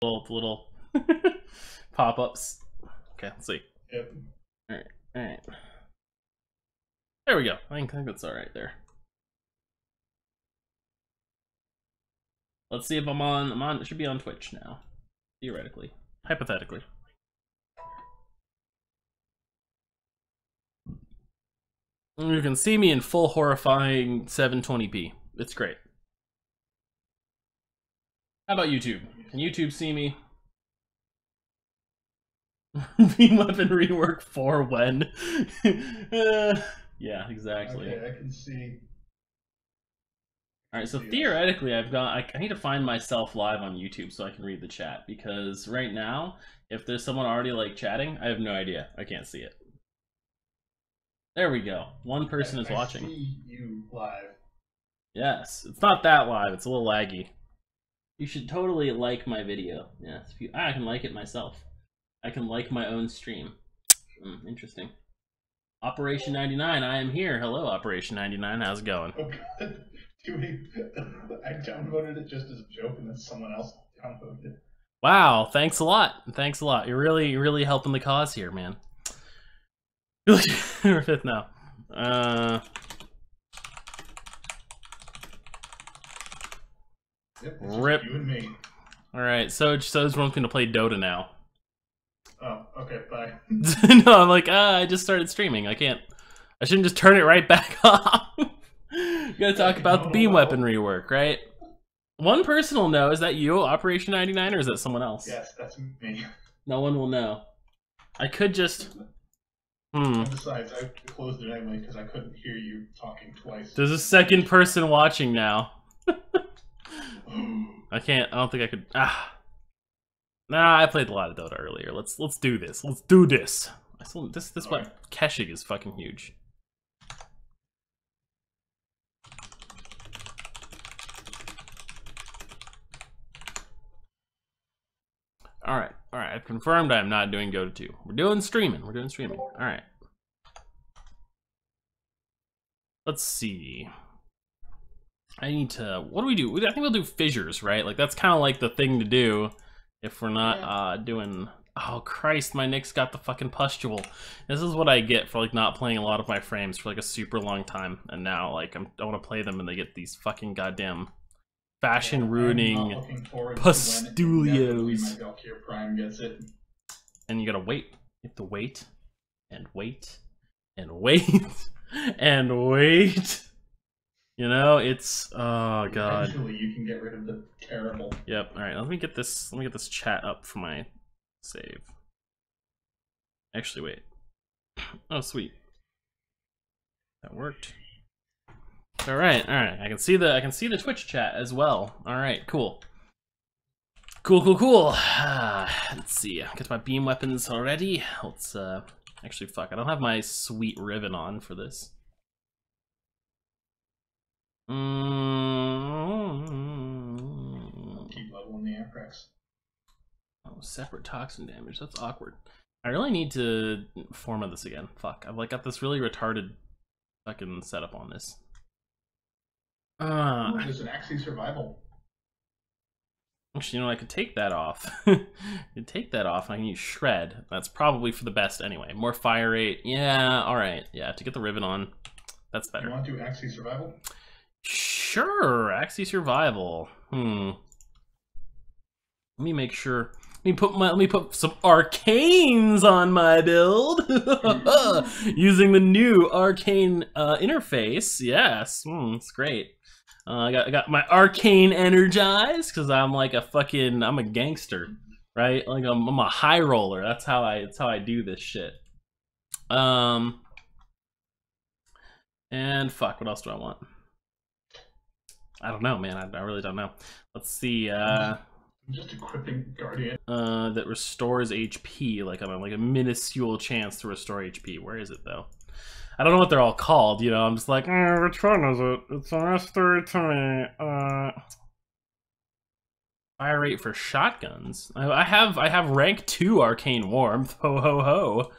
little pop-ups. Okay, let's see. Yep. All right. There we go. I think that's all right there. Let's see if I'm on. It should be on Twitch now, theoretically, hypothetically. You can see me in full horrifying 720p. It's great. How about YouTube? Can YouTube see me? Beam weapon rework for when? Yeah, exactly. Okay, I can see. Alright, so theoretically I need to find myself live on YouTube so I can read the chat, because right now, if there's someone already like chatting, I have no idea. I can't see it. There we go. One person is watching. I see you live. Yes, it's not that live, it's a little laggy. You should totally like my video. Yes, I can like it myself. I can like my own stream. Interesting. Operation 99, I am here. Hello, Operation 99. How's it going? Oh god. I downloaded it just as a joke, and then someone else downloaded it. Wow, thanks a lot. Thanks a lot. You're really helping the cause here, man. We're fifth now. Yep, Rip. You and me. Alright, so So's wants me to play Dota now. Oh, okay, bye. No, I'm like, I just started streaming. I shouldn't just turn it right back off. You gotta talk about the beam weapon rework, right? One person will know. Is that you, Operation 99, or is that someone else? Yes, that's me. No one will know. I could just... And besides, I closed it anyway because I couldn't hear you talking twice. There's a second person watching now. I don't think I could... Nah, I played a lot of Dota earlier. Let's do this. Let's do this. This Okay. caching is fucking huge. Alright, I've confirmed I am not doing Dota 2. We're doing streaming. Alright. Let's see. I need to... What do we do? I think we'll do fissures, right? Like, that's kind of like the thing to do if we're not doing... Oh, Christ, my Nick's got the fucking pustule. This is what I get for, like, not playing a lot of my frames for, like, a super long time. And now, like, I want to play them and they get these fucking goddamn fashion-ruining pustulios. Prime gets it. And you gotta wait. You have to wait. And wait. And wait. And wait. You know, it's... Oh, God. Eventually, you can get rid of the terrible. Yep, alright, let me get this chat up for my save. Actually, wait. Oh, sweet. That worked. Alright. I can see the Twitch chat as well. Alright, cool. Cool. Let's see. Get my beam weapons already. Let's actually fuck. I don't have my sweet ribbon on for this. Keep leveling the Anthrax. Oh, separate toxin damage. That's awkward. I really need to format this again. Fuck. I've like got this really retarded fucking setup on this. There's an Axie survival. Actually, you know, I could take that off. I could take that off and I can use shred. That's probably for the best anyway. More fire rate. Yeah, alright. Yeah, to get the ribbon on. That's better. You want to do Axie survival? Sure, Axie survival. Let me make sure. Let me put some arcanes on my build. Using the new arcane interface. Yes, it's great. I got my arcane energized because I'm like I'm a gangster, right? Like I'm a high roller. That's how I do this shit. And fuck, what else do I want? I don't know, man. I really don't know. Let's see. Just equipping Guardian. That restores HP, like on like a minuscule chance to restore HP. Where is it though? I don't know what they're all called. You know, I'm just like, which one is it? It's a mystery to me. Fire rate for shotguns. I have rank 2 arcane warmth. Ho ho ho.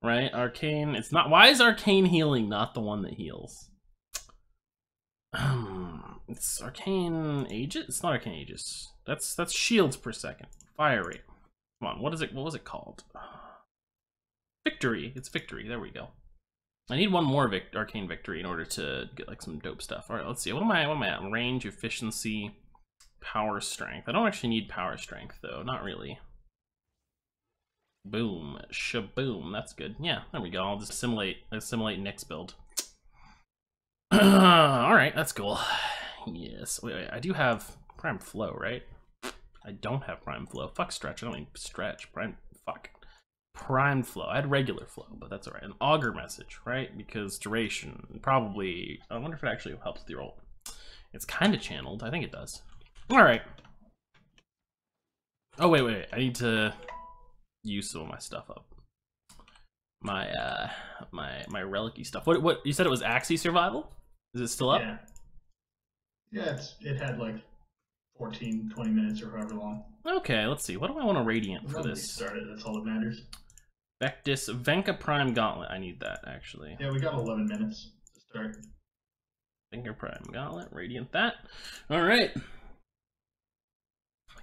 Right, arcane. It's not. Why is arcane healing not the one that heals? It's arcane Aegis. It's not arcane Aegis. That's shields per second. Fire rate. Come on, what is it? What was it called? Victory. It's victory. There we go. I need one more arcane victory in order to get like some dope stuff. All right, let's see. What am I at? Range, efficiency, power strength. I don't actually need power strength though. Not really. Boom, shaboom. That's good. Yeah, there we go. I'll just assimilate Nick's build. All right, that's cool. Yes. Wait. I do have prime flow, right? I don't have prime flow. Fuck stretch. I don't need stretch. Prime flow. I had regular flow, but that's all right. An augur message, right? Because duration, probably. I wonder if it actually helps with the roll. It's kind of channeled. I think it does. All right. Oh wait. I need to use some of my stuff up. My my relic-y stuff. What you said it was Axie survival? Is it still up? Yeah. It had like 14, 20 minutes or however long. Okay, let's see. What do I want to radiant for this? Started. That's all that matters. Vectis Venka Prime Gauntlet. I need that actually. Yeah, we got 11 minutes to start. Venka Prime Gauntlet. Radiant that. All right.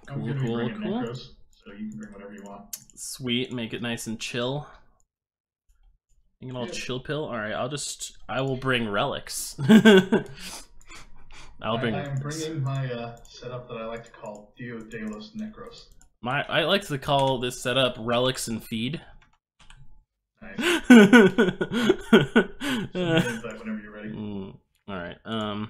Cool. Necros, so you can bring whatever you want. Sweet. Make it nice and chill. Make it all chill pill. All right. I will bring relics. I am bringing my setup that I like to call Eidolons Necros. I like to call this setup relics and feed. Nice. Whenever you're ready. All right. Kind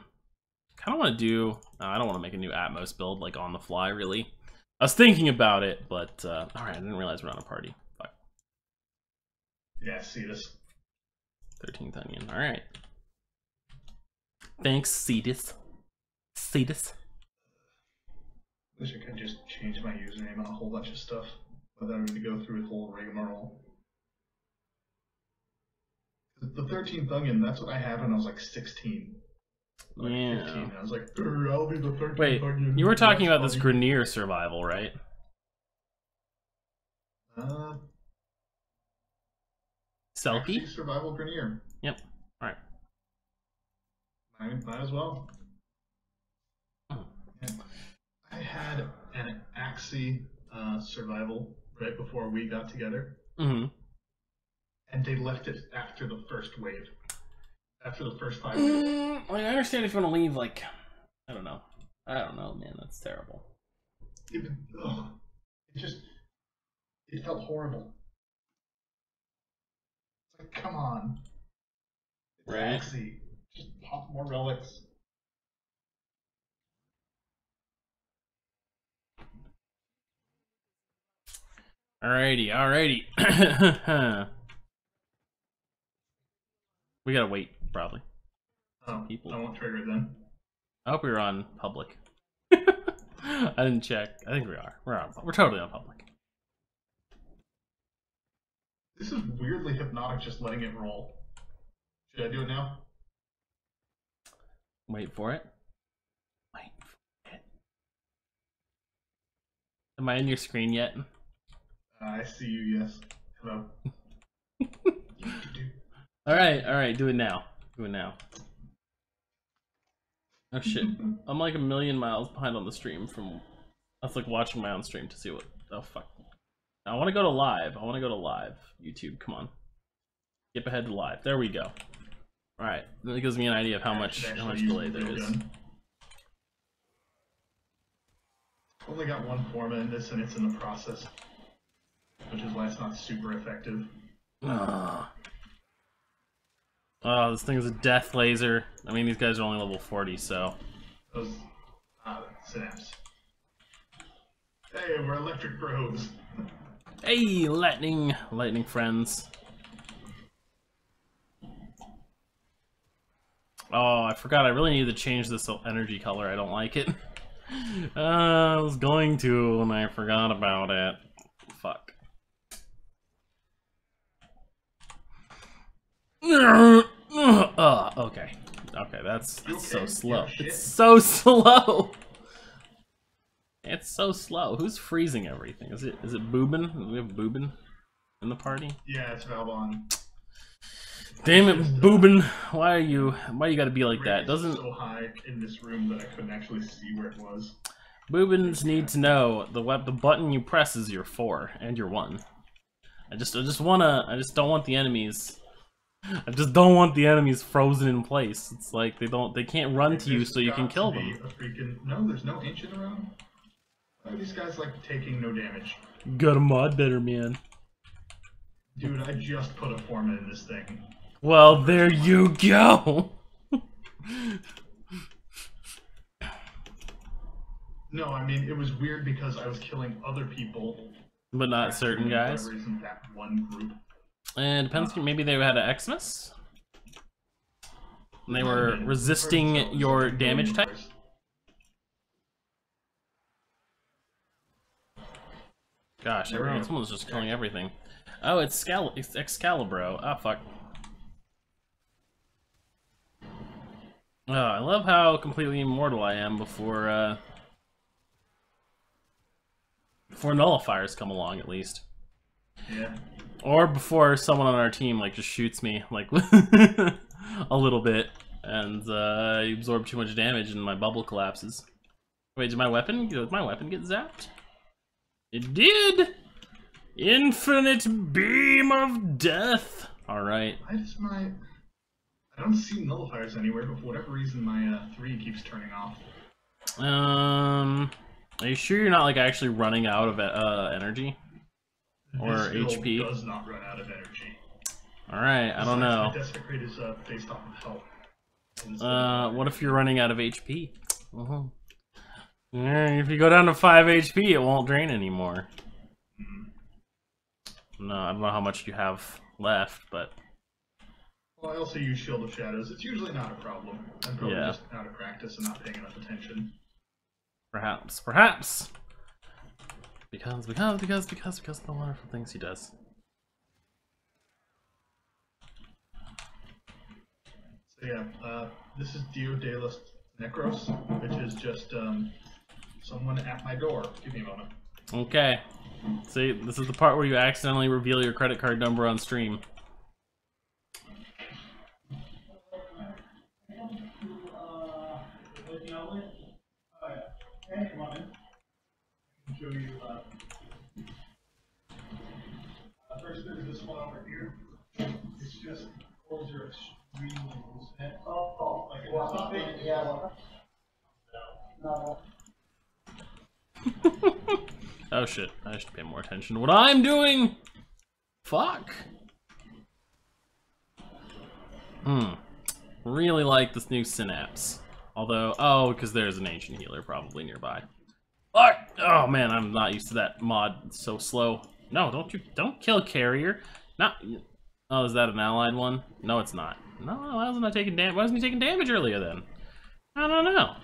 of want to do. I don't want to make a new Atmos build like on the fly. Really, I was thinking about it, but all right. I didn't realize we're on a party. Fuck. Yeah, Cetus. 13th onion. All right. Thanks, Cetus. Wish I could just change my username on a whole bunch of stuff without having to go through a whole rigmarole. The 13th onion, that's what I had when I was like 16. Like 15. I was like, I'll be the 13th onion. Wait, you were talking about this Grenier survival, right? Selkie? Survival Grenier. Yep. Alright. Might as well. I had an Axie survival right before we got together. Mm-hmm. And they left it after the first wave. After the first 5 waves. I understand if you want to leave, like, I don't know, man, that's terrible. It felt horrible. It's like, come on. It's right. Axie. Just pop more relics. Alrighty. We gotta wait, probably. Oh, people. I won't trigger it then. I hope we were on public. I didn't check. I think we are. We're totally on public. This is weirdly hypnotic, just letting it roll. Should I do it now? Wait for it. Am I in your screen yet? I see you, yes. Hello. Alright, do it now. Oh shit. I'm like a million miles behind on the stream from... That's like watching my own stream to see what... Oh fuck. I want to go to live. YouTube, come on. Skip ahead to live. There we go. Alright, that gives me an idea of how much delay there is. Only got one format in this and it's in the process. Which is why it's not super effective. Oh, this thing is a death laser. I mean, these guys are only level 40, so... Those... synapse. Hey, we're electric bros. Hey, lightning friends. Oh, I forgot. I really need to change this energy color. I don't like it. I was going to, and I forgot about it. Fuck. Okay. Okay, that's so slow. It's so slow. It's so slow. Who's freezing everything? Is it Boobin? Do we have Boobin in the party? Yeah, it's Valbon. Damn it, Boobin! Why you gotta be like that? Doesn't so high in this room that I couldn't actually see where it was. Boobins need to know the button you press is your 4 and your 1. I just don't want the enemies. I just don't want the enemies frozen in place. It's like they can't run to you so you can kill them. No, there's no ancient around. Why are these guys like taking no damage? Got a mod better, man. Dude, I just put a foreman in this thing. Well, there you go. No, I mean it was weird because I was killing other people, but not certain guys. For whatever reason, that one group. And depends. Maybe they had an Xmas. And they were resisting your damage type. Gosh, someone's just killing everything. Oh, it's Excalibur. Ah, fuck. Oh, I love how completely immortal I am before Nullifiers come along, at least. Yeah. Or before someone on our team like just shoots me like a little bit, and you absorb too much damage and my bubble collapses. Wait, did my weapon get zapped? It did! Infinite beam of death! Alright. I don't see nullifiers anywhere, but for whatever reason my 3 keeps turning off. Are you sure you're not like actually running out of energy? Or HP? Does not run out of energy. Alright, I don't know. My death rate is based off of health. What if you're running out of HP? If you go down to 5 HP, it won't drain anymore. No, I don't know how much you have left, but... Well, I also use Shield of Shadows. It's usually not a problem. I'm probably just out of practice and not paying enough attention. Perhaps. Because of the wonderful things he does. So yeah, this is Dio de los Necros, which is just someone at my door. Give me a moment. Okay. See, this is the part where you accidentally reveal your credit card number on stream. Show you. First, there's this one over here. It's just holes are extremely loose. Oh, like it's big. Yeah. No. Oh shit! I should pay more attention to what I'm doing. Fuck. Really like this new synapse. Although, because there's an ancient healer probably nearby. Fuck! Oh man, I'm not used to that mod. It's so slow. No, don't kill carrier. Not. Oh, is that an allied one? No, it's not. No, why wasn't I taking damage? Why wasn't he taking damage earlier then? I don't know.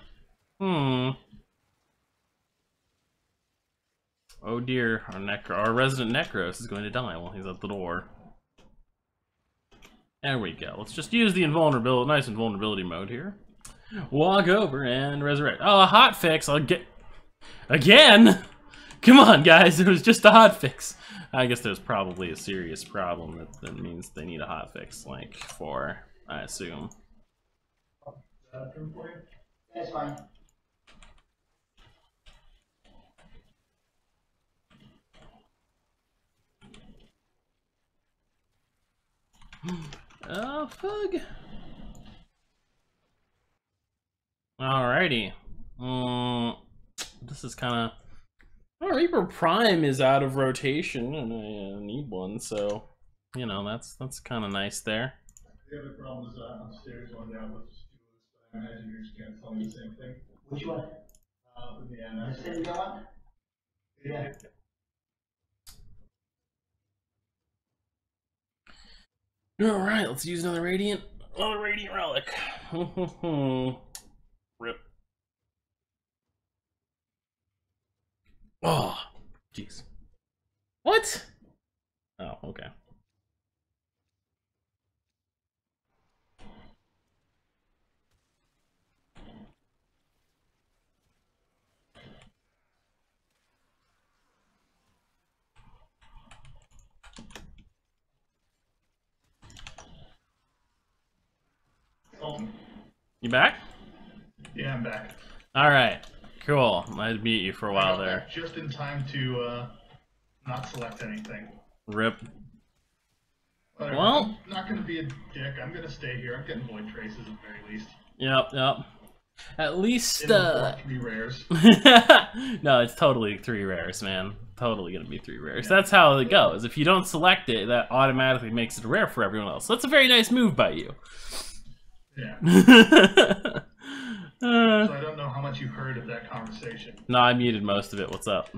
Oh dear, our resident Necros is going to die while he's at the door. There we go. Let's just use the nice invulnerability mode here. Walk over and resurrect. Oh, a hotfix. I'll get again. Come on, guys. It was just a hotfix. I guess there's probably a serious problem that means they need a hotfix, like I assume. That's fine. Oh, fug. Alrighty. This is kind of... Oh, Reaper Prime is out of rotation, and I need one, so... You know, that's kind of nice there. The other problem is upstairs on down with the I imagine you're just going to tell me the same thing. Which one? The city one? Yeah. Alright, let's use another radiant relic. Rip. Oh, jeez. What? Oh, okay. You back? Yeah, I'm back. Alright. Cool. I'd mute you for a while I got there. back just in time to not select anything. Rip. Whatever. Well, I'm not gonna be a dick. I'm gonna stay here. I'm getting void traces at the very least. yep. At least, In the 3 rares. no, it's totally 3 rares, man. Totally gonna be 3 rares. Yeah. That's how it goes. If you don't select it, that automatically makes it rare for everyone else. That's a very nice move by you. Yeah. So I don't know how much you heard of that conversation. No, I muted most of it. What's up?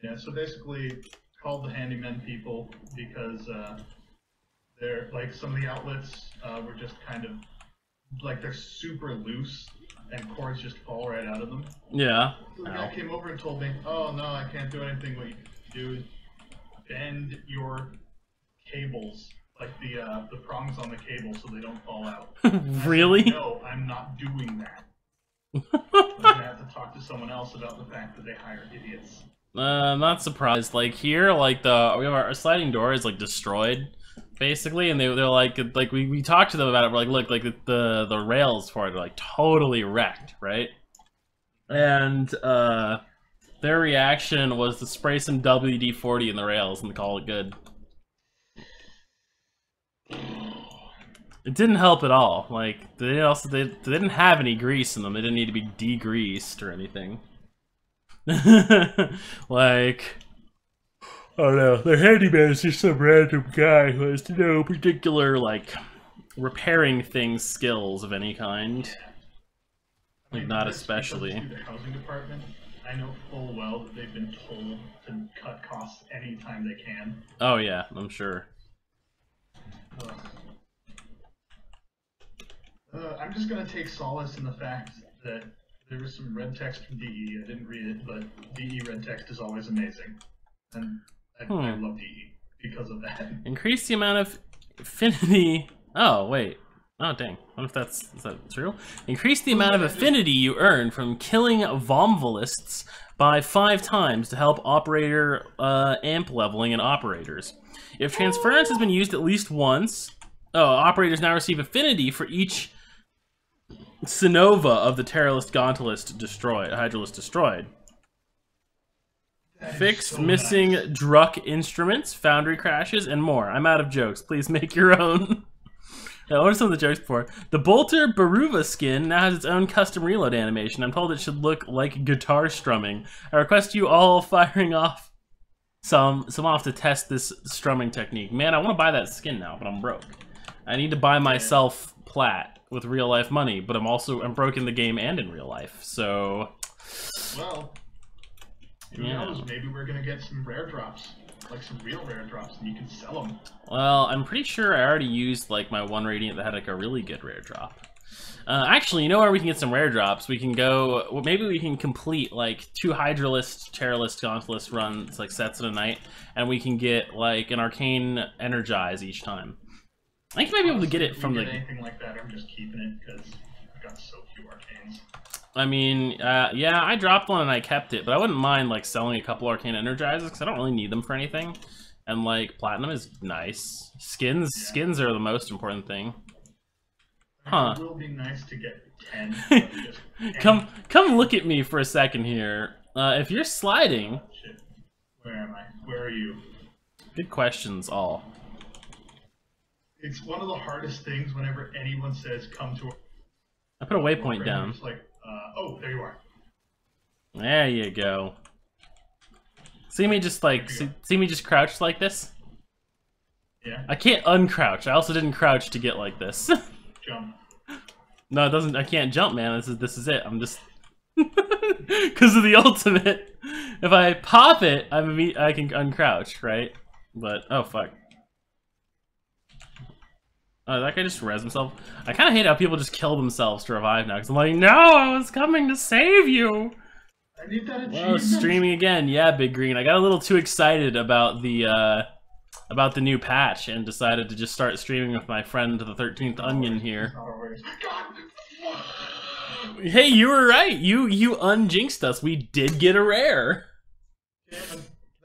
Yeah, so basically called the handyman people because they're like some of the outlets were just kind of like they're super loose and cords just fall right out of them. Yeah. So the guy came over and told me, "Oh no, I can't do anything. What you do is bend your cables, like the prongs on the cable, so they don't fall out." Really? No, I'm not doing that. I'm gonna have to talk to someone else about the fact that they hire idiots. I'm not surprised. Like here, like our sliding door is like destroyed, basically, and they're like we talked to them about it. We're like, look, like the rails for it are like totally wrecked, right? And their reaction was to spray some WD-40 in the rails and call it good. It didn't help at all. Like they didn't have any grease in them. They didn't need to be degreased or anything. Like, I don't know. Their handyman is just some random guy who has no particular like repairing things skills of any kind. Like not especially. The housing department, I know full well that they've been told to cut costs anytime they can. Oh yeah, I'm sure. I'm just gonna take solace in the fact that there was some red text from DE. I didn't read it, but DE red text is always amazing, and I love DE because of that. Increase the amount of affinity. Oh wait. Oh dang. What if is that true? Increase the amount of affinity you earn from killing Vomvalists by 5 times to help operator amp leveling and operators. If transference has been used at least once, operators now receive affinity for each Synova of the Terralist Gauntlet destroyed, Hydralist destroyed. Fixed so missing nice. Druck instruments, foundry crashes, and more. I'm out of jokes. Please make your own. Now, what are some of the jokes before? The Bolter Baruva skin now has its own custom reload animation. I'm told it should look like guitar strumming. I request you all firing off some off to test this strumming technique. Man, I want to buy that skin now, but I'm broke. I need to buy myself plat with real life money, but I'm broke in the game and in real life, so... Well, who knows, maybe we're gonna get some rare drops, like some real rare drops, and you can sell them. Well, I'm pretty sure I already used like my 1 Radiant that had like a really good rare drop. Actually, you know where we can get some rare drops? We can go, well, maybe we can complete like 2 Hydralist, Terralist, Gauntless runs, like sets in a night, and we can get like an Arcane Energize each time. I think you might be able to get it from the... anything like that, I'm just keeping it, because I've got so few Arcanes. I mean, yeah, I dropped one and I kept it, but I wouldn't mind like selling a couple Arcane Energizers, because I don't really need them for anything. And like, Platinum is nice. Skins are the most important thing. Huh. It will be nice to get 10. But just Come look at me for a second here. If you're sliding... Shit. Where am I? Where are you? Good questions, all. It's one of the hardest things whenever anyone says, come to I put a waypoint down. It's like, oh, there you are. There you go. See me just like, see me just crouched like this? Yeah. I can't uncrouch. I also didn't crouch to get like this. Jump. No, it doesn't. I can't jump, man. This is it. I'm just because of the ultimate. If I pop it, I can uncrouch, right? But oh fuck. Oh, that guy just res himself. I kind of hate how people just kill themselves to revive now. Because I'm like, no, I was coming to save you. I need that achievement. Oh, streaming again. Yeah, Big Green. I got a little too excited about the new patch and decided to just start streaming with my friend, the 13th Onion here. Hey, you were right. You unjinxed us. We did get a rare. Yeah,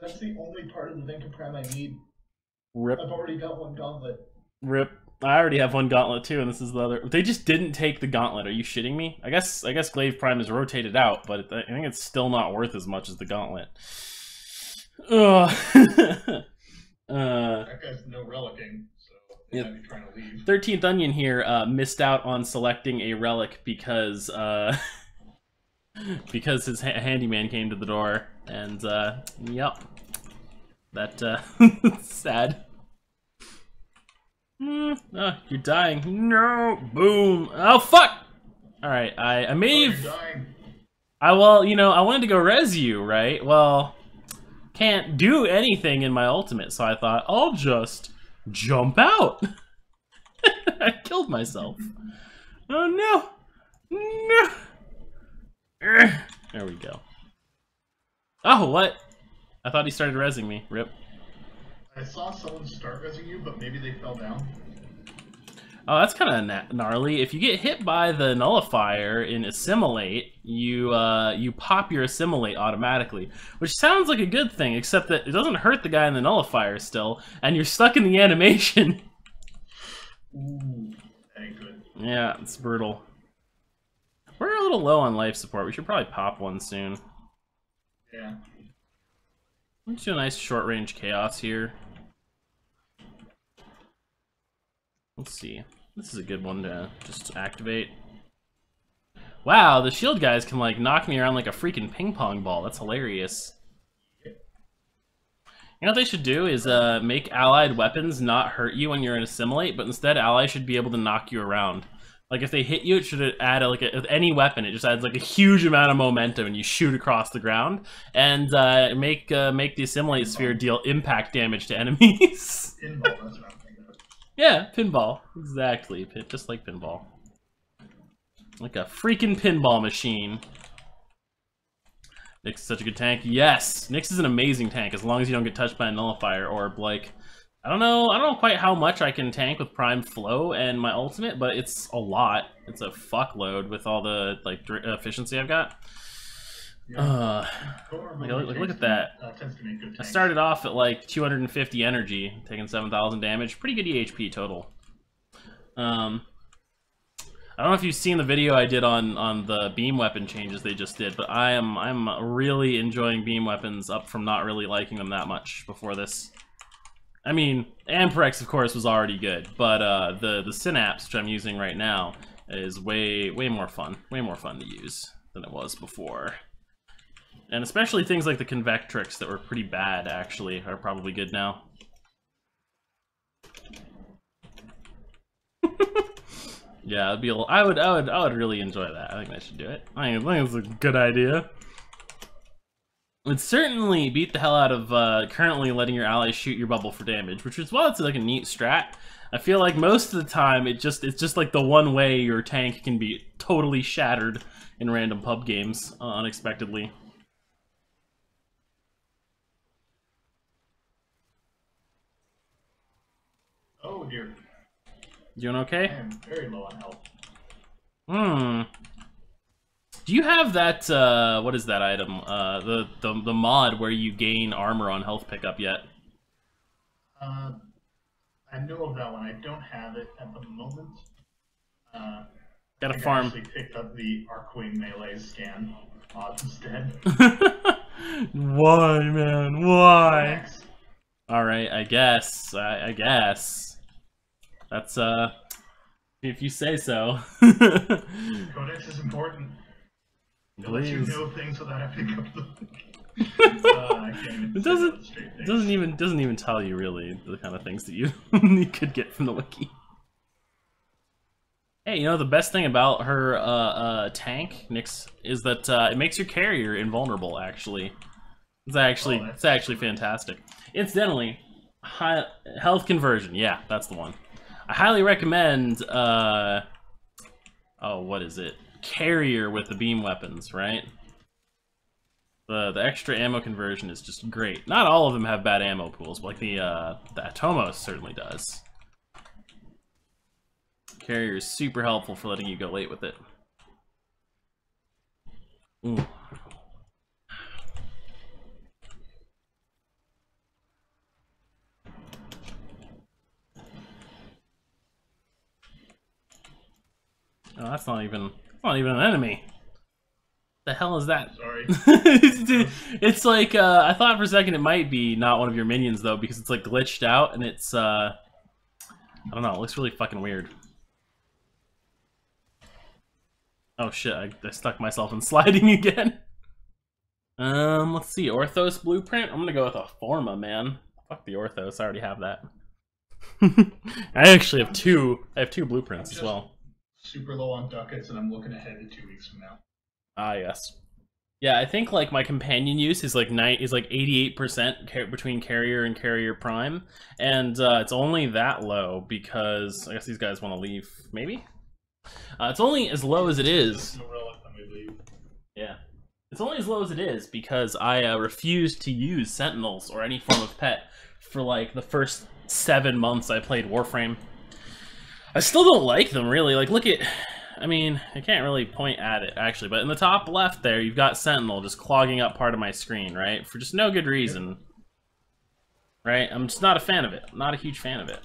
that's the only part of the Vinca Prime I need. Rip. I've already got 1 gauntlet. Rip. I already have one gauntlet too, and this is the other. They just didn't take the gauntlet. Are you shitting me? I guess Glaive Prime is rotated out, but I think it's still not worth as much as the gauntlet. Ugh. That guy's no relicking, so they might be trying to leave. 13th Onion here missed out on selecting a relic because because his handyman came to the door, and yep, that sad. You're dying. No, boom. Oh fuck! All right, I may have. Well, you know, I wanted to go res you, right? Well, can't do anything in my ultimate, so I thought I'll just jump out. I killed myself. Oh no! No! There we go. Oh, what? I thought he started resing me. Rip. I saw someone start resing you, but maybe they fell down. Oh, that's kind of gnarly. If you get hit by the Nullifier in Assimilate, you pop your Assimilate automatically, which sounds like a good thing, except that it doesn't hurt the guy in the Nullifier still, and you're stuck in the animation. Ooh, that ain't good. Yeah, it's brutal. We're a little low on life support. We should probably pop one soon. Yeah. Let's do a nice short-range chaos here. Let's see. This is a good one to just activate. Wow, the shield guys can like knock me around like a freaking ping pong ball. That's hilarious. You know what they should do is make allied weapons not hurt you when you're in Assimilate, but instead allies should be able to knock you around. Like if they hit you, it should add any weapon. It just adds like a huge amount of momentum, and you shoot across the ground, and make the Assimilate sphere deal impact damage to enemies. Pinball, that's what I'm thinking of. Yeah, pinball, exactly. Just like pinball, like a freaking pinball machine. Nyx is such a good tank. Yes, Nyx is an amazing tank as long as you don't get touched by a Nullifier or like. I don't know quite how much I can tank with Prime Flow and my ultimate, but it's a lot. It's a fuckload with all the like efficiency I've got. Yeah. Look at that. I started off at like 250 energy, taking 7,000 damage. Pretty good EHP total. I don't know if you've seen the video I did on the beam weapon changes they just did, but I'm really enjoying beam weapons up from not really liking them that much before this. I mean, Amprex, of course, was already good, but the Synapse, which I'm using right now, is way more fun. Way more fun to use than it was before. And especially things like the Convectrix that were pretty bad, actually, are probably good now. Yeah, it'd be I would really enjoy that. I think I should do it. I think it's a good idea. It'd certainly beat the hell out of currently letting your allies shoot your bubble for damage, which is it's like a neat strat. I feel like most of the time it's just like the one way your tank can be totally shattered in random pub games unexpectedly. Oh dear. Doing okay? I am very low on health. Do you have that, what is that item? The mod where you gain armor on health pickup yet? I know of that one. I don't have it at the moment. Gotta farm. I actually picked up the Arcwing melee scan mod instead. Why, man? Why? Alright, I guess. I guess. That's, if you say so. Codex is important. It lets you Please. know things without having to pick up the... It doesn't even tell you really the kind of things that you you could get from the wiki. Hey, you know the best thing about her tank, Nyx, is that it makes your carrier invulnerable. Actually, it's actually fantastic. Incidentally, health conversion. Yeah, that's the one. I highly recommend. Oh, what is it? Carrier with the beam weapons, right? The extra ammo conversion is just great. Not all of them have bad ammo pools, but like the Atomos certainly does. Carrier is super helpful for letting you go late with it. Ooh. Oh, that's not even an enemy. The hell is that? Sorry. It's like I thought for a second it might be not one of your minions though, because it's like glitched out and it's I don't know, it looks really fucking weird. Oh shit, I stuck myself in sliding again. Let's see, Orthos blueprint? I'm gonna go with a Forma, man. Fuck the Orthos, I already have that. I actually have two blueprints as well. Super low on ducats and I'm looking ahead to 2 weeks from now. Ah, yes. Yeah, I think like my companion use is like 88% between carrier and carrier prime, and it's only that low because I guess these guys want to leave. Maybe it's only as low as it is. Yeah, it's only as low as it is because I refused to use Sentinels or any form of pet for like the first 7 months I played Warframe. I still don't like them really. Like, look at. I mean, I can't really point at it, actually, but in the top left there, you've got Sentinel just clogging up part of my screen, right? For just no good reason. Right? I'm just not a fan of it. I'm not a huge fan of it.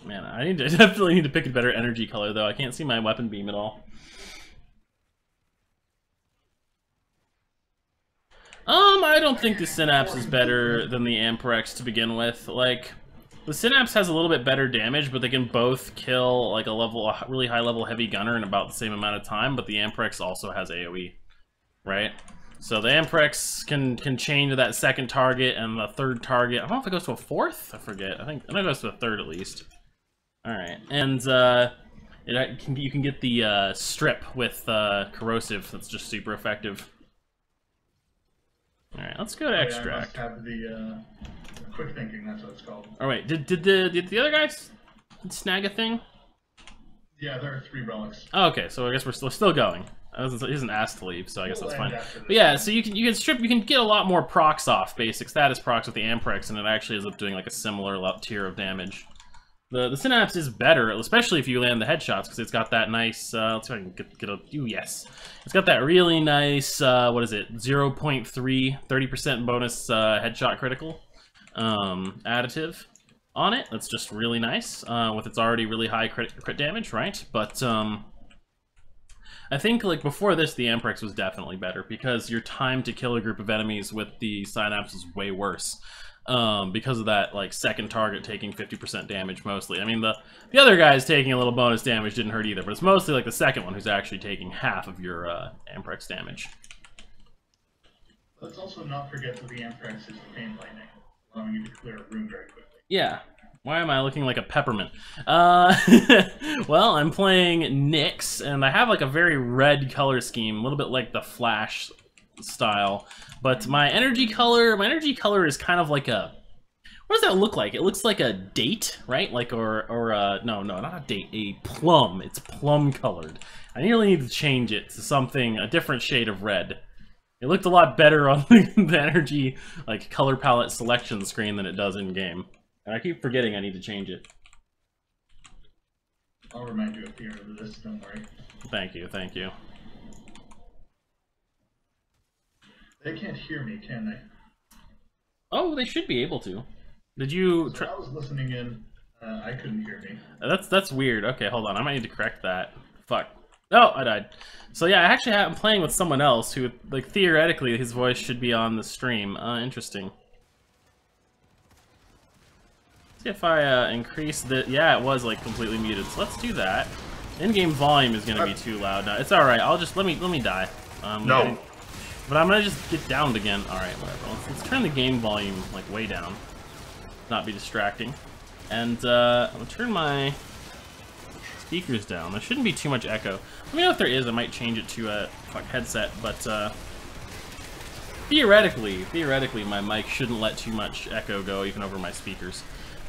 Man, I definitely need to pick a better energy color, though. I can't see my weapon beam at all. I don't think the Synapse is better than the Amperex to begin with. Like, the Synapse has a little bit better damage, but they can both kill like a really high level heavy gunner in about the same amount of time, but the Amperex also has AoE, right? So the Amperex can chain to that second target and the third target. I don't know if it goes to a fourth, I forget. I think it goes to a third at least. Alright, and you can get the strip with corrosive, that's just super effective. Alright, let's go to extract. I must have the quick thinking, that's what it's called. Oh wait, did the other guys snag a thing? Yeah, there are 3 relics. Oh, okay, so I guess we're still going. He isn't asked to leave, so I guess that's fine. But yeah, so you can get a lot more procs off, basic status procs with the Amperex, and it actually ends up doing like a similar tier of damage. The Synapse is better, especially if you land the headshots, because it's got that nice, let's see if I can get a, yes. It's got that really nice, what is it, 0.3, 30% bonus headshot critical additive on it. That's just really nice, with its already really high crit damage, right? But, I think, like, before this, the Amperex was definitely better, because your time to kill a group of enemies with the Synapse is way worse. Because of that, like, second target taking 50% damage mostly. I mean, the other guys taking a little bonus damage didn't hurt either, but it's mostly, like, the second one who's actually taking half of your, Amperex damage. Let's also not forget that the Amperex is Pain Lightning, allowing you to clear a room very quickly. Yeah. Why am I looking like a peppermint? Well, I'm playing Nyx, and I have, like, a very red color scheme, a little bit like the Flash style. But my energy color is kind of like a, what does that look like? It looks like a date, right? Like, no, not a date, a plum. It's plum colored. I really need to change it to something, a different shade of red. It looked a lot better on the energy, like, color palette selection screen than it does in game. And I keep forgetting I need to change it. I'll remind you at the end of this, don't worry. Thank you, thank you. They can't hear me, can they? Oh, they should be able to. Did you? So I was listening in. I couldn't hear me. That's weird. Okay, hold on. I might need to correct that. Fuck. Oh, I died. So yeah, I'm playing with someone else who, like, theoretically, his voice should be on the stream. Interesting. See if I increase the. Yeah, it was like completely muted. So let's do that. In-game volume is gonna be too loud now. It's all right. I'll just let me die. No. But I'm gonna just get downed again. Alright, whatever. Let's turn the game volume, like, way down. Not be distracting. And, I'm gonna turn my speakers down. There shouldn't be too much echo. Let me know if there is. I might change it to a headset, but, theoretically, my mic shouldn't let too much echo go, even over my speakers.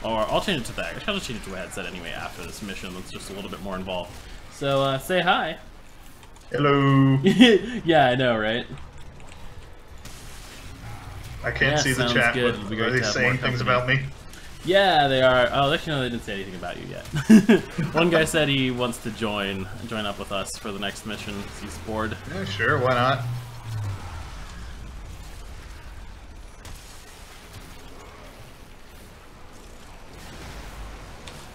Or, I'll change it to that. I'll just change it to a headset anyway after this mission that's just a little bit more involved. So, say hi. Hello. Yeah, I know, right? I can't see the chat, good. but are they saying things about me? Yeah, they are. Oh, actually, no, they didn't say anything about you yet. One guy said he wants to join up with us for the next mission. He's bored. Yeah, sure, why not?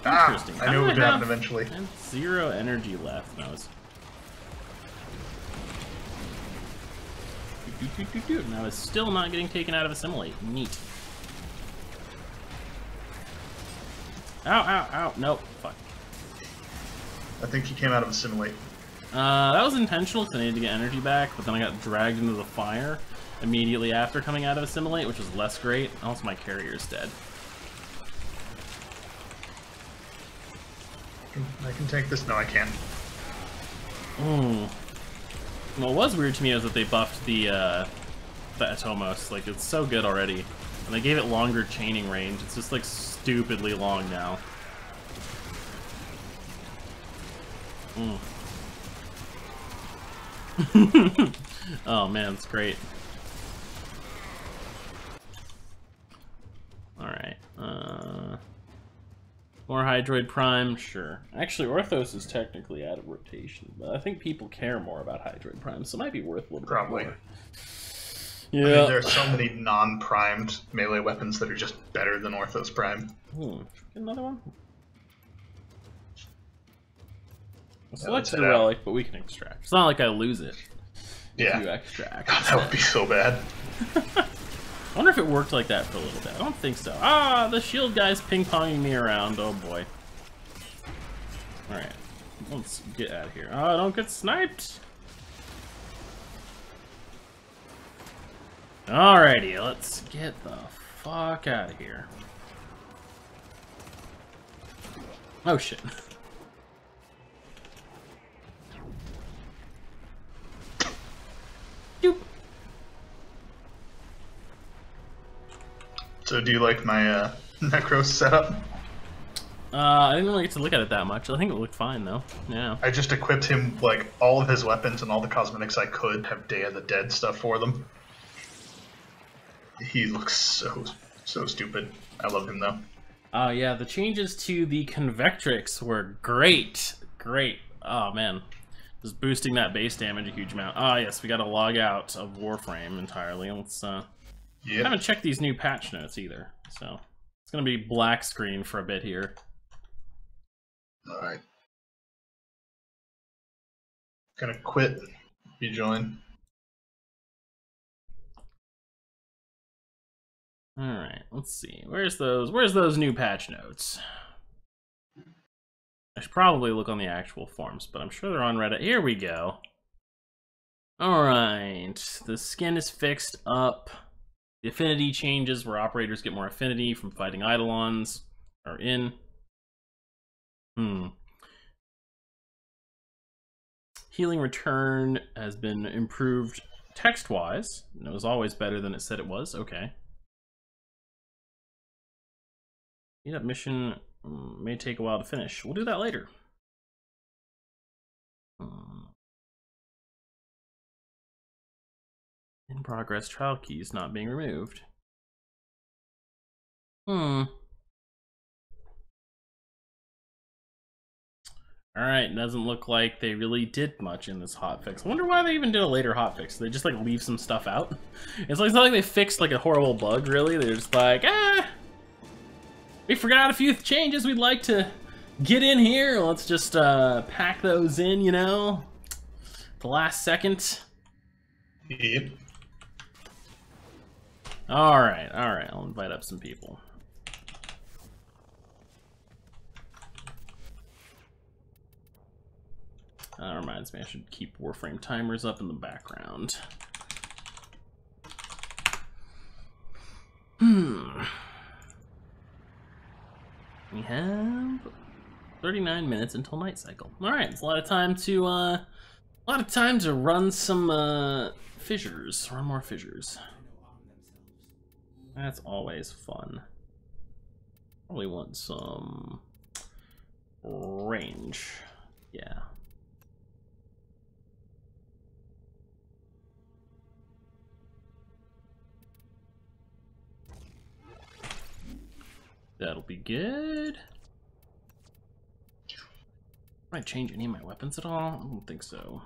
Interesting. I knew it would happen eventually. I have 0 energy left. And I was... And I was still not getting taken out of Assimilate. Neat. Ow, ow, ow. Nope. Fuck. I think he came out of Assimilate. That was intentional because I needed to get energy back, but then I got dragged into the fire immediately after coming out of Assimilate, which was less great. Also, my carrier's dead. I can take this. No, I can't. What was weird to me is that they buffed the Atomos. Like, it's so good already. And they gave it longer chaining range. It's just, like, stupidly long now. Oh, man, it's great. Alright, more Hydroid Prime, sure. Actually, Orthos is technically out of rotation, but I think people care more about Hydroid Prime, so it might be worth a little bit more. Yeah. I mean, there are so many non-primed melee weapons that are just better than Orthos Prime. Get another one? I selected a relic, but we can extract. It's not like I lose it. Yeah. You extract. God, that would be so bad. I wonder if it worked like that for a little bit. I don't think so. Ah, the shield guy's ping-ponging me around. Oh boy. Alright. Let's get out of here. Oh, don't get sniped! Alrighty, let's get the fuck out of here. Oh shit. Doop. So do you like my Necro setup? I didn't really get to look at it that much. I think it looked fine though. Yeah. I just equipped him like all of his weapons and all the cosmetics I could have Day of the Dead stuff for them. He looks so stupid. I love him though. Oh yeah, the changes to the Convectrix were great. Great. Oh man. Just boosting that base damage a huge amount. Ah yes, we gotta log out of Warframe entirely. Let's I haven't checked these new patch notes either, so it's gonna be black screen for a bit here. Alright. Gonna quit. You join. Alright, let's see. Where's those new patch notes? I should probably look on the actual forums, but I'm sure they're on Reddit. Here we go. Alright. The skin is fixed up. The affinity changes where operators get more affinity from fighting Eidolons are in. Healing return has been improved text-wise. It was always better than it said it was. Okay. Meetup mission may take a while to finish. We'll do that later. In progress, trial keys not being removed. Alright, doesn't look like they really did much in this hotfix. I wonder why they even did a later hotfix. They just like leave some stuff out. It's not like they fixed like a horrible bug, really. They're just like, we forgot a few changes we'd like to get in here. Let's just pack those in, you know, the last second. Yep. Alright, I'll invite up some people. That reminds me, I should keep Warframe timers up in the background. We have 39 minutes until night cycle. Alright, it's a lot of time to run some fissures. Run more fissures. That's always fun. Probably want some range. Yeah. That'll be good. Might change any of my weapons at all? I don't think so.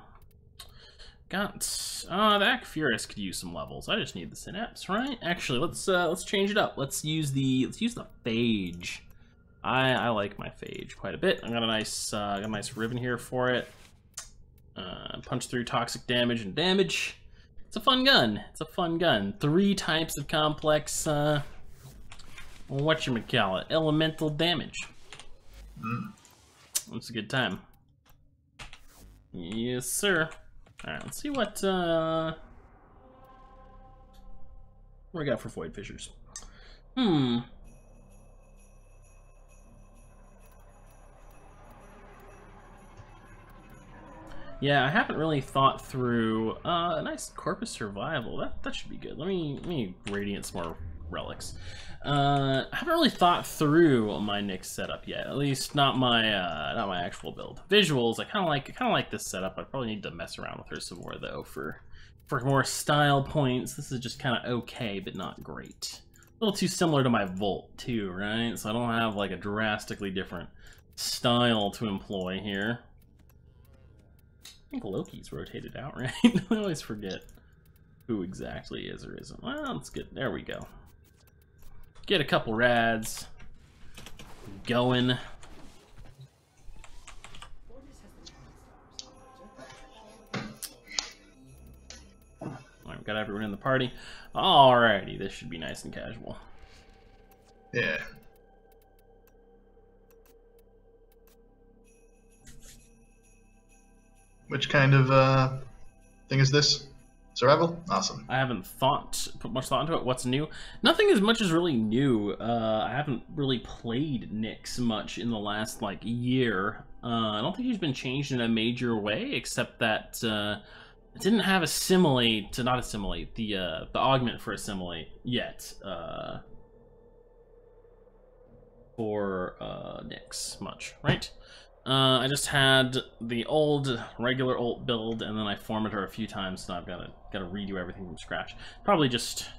Got the Akfuris could use some levels. I just need the Synapse, right? Actually, let's change it up. Let's use the Phage. I like my phage quite a bit. I got a nice ribbon here for it. Punch through toxic damage and damage. It's a fun gun. It's a fun gun. 3 types of complex, whatchamacallit, elemental damage. It's a good time. Yes, sir. Alright, let's see what we got for Void Fissures. Yeah, I haven't really thought through a nice Corpus Survival. That should be good. Let me radiant some more relics. I haven't really thought through my Nyx setup yet. At least not my actual build. Visuals, I kind of like this setup. I probably need to mess around with her some more though for more style points. This is just kind of okay, but not great. A little too similar to my Volt too, right? So I don't have like a drastically different style to employ here. I think Loki's rotated out, right? I always forget who exactly is or isn't. Well, let's get, there we go. Get a couple rads going. Alright, we've got everyone in the party. Alrighty, this should be nice and casual. Yeah. Which kind of thing is this? Survival? Awesome. I haven't put much thought into it. What's new? Nothing as much as really new. I haven't really played Nyx much in the last like year. I don't think he's been changed in a major way, except that it didn't have assimilate, not assimilate, the augment for assimilate yet for Nyx much, right? I just had the old regular ult build, and then I formatted her a few times, so I've got to redo everything from scratch. Probably just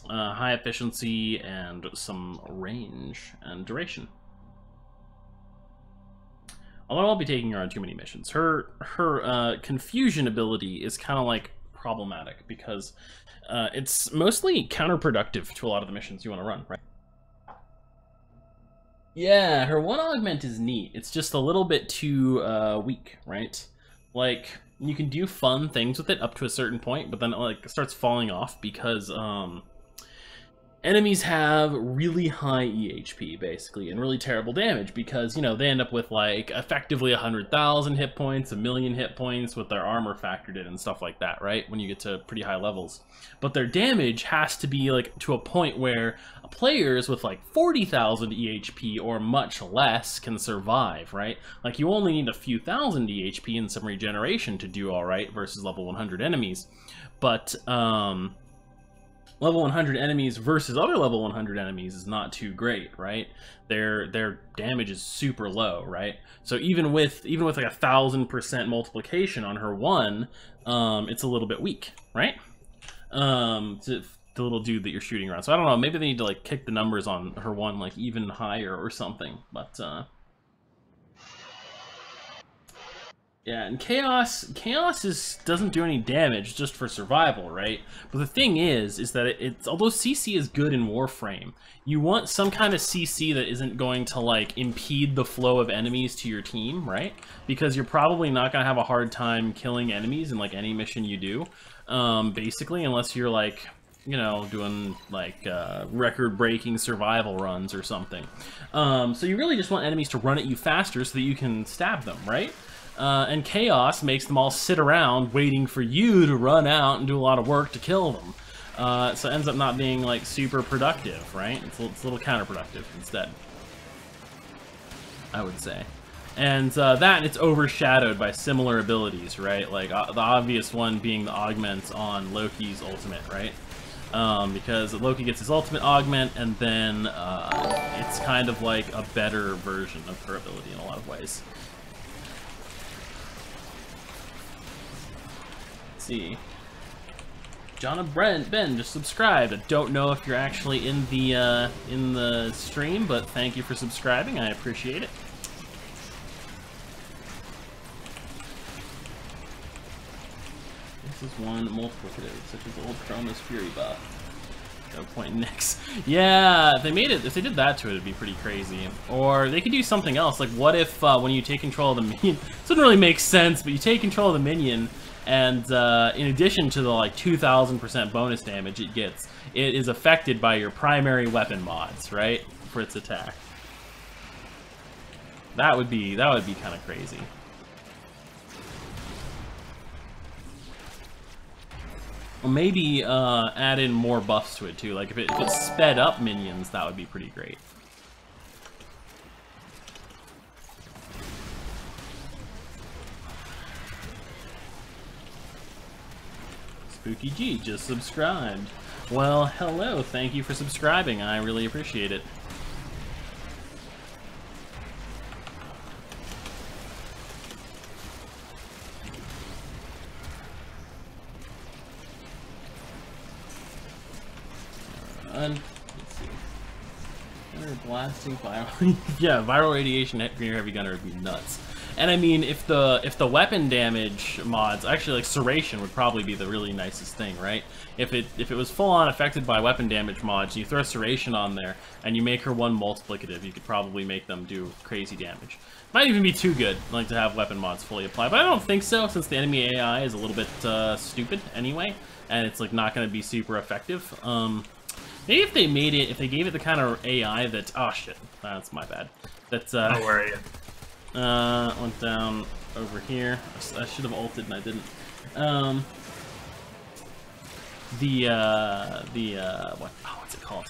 high efficiency and some range and duration. Although I'll be taking her on too many missions. Her confusion ability is kind of like problematic because it's mostly counterproductive to a lot of the missions you want to run, right? Yeah, her one augment is neat. It's just a little bit too weak, right? Like, you can do fun things with it up to a certain point, but then like it starts falling off because enemies have really high EHP, basically, and really terrible damage because, you know, they end up with, like, effectively 100,000 hit points, 1,000,000 hit points with their armor factored in and stuff like that, right? When you get to pretty high levels. But their damage has to be, like, to a point where players with, like, 40,000 EHP or much less can survive, right? Like, you only need a few thousand EHP and some regeneration to do alright versus level 100 enemies. But, level 100 enemies versus other level 100 enemies is not too great, right? Their damage is super low, right? So even with like 1,000% multiplication on her one, it's a little bit weak, right? The little dude that you're shooting around. So I don't know, maybe they need to like kick the numbers on her one like even higher or something, but yeah, and Chaos doesn't do any damage just for survival, right? But the thing is that it's although CC is good in Warframe, you want some kind of CC that isn't going to like impede the flow of enemies to your team, right? Because you're probably not gonna have a hard time killing enemies in like any mission you do, basically, unless you're like, you know, doing like record-breaking survival runs or something. So you really just want enemies to run at you faster so that you can stab them, right? And Chaos makes them all sit around waiting for you to run out and do a lot of work to kill them. So it ends up not being like super productive, right? It's a little counterproductive instead, I would say. And that it's overshadowed by similar abilities, right? Like the obvious one being the augment on Loki's ultimate, right? Because Loki gets his ultimate augment, and then it's kind of like a better version of her ability in a lot of ways. See, John and Ben just subscribed. I don't know if you're actually in the stream, but thank you for subscribing. I appreciate it. This is one multiplicative, such as old Chroma's Fury buff. No point in Nyx. Yeah, if they made it, if they did that to it, it'd be pretty crazy. Or they could do something else. Like, what if when you take control of the minion, it doesn't really make sense, but you take control of the minion, and in addition to the like 2,000% bonus damage it gets, it is affected by your primary weapon mods, right, for its attack. That would be kind of crazy. Well, maybe add in more buffs to it too. Like if it sped up minions, that would be pretty great. Spooky G just subscribed. Well, hello. Thank you for subscribing. I really appreciate it. Let's see. Blasting viral. Yeah, viral radiation at Greener Heavy Gunner would be nuts. And I mean, if the weapon damage mods, actually like Serration would probably be the really nicest thing, right? If it was full on affected by weapon damage mods, you throw Serration on there and you make her one multiplicative, you could probably make them do crazy damage. Might even be too good, like to have weapon mods fully apply, but I don't think so, since the enemy AI is a little bit stupid anyway, and it's like not going to be super effective. Maybe if they made it, if they gave it the kind of AI that, oh shit, that's my bad. That's Oh, where are you? Went down over here. I should have ulted and I didn't. What? Oh, what's it called?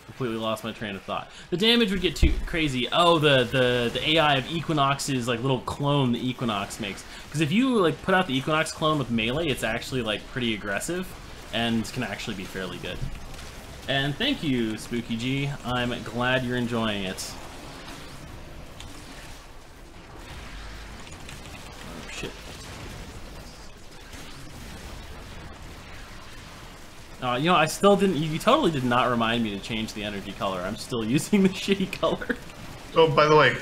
Completely lost my train of thought. The damage would get too crazy. Oh, the AI of Equinox's like little clone the Equinox makes. Because if you like put out the Equinox clone with melee, it's actually like pretty aggressive and can actually be fairly good. And thank you, Spooky G. I'm glad you're enjoying it. Oh shit. You know, I still didn't. You totally did not remind me to change the energy color. I'm still using the shitty color. Oh, by the way,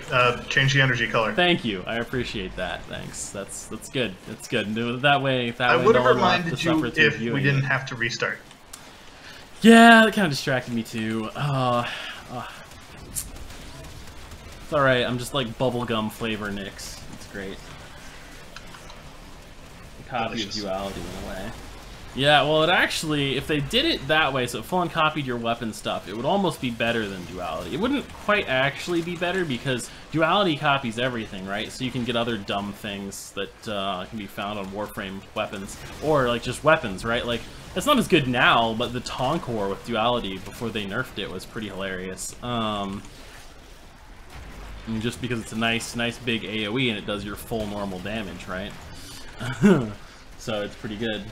change the energy color. Thank you. I appreciate that. Thanks. That's good. That's good. That way, I would have no one will reminded you suffer through if we viewing didn't it. have to restart. Yeah, that kind of distracted me too. It's alright, I'm just like bubblegum flavor Nyx. It's great. A copy Delicious. of duality in a way. Yeah, well it actually, if they did it that way, so it full on copied your weapon stuff, it would almost be better than duality. It wouldn't quite actually be better because duality copies everything, right? So you can get other dumb things that can be found on Warframe weapons, or like just weapons, right? Like, it's not as good now, but the Tonkor with duality before they nerfed it was pretty hilarious. And just because it's a nice big AoE and it does your full normal damage, right? So it's pretty good.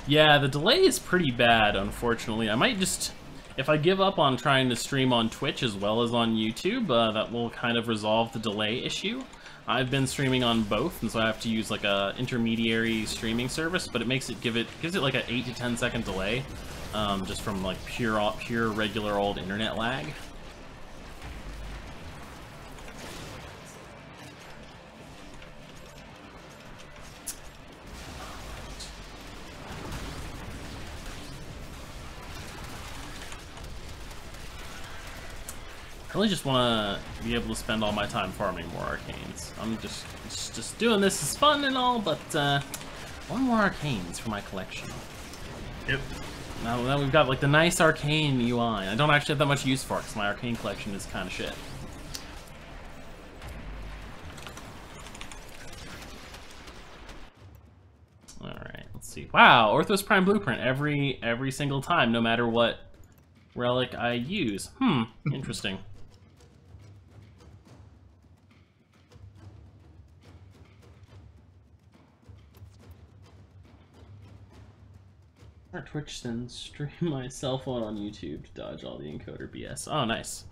Yeah, the delay is pretty bad, unfortunately. I might just, if I give up on trying to stream on Twitch as well as on YouTube, that will kind of resolve the delay issue. I've been streaming on both, and so I have to use like a intermediary streaming service, but it gives it like an 8 to 10 second delay, just from like pure regular old internet lag. I really just want to be able to spend all my time farming more arcanes. I'm just doing this is fun and all, but one more arcanes for my collection. Yep. Now we've got like the nice arcane UI. I don't actually have that much use for it because my arcane collection is kind of shit. All right, let's see. Wow, Orthos Prime Blueprint every single time, no matter what relic I use. Interesting. Twitch then stream my cell phone on YouTube to dodge all the encoder BS. Oh, nice.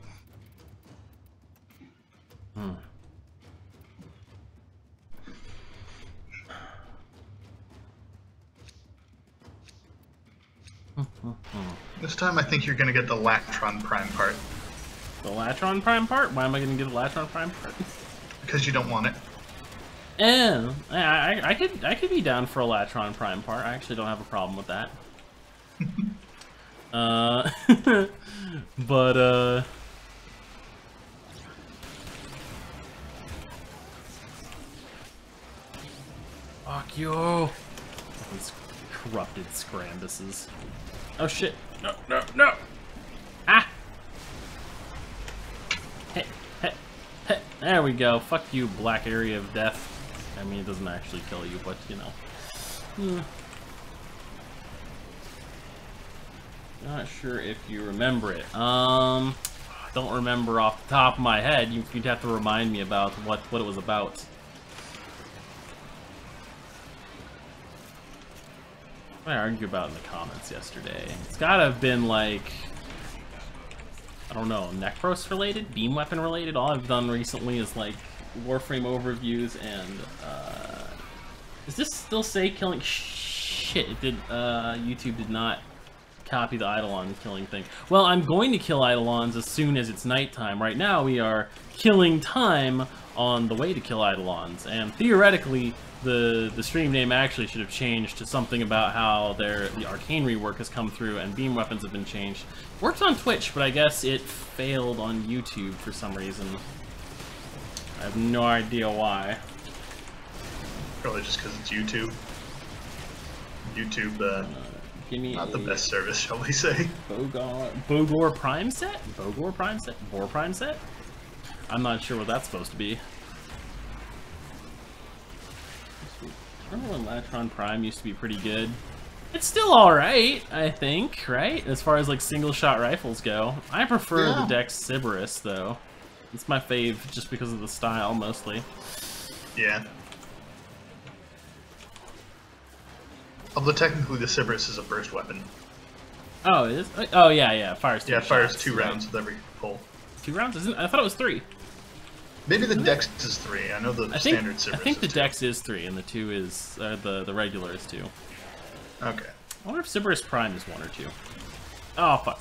This time I think you're going to get the Latron Prime part. The Latron Prime part? Why am I going to get the Latron Prime part? because you don't want it. I could be down for a Latron Prime part. I actually don't have a problem with that. But fuck you. These corrupted Scrambuses. Oh shit. No, no, no. Ah. Hey, hey, hey. There we go. Fuck you, Black Area of Death. I mean, it doesn't actually kill you, but you know. Not sure if you remember it. Don't remember off the top of my head. You'd have to remind me about what it was about. What did I argue about in the comments yesterday? It's gotta have been like, I don't know, Necros related, beam weapon related. All I've done recently is like Warframe overviews and does this still say killing? Shit, it did. YouTube did not copy the Eidolon killing thing. Well, I'm going to kill Eidolons as soon as it's nighttime. Right now we are killing time on the way to kill Eidolons, and theoretically the stream name actually should have changed to something about how the arcane rework has come through and beam weapons have been changed. Worked on Twitch, but I guess it failed on YouTube for some reason. I have no idea why. Probably just because it's YouTube. YouTube, Give me not the best service, shall we say. Bogor Prime set? Bogor Prime set? Boar Prime set? I'm not sure what that's supposed to be. Remember when Latron Prime used to be pretty good? It's still alright, I think, right? As far as like single shot rifles go. I prefer the Dex Sybaris though. It's my fave just because of the style mostly. Yeah. Although technically the Sybaris is a burst weapon. Oh, it is? Oh yeah, yeah. Fires 2 Yeah, it fires shots, 2 rounds with every pull. 2 rounds? Isn't? I thought it was 3. Maybe the Dex is 3. I know the standard Sybaris. I think the is Dex is 3 and the 2 is the regular is 2. Okay. I wonder if Sybaris Prime is 1 or 2. Oh fuck.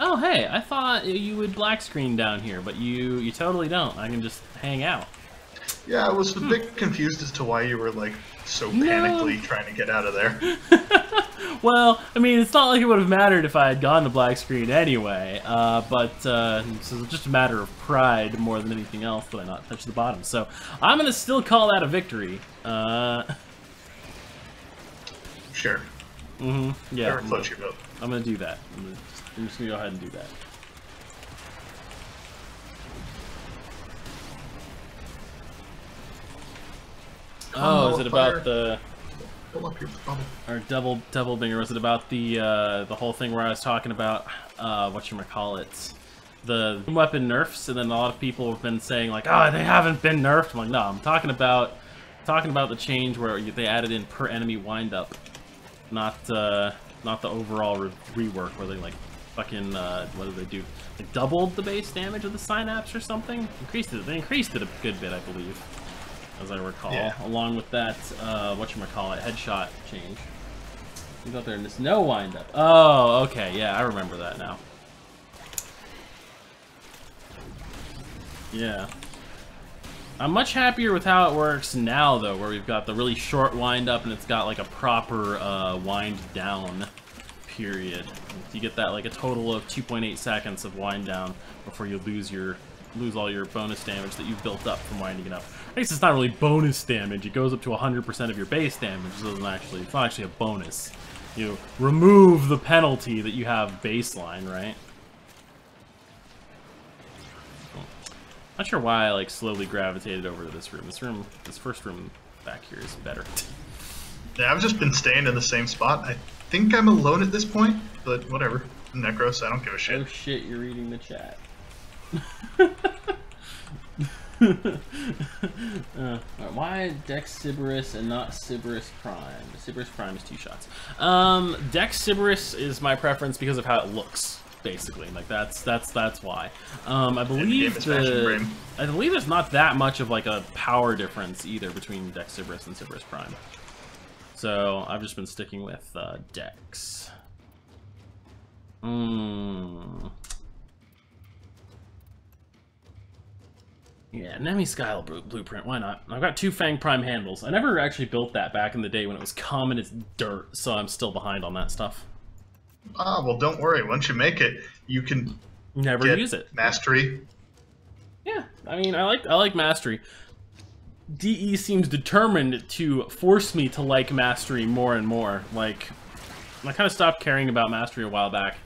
Oh hey, I thought you would black screen down here, but you totally don't. I can just hang out. Yeah, I was a bit confused as to why you were like so panically trying to get out of there. Well, I mean, it's not like it would have mattered if I had gone to black screen anyway, but it's just a matter of pride more than anything else that I not touch the bottom. So I'm gonna still call that a victory. Sure. Yeah. Never float your boat. I'm gonna do that. I'm just gonna go ahead and do that. Oh, is it about the Pull up your bubble. or double binger? Was it about the whole thing where I was talking about whatchamacallit, the weapon nerfs, and then a lot of people have been saying like, oh, they haven't been nerfed. I'm like, no, I'm talking about the change where they added in per enemy windup, not the overall rework where they like fucking what did they do? They doubled the base damage of the synapse or something. They increased it a good bit, I believe, as I recall. Yeah. Along with that whatchamacallit, headshot change. You got there and there's no windup. Oh, okay, yeah, I remember that now. Yeah. I'm much happier with how it works now, though, where we've got the really short wind up and it's got like a proper wind down period. You get that like a total of 2.8 seconds of wind down before you lose all your bonus damage that you've built up from winding it up. I guess it's not really bonus damage. It goes up to 100% of your base damage. It's not actually a bonus. You remove the penalty that you have baseline, right? Not sure why I like slowly gravitated over to this room. This first room back here is better. Yeah, I've just been staying in the same spot. I think I'm alone at this point, but whatever. Necros, I don't give a shit. Oh shit, you're reading the chat. Why Dex Sybaris and not Sybaris Prime? Sybaris Prime is 2 shots. Dex Sybaris is my preference because of how it looks. Basically, like that's why. I believe there's not that much of like a power difference either between Dex Sybaris and Sybaris Prime. So I've just been sticking with Dex. Yeah, Nemi Skyle blueprint, why not? I've got 2 Fang Prime handles. I never actually built that back in the day when it was common as dirt, so I'm still behind on that stuff. Ah, well, don't worry. Once you make it, you can Never get use it. mastery. Yeah, I mean, I like mastery. DE seems determined to force me to like mastery more and more. Like, I kind of stopped caring about mastery a while back.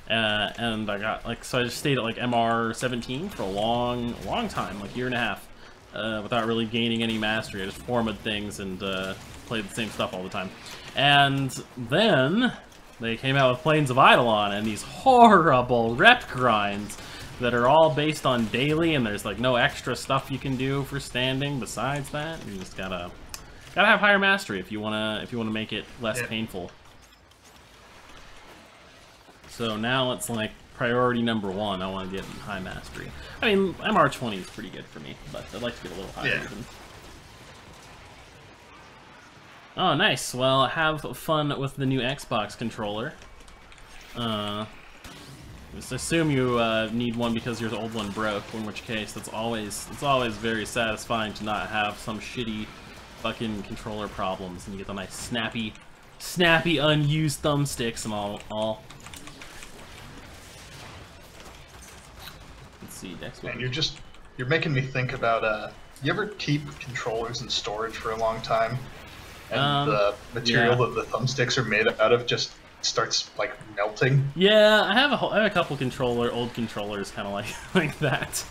And I got, like, so I just stayed at, like, MR 17 for a long time, like, 1.5 years, without really gaining any mastery. I just formed things and, played the same stuff all the time. And then they came out with Plains of Eidolon and these horrible rep grinds that are all based on daily, and there's, like, no extra stuff you can do for standing besides that. You just gotta have higher mastery if you wanna make it less painful. So now it's like priority number 1. I want to get high mastery. I mean, MR 20 is pretty good for me, but I'd like to get a little higher even. Oh, nice. Well, have fun with the new Xbox controller. Just assume you need one because your old one broke, in which case it's always very satisfying to not have some shitty fucking controller problems, and you get the nice snappy unused thumbsticks and all. Let's see, next one. Man, you're making me think about you ever keep controllers in storage for a long time, and the material that the thumbsticks are made out of just starts like melting? Yeah, I have a couple old controllers kind of like that.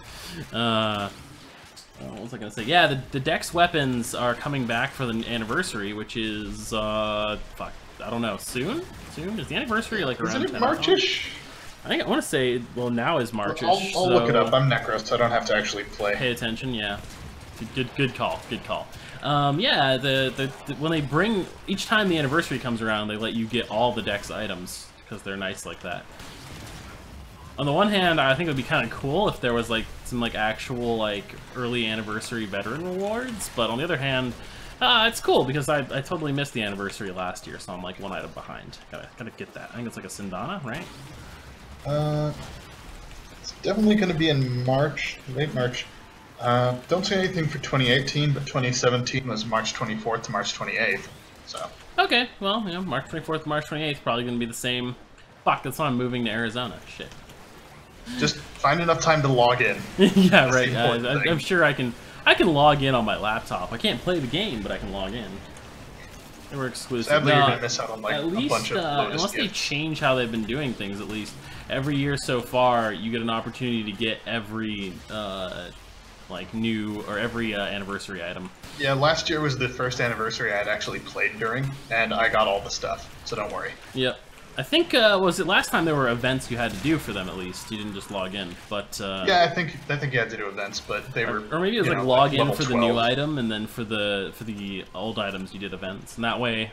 What was I gonna say? Yeah, the Dex weapons are coming back for the anniversary, which is fuck, I don't know, soon? Is the anniversary like around? Is it Marchish? I want to say, well, now is Marchish. I'll look it up. I'm Necro, so I don't have to actually play. Pay attention, yeah. Good call. Yeah, when they bring, each time the anniversary comes around, they let you get all the Dex items because they're nice like that. On the one hand, I think it would be kind of cool if there was like some like actual like early anniversary veteran rewards, but on the other hand, it's cool because I totally missed the anniversary last year, so I'm like 1 item behind. Gotta get that. I think it's like a Sindana, right? It's definitely going to be in March, late March. Don't say anything for 2018, but 2017 was March 24th to March 28th, so. Okay, well, you know, March 24th to March 28th probably going to be the same. Fuck, that's why I'm moving to Arizona. Shit. Just find enough time to log in. Yeah, right. I'm sure I can log in on my laptop. I can't play the game, but I can log in. They were exclusive. Sadly, you're gonna miss out on like at least, a bunch of unless they change how they've been doing things. At least every year so far, you get an opportunity to get every like new or every anniversary item. Yeah, last year was the first anniversary I had actually played during, and I got all the stuff. So don't worry. Yep. I think was it last time there were events you had to do for them at least. You didn't just log in, but yeah, I think you had to do events, but they were or maybe it was like log in for 12. The new item, and then for the old items you did events, and that way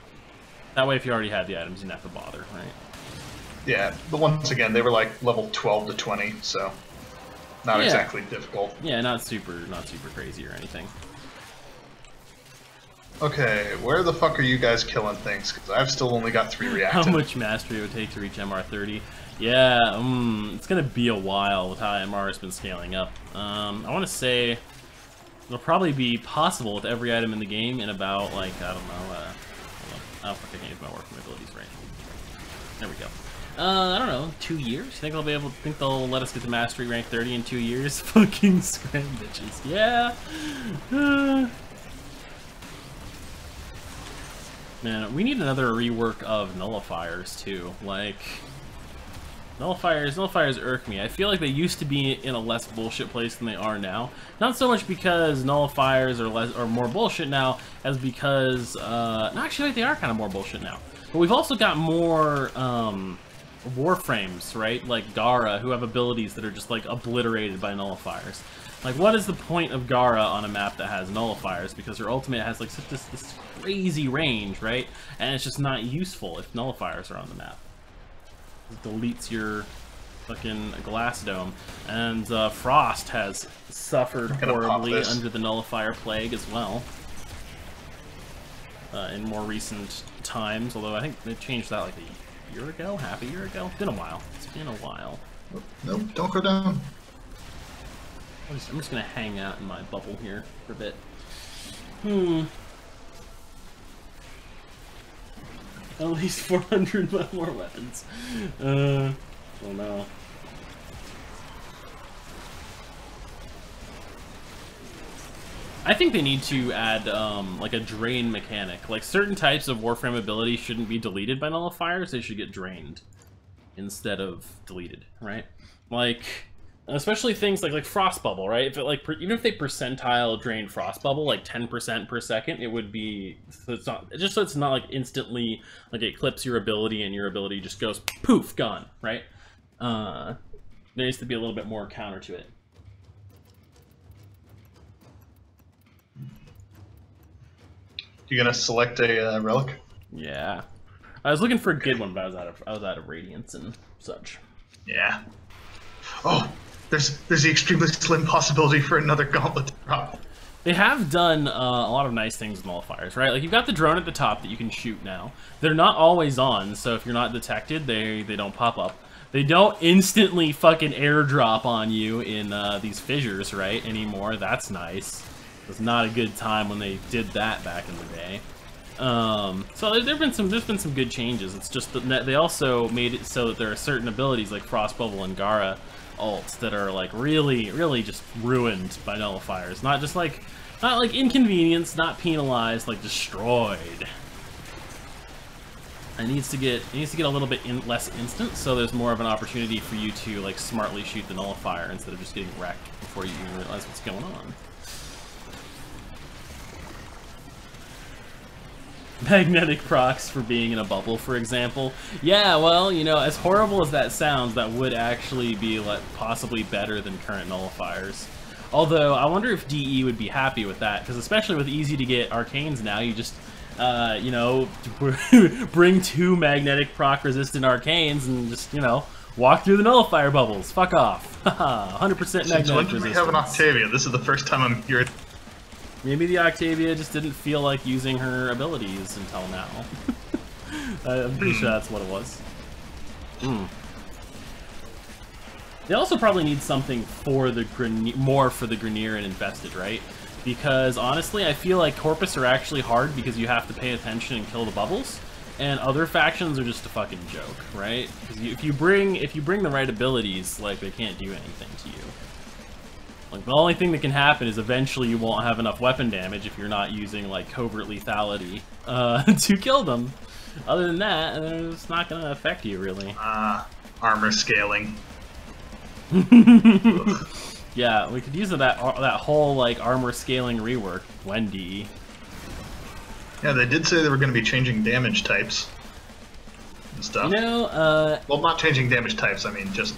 if you already had the items, you didn't have to bother, right? Yeah, but once again, they were like level 12 to 20, so not exactly difficult. Yeah, not super crazy or anything. Okay, where the fuck are you guys killing things? Because I've still only got 3 reactive. How much mastery it would take to reach MR 30? Yeah, it's gonna be a while with how MR has been scaling up. I want to say it'll probably be possible with every item in the game in about like I don't know. Oh fuck, I can't use my Warframe abilities right. There we go. I don't know, 2 years? Think they'll let us get to mastery rank 30 in 2 years? Fucking scram bitches. Yeah. Man, we need another rework of Nullifiers too. Like, Nullifiers irk me. I feel like they used to be in a less bullshit place than they are now. Not so much because Nullifiers are more bullshit now, as because no, actually they are kind of more bullshit now. But we've also got more Warframes, right? Like Gara, who have abilities that are just like obliterated by Nullifiers. Like, what is the point of Gara on a map that has Nullifiers? Because her ultimate has like such this crazy range, right? And it's just not useful if Nullifiers are on the map. It deletes your fucking glass dome. And Frost has suffered horribly under the Nullifier plague as well. In more recent times, although I think they changed that like a year ago, half a year ago. It's been a while. It's been a while. Nope, don't go down. I'm just gonna hang out in my bubble here for a bit. At least 400 more weapons. Oh no. I think they need to add like a drain mechanic. Like certain types of Warframe abilities shouldn't be deleted by nullifiers; they should get drained instead of deleted, right? Like, especially things like Frost Bubble, right? If it even if they percentile drain Frost Bubble like 10% per second, it would be so it's not just so it's not like instantly like it clips your ability and your ability just goes poof gone, right? There needs to be a little bit more counter to it. You gonna select a relic? Yeah, I was looking for a good one, but I was out of radiance and such. Yeah. Oh, there's the extremely slim possibility for another gauntlet to drop. They have done a lot of nice things with nullifiers, right? Like you've got the drone at the top that you can shoot now. They're not always on, so if you're not detected, they don't pop up. They don't instantly fucking airdrop on you in these fissures, right? Anymore. That's nice. It was not a good time when they did that back in the day. So there's been some good changes. It's just that they also made it so that there are certain abilities like Frost Bubble and Gara ults that are like really just ruined by nullifiers. Not like inconvenienced, not penalized, like destroyed. It needs to get a little bit less instant, so there's more of an opportunity for you to like smartly shoot the nullifier instead of just getting wrecked before you even realize what's going on. Magnetic procs for being in a bubble, for example. Yeah, well, you know, as horrible as that sounds, that would actually be like possibly better than current nullifiers. Although, I wonder if DE would be happy with that, because especially with easy to get arcanes now, you just, you know, bring 2 magnetic proc resistant arcanes and just, you know, walk through the nullifier bubbles. Fuck off. 100% magnetic resistance. When did we have an Octavia? This is the first time I'm hearing. Maybe the Octavia just didn't feel like using her abilities until now. I'm pretty sure that's what it was. They also probably need something for the more for the Grineer and Infested, right? Because honestly, I feel like Corpus are actually hard because you have to pay attention and kill the bubbles, and other factions are just a fucking joke, right? Because if you bring the right abilities, like they can't do anything to you. Like, the only thing that can happen is eventually you won't have enough weapon damage if you're not using, like, covert lethality to kill them. Other than that, it's not going to affect you, really. Armor scaling. Yeah, we could use that whole, like, armor scaling rework. Wendy. Yeah, they did say they were going to be changing damage types and stuff. You know, well, not changing damage types, I mean, just,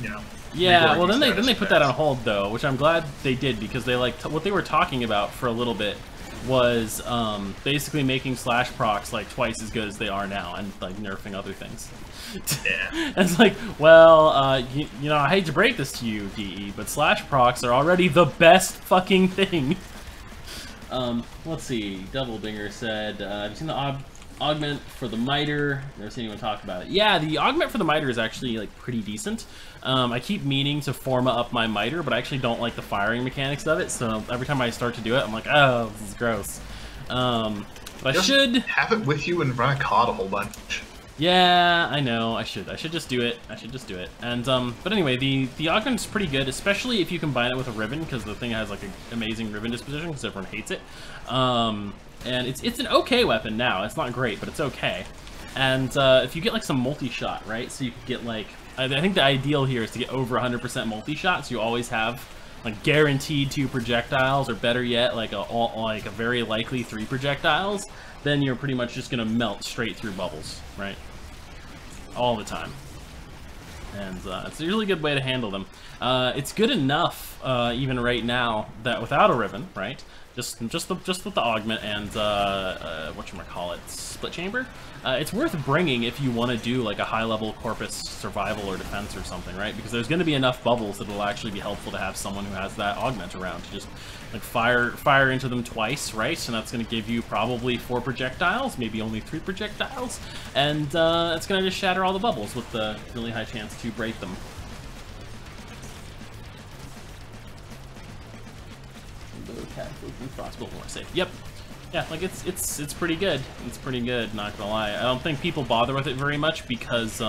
you know... Yeah, well then they put that on hold though, which I'm glad they did, because they what they were talking about for a little bit was basically making slash procs like twice as good as they are now, and like nerfing other things. Yeah. It's like, well, you know, I hate to break this to you, DE, but slash procs are already the best fucking thing. Let's see. Doubledinger said, have you seen the augment for the miter? Never seen anyone talk about it. Yeah, the augment for the miter is actually like pretty decent. I keep meaning to forma up my miter, but I actually don't like the firing mechanics of it, so every time I start to do it, I'm like, oh, this is gross. But I should have it with you and run a COD a whole bunch. Yeah, I know. I should just do it. I should just do it. And but anyway, the augment's pretty good, especially if you combine it with a ribbon, because the thing has like an amazing ribbon disposition, because everyone hates it. And it's an okay weapon now. It's not great, but it's okay. And if you get like some multi-shot, right? So you could get like, I think the ideal here is to get over 100% multi-shot, so you always have like guaranteed 2 projectiles, or better yet, like a very likely 3 projectiles. Then you're pretty much just gonna melt straight through bubbles, right? All the time. And it's a really good way to handle them. It's good enough, even right now, that without a ribbon, right? Just with the augment and whatchamacallit, split chamber. It's worth bringing if you want to do like a high-level Corpus survival or defense or something, right? Because there's going to be enough bubbles that will actually be helpful to have someone who has that augment around to just like fire into them twice, right? And that's going to give you probably 4 projectiles, maybe only 3 projectiles, and it's going to just shatter all the bubbles with the really high chance to break them. limbo tacticals and crossbow more safe. Yep. Yeah, like it's pretty good. It's pretty good, not gonna lie. I don't think people bother with it very much because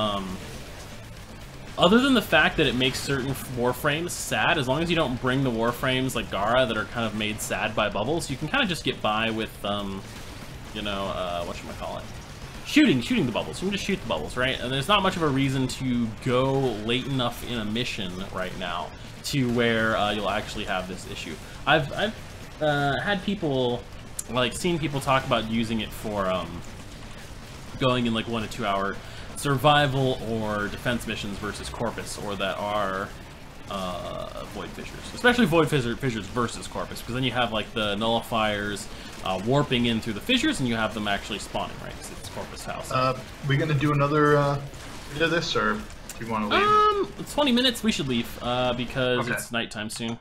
other than the fact that it makes certain Warframes sad, as long as you don't bring the Warframes like Gara that are kind of made sad by bubbles, you can kind of just get by with you know, whatchamacallit? Shooting the bubbles. You can just shoot the bubbles, right? And there's not much of a reason to go late enough in a mission right now to where you'll actually have this issue. I've had people, like, seen people talk about using it for going in like 1 to 2 hour survival or defense missions versus Corpus, or that are Void Fissures, especially Void Fissures versus Corpus, because then you have like the Nullifiers warping in through the fissures, and you have them actually spawning, right? Because it's Corpus house. We gonna do another bit of this, or do you want to leave? 20 minutes. We should leave because Okay. it's nighttime soon.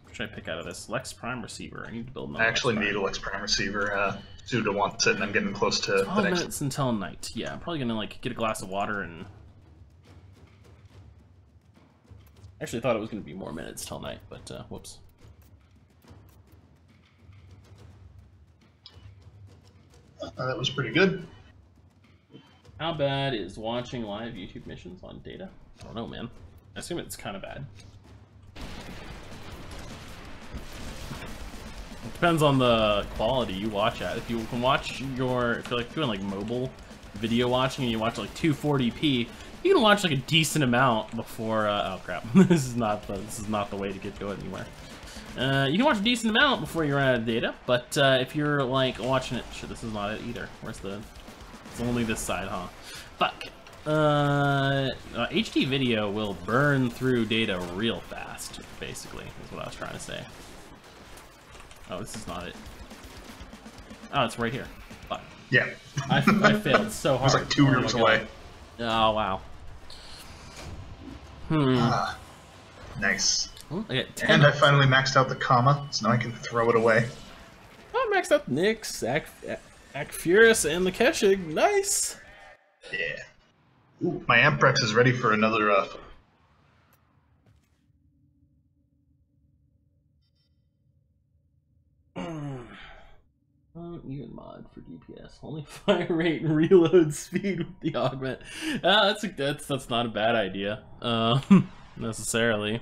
What should I pick out of this? Lex Prime Receiver. I need to build another. I actually Lex need a Lex Prime receiver. Suda wants it, and I'm getting close to 12 the next. minutes until night. Yeah, I'm probably gonna like get a glass of water and. Actually, thought it was gonna be more minutes till night, but whoops. That was pretty good. How bad is watching live YouTube missions on data? I don't know, man. I assume it's kind of bad. It depends on the quality you watch at. If you can watch if you're like doing like mobile video watching and you watch like 240p, you can watch like a decent amount before. Oh crap! this is not the way to get going anywhere. You can watch a decent amount before you run out of data, but if you're like watching it, shit, this is not it either. Where's the? It's only this side, huh? Fuck. HD video will burn through data real fast, basically, is what I was trying to say. Oh, this is not it. Oh, it's right here. Fuck. Yeah. I failed so hard. It was like 2 rooms away. Oh, wow. Nice. Oh, I get 10. And I finally maxed out the comma, so now I can throw it away. I maxed out Nyx, Akfurus, and the Keshig. Nice! Yeah. Ooh, my Amprex is ready for another Even mod for DPS. Only fire rate and reload speed with the augment. That's not a bad idea. Necessarily.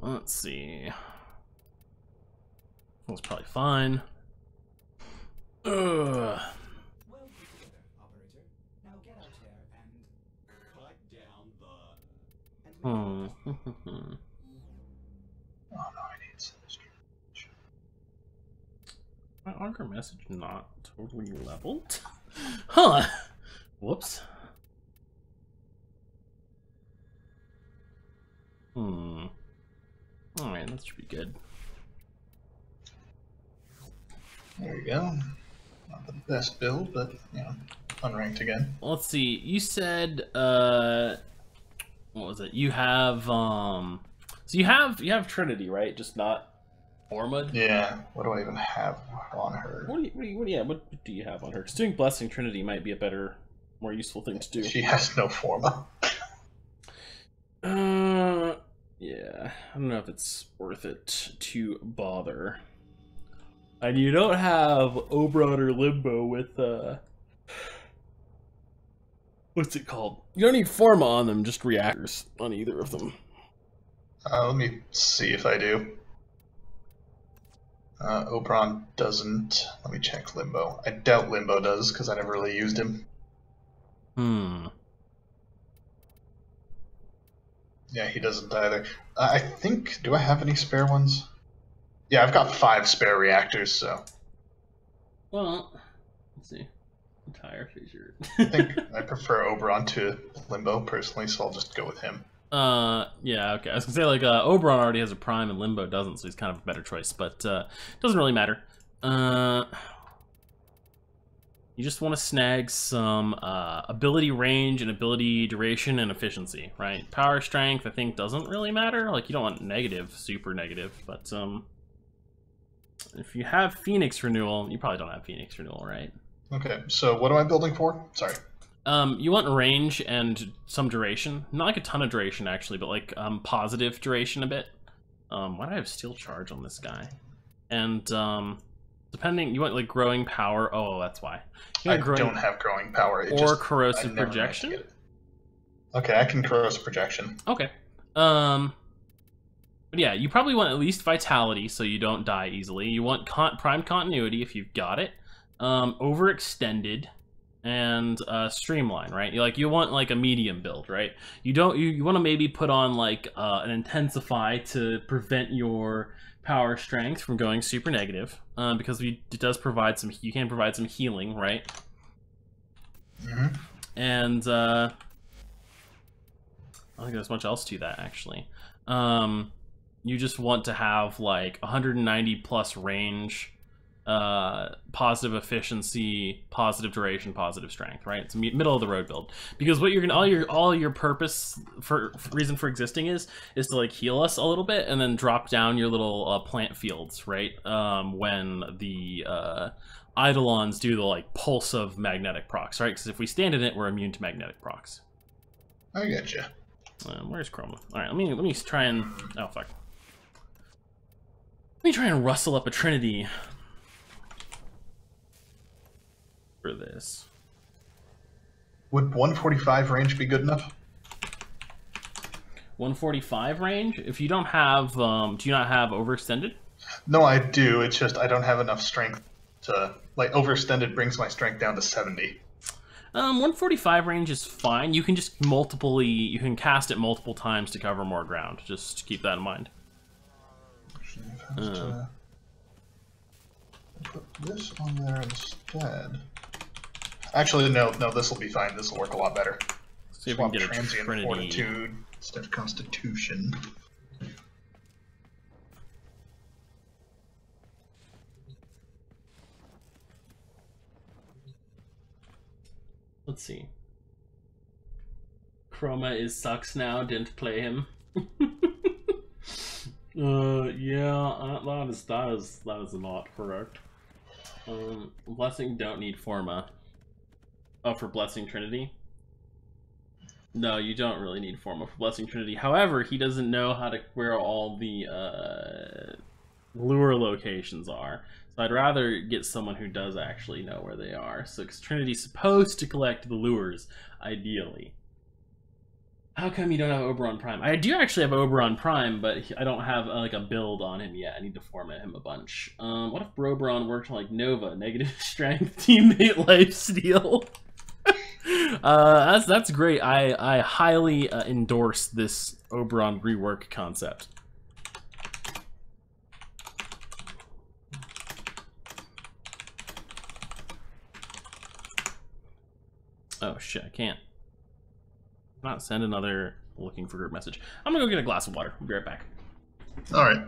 Let's see. That's probably fine. Ugh. Well put together, operator. Now get out there and cut down the. Oh no, I need some. My auger message not totally leveled? Huh. Whoops. Alright, that should be good. There we go. Not the best build, but you know, unranked again. Let's see. You said what was it? You have so you have Trinity, right? Just not Ormud? Yeah. What do I even have on her? What do you have on her? Because doing Blessing Trinity might be a better, more useful thing to do. She has no forma. Yeah, I don't know if it's worth it to bother. And you don't have Oberon or Limbo with, what's it called? You don't need Forma on them, just reactors on either of them. Let me see if I do. Oberon doesn't. Let me check Limbo. I doubt Limbo does, because I never really used him. Yeah, he doesn't either. I think, do I have any spare ones? Yeah, I've got 5 spare reactors, so. Well, let's see. Entire fissure. I think I prefer Oberon to Limbo, personally, so I'll just go with him. Yeah, okay. I was gonna say, like, Oberon already has a Prime and Limbo doesn't, so he's kind of a better choice, but, doesn't really matter. You just want to snag some ability range and ability duration and efficiency, right? Power strength, I think, doesn't really matter. Like, you don't want negative, super negative, but if you have Phoenix Renewal, you probably don't have Phoenix Renewal, right? Okay, so what am I building for? Sorry. You want range and some duration. Not like a ton of duration, actually, but like positive duration a bit. Why do I have Steel Charge on this guy? And depending, you want like growing power. Oh, that's why. I don't have growing power. Or corrosive projection. Okay, I can corrosive projection. Okay. But yeah, you probably want at least vitality so you don't die easily. You want prime continuity if you've got it. Overextended and streamline, right? You want like a medium build, right? You want to maybe put on like an intensify to prevent your power strength from going super negative, because it does provide some. You can provide some healing, right? Mm-hmm. And I don't think there's much else to that actually. You just want to have like 190 plus range, positive efficiency, positive duration, positive strength, right? It's a middle of the road build, because what you're gonna all your purpose for reason for existing is to like heal us a little bit and then drop down your little plant fields, right? When the Eidolons do the like pulse of magnetic procs, right? Because if we stand in it, we're immune to magnetic procs. I getcha. Where's Chroma? All right, let me try and oh fuck. Let me try and rustle up a Trinity for this. Would 145 range be good enough? 145 range? If you don't have, do you not have overextended? No, I do. It's just I don't have enough strength to, like, overextended brings my strength down to 70. 145 range is fine. You can just you can cast it multiple times to cover more ground. Just keep that in mind. Put this on there instead. Actually, no, this will be fine. This will work a lot better. See if we can get a transient Trinity. fortitude instead of constitution. Let's see. Chroma sucks now. Didn't play him. Yeah, that is not correct. Blessing don't need Forma. Oh, for Blessing Trinity? No, you don't really need Forma for Blessing Trinity. However, he doesn't know where all the lure locations are. So I'd rather get someone who does actually know where they are. So, because Trinity's supposed to collect the lures, ideally. How come you don't have Oberon Prime? I do actually have Oberon Prime, but I don't have like a build on him yet. I need to format him a bunch. What if Oberon worked like Nova? Negative strength, teammate lifesteal. That's great. I highly endorse this Oberon rework concept. Oh shit, I can't. Not send another looking for group message. I'm gonna go get a glass of water. I'll be right back. All right.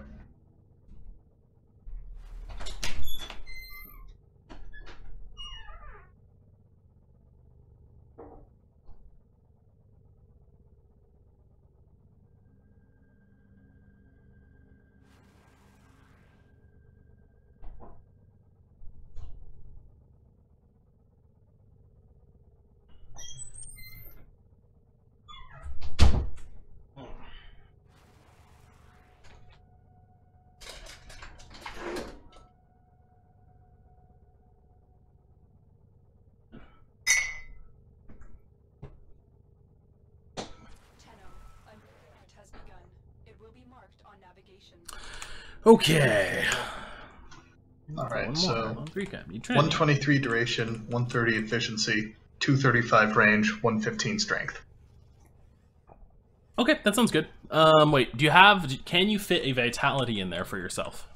Okay. Alright, so 123 duration, 130 efficiency, 235 range, 115 strength. Okay, that sounds good. Wait, can you fit a vitality in there for yourself?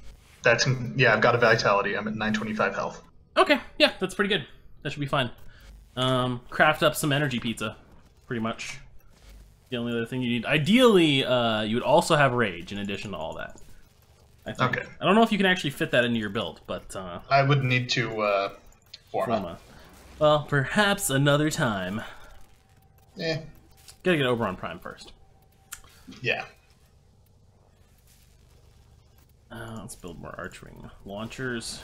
Yeah, I've got a vitality. I'm at 925 health. Okay, yeah, that's pretty good. That should be fine. Craft up some energy pizza, pretty much. The only other thing you need. Ideally, you would also have rage in addition to all that. I think. Okay. I don't know if you can actually fit that into your build, but I would need to Forma. Well, perhaps another time. Eh. Gotta get Oberon Prime first. Yeah. Let's build more Archwing launchers.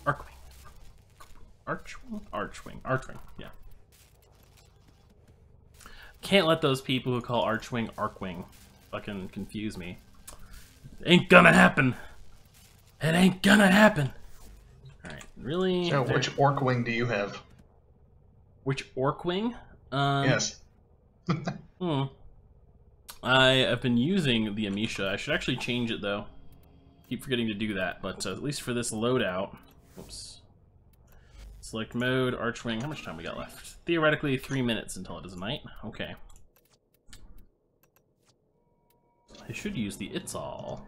Archwing. Archwing, yeah. Can't let those people who call Archwing Archwing fucking confuse me. Ain't gonna happen. It ain't gonna happen. Alright, really? So, which orc wing do you have? Which Orcwing? Yes. I have been using the Amisha. I should actually change it though. Keep forgetting to do that, but at least for this loadout. Oops. Select mode, Archwing. How much time we got left? Theoretically, 3 minutes until it is night. Okay. I should use the It's All.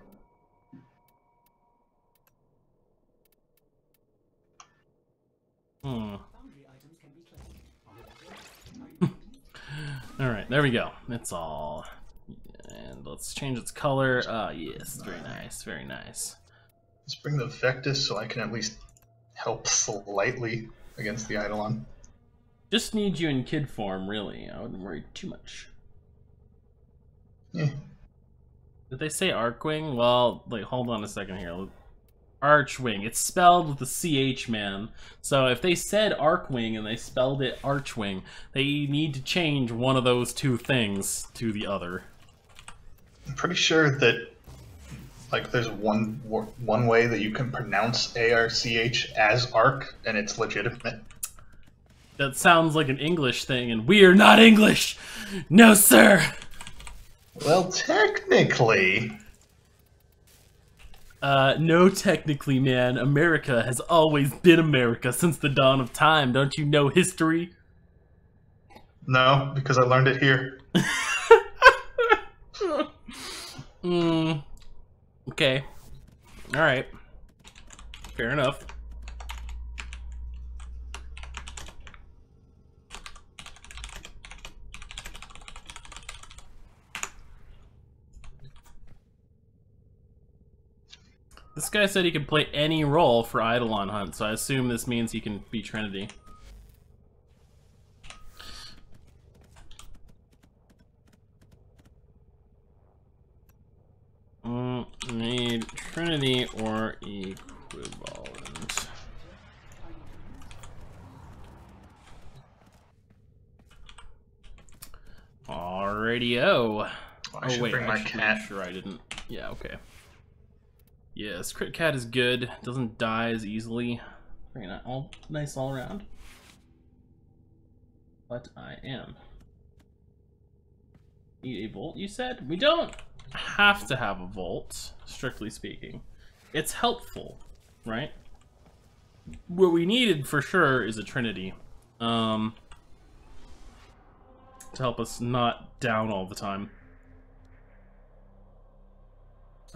Alright, there we go. It's all. And let's change its color. Yes, very nice, very nice. Let's bring the Vectus so I can at least help slightly against the Eidolon. Just need you in kid form, really. I wouldn't worry too much. Yeah. Did they say Archwing? Well, like, hold on a second here. Archwing. It's spelled with the CH, man. So if they said Archwing and they spelled it Archwing, they need to change one of those two things to the other. I'm pretty sure that, like, there's one way that you can pronounce ARCH as Arc, and it's legitimate. That sounds like an English thing, and we are not English! No, sir! Well, technically... No, technically, man. America has always been America since the dawn of time. Don't you know history? No, because I learned it here. Okay. Alright. Fair enough. This guy said he could play any role for Eidolon Hunt, so I assume this means he can be Trinity. Need Trinity or equivalent. Alrighty-o. I should bring my cat. Sure I didn't. Yeah, okay. Yes, Crit Cat is good. Doesn't die as easily. Very nice all around. But I am. Need a Volt, you said? We don't have to have a Volt, strictly speaking. It's helpful, right? What we needed for sure is a Trinity. To help us not down all the time.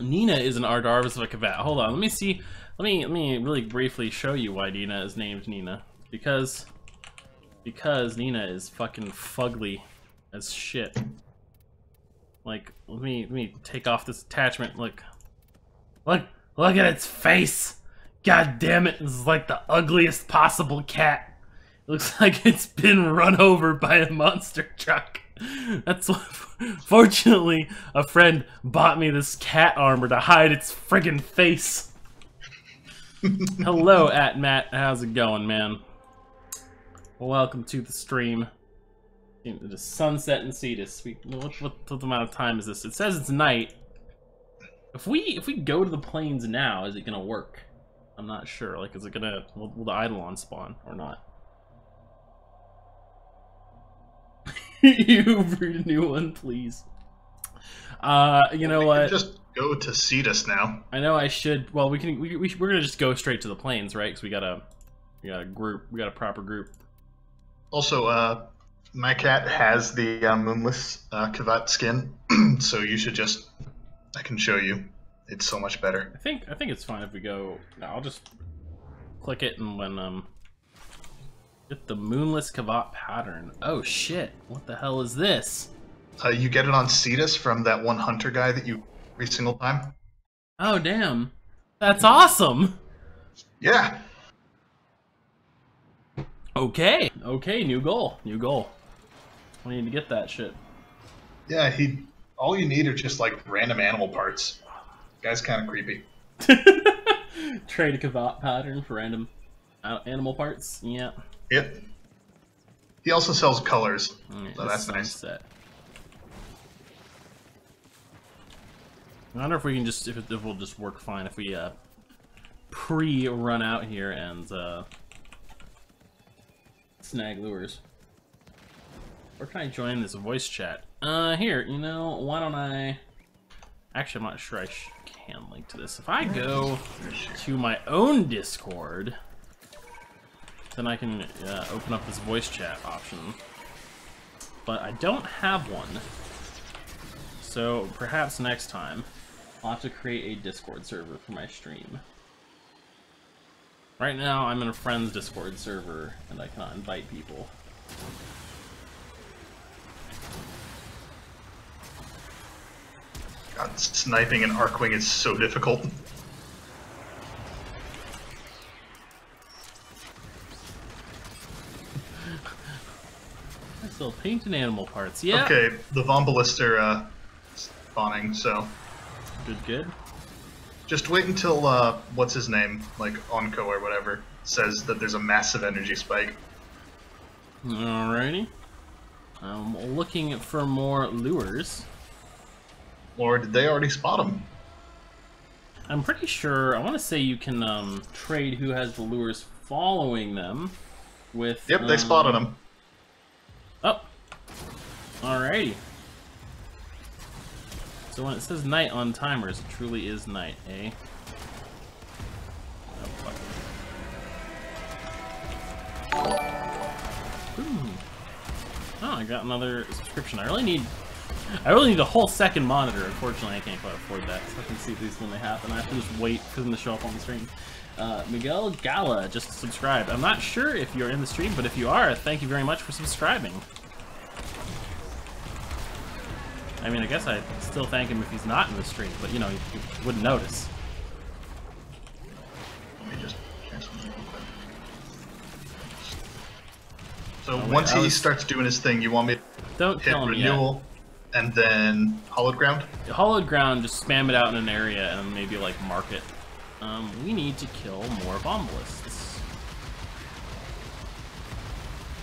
Nina is an Ardarvis of a Kavat. Hold on, let me see. Let me really briefly show you why Nina is named Nina. Because Nina is fucking fugly as shit. Like, let me take off this attachment. Look at its face. God damn it! This is like the ugliest possible cat. It looks like it's been run over by a monster truck. That's what, fortunately, a friend bought me this cat armor to hide its friggin' face. Hello, Matt. How's it going, man? Welcome to the stream. The sunset in Cetus. What amount of time is this? It says it's night. If we go to the plains now, is it gonna work? I'm not sure. Like, is it gonna will the Eidolon spawn or not? You breed a new one, please. You know what? Just go to Cetus now. I know I should. Well, we're gonna just go straight to the plains, right? Because we got a group. We got a proper group. Also, my cat has the moonless Kavat skin, so you should just. I can show you. It's so much better. I think it's fine if we go. No, I'll just click it and when get the moonless Kavat pattern. Oh shit! What the hell is this? You get it on Cetus from that one hunter guy that you every single time. Oh damn! That's awesome. Yeah. Okay. Okay, new goal. New goal. We need to get that shit. Yeah, all you need are just like random animal parts. Guy's kind of creepy. Trade a cavat pattern for random animal parts. Yeah. Yep. He also sells colors, Alright, so that's nice. sunset. I wonder if we can just if it will just work fine if we pre-run out here and snag lures. Where can I join this voice chat? Here, you know, why don't I... Actually, I'm not sure I can link to this. If I go to my own Discord, then I can open up this voice chat option. But I don't have one. So perhaps next time, I'll have to create a Discord server for my stream. Right now, I'm in a friend's Discord server, and I cannot invite people. God, sniping an Arcwing is so difficult. I still painting animal parts, yeah. Okay, the Von Ballister spawning, so Good. just wait until what's his name, like Onko or whatever, says that there's a massive energy spike. Alrighty. I'm looking for more lures. Or did they already spot him? I'm pretty sure, I want to say you can trade who has the lures following them with... Yep, they spotted him. Oh. Alrighty. So when it says night on timers, it truly is night, eh? Oh, fuck. Ooh. Oh, I got another subscription. I really need a whole second monitor. Unfortunately, I can't quite afford that, so I can see these when they happen. I have to just wait for them to show up on the stream. Miguel Gala just subscribed. I'm not sure if you're in the stream, but if you are, thank you very much for subscribing. I mean, I guess I'd still thank him if he's not in the stream, but you know, you wouldn't notice. Let me just cancel that real quick. So once he starts doing his thing, you want me to hit renewal and then hollowed ground? Hollowed ground, just spam it out in an area and maybe like mark it. We need to kill more bombalists.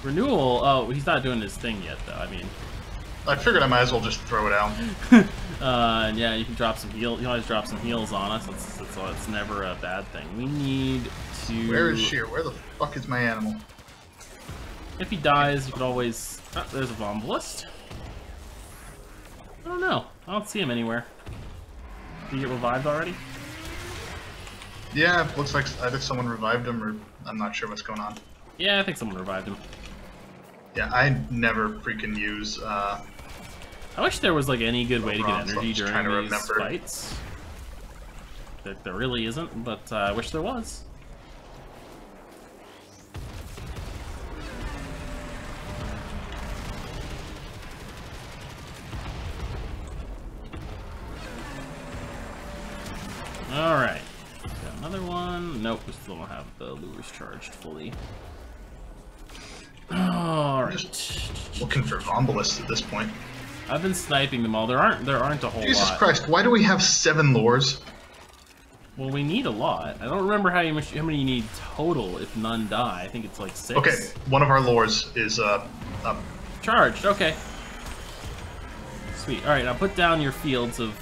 Renewal, oh, he's not doing his thing yet though, I mean. I figured I might as well just throw it out. Yeah, you can drop some heals. You can always drop some heals on us. It's never a bad thing. We need to... Where is she? Where the fuck is my animal? If he dies, you could always... Oh, there's a bombalist. I don't know. I don't see him anywhere. Did he get revived already? Yeah, looks like either someone revived him or I'm not sure what's going on. Yeah, I think someone revived him. Yeah, I never freaking use... I wish there was like any good way to get energy during these remember. fights. There really isn't, but I wish there was. Alright. Got another one. Nope, we still don't have the lures charged fully. Alright. Just looking for Vombalists at this point. I've been sniping them all. There aren't a whole lot. Jesus Christ, why do we have 7 lures? Well, we need a lot. I don't remember how many you need total if none die. I think it's like 6. Okay, one of our lures is up. Charged, okay. Sweet. Alright, now put down your fields of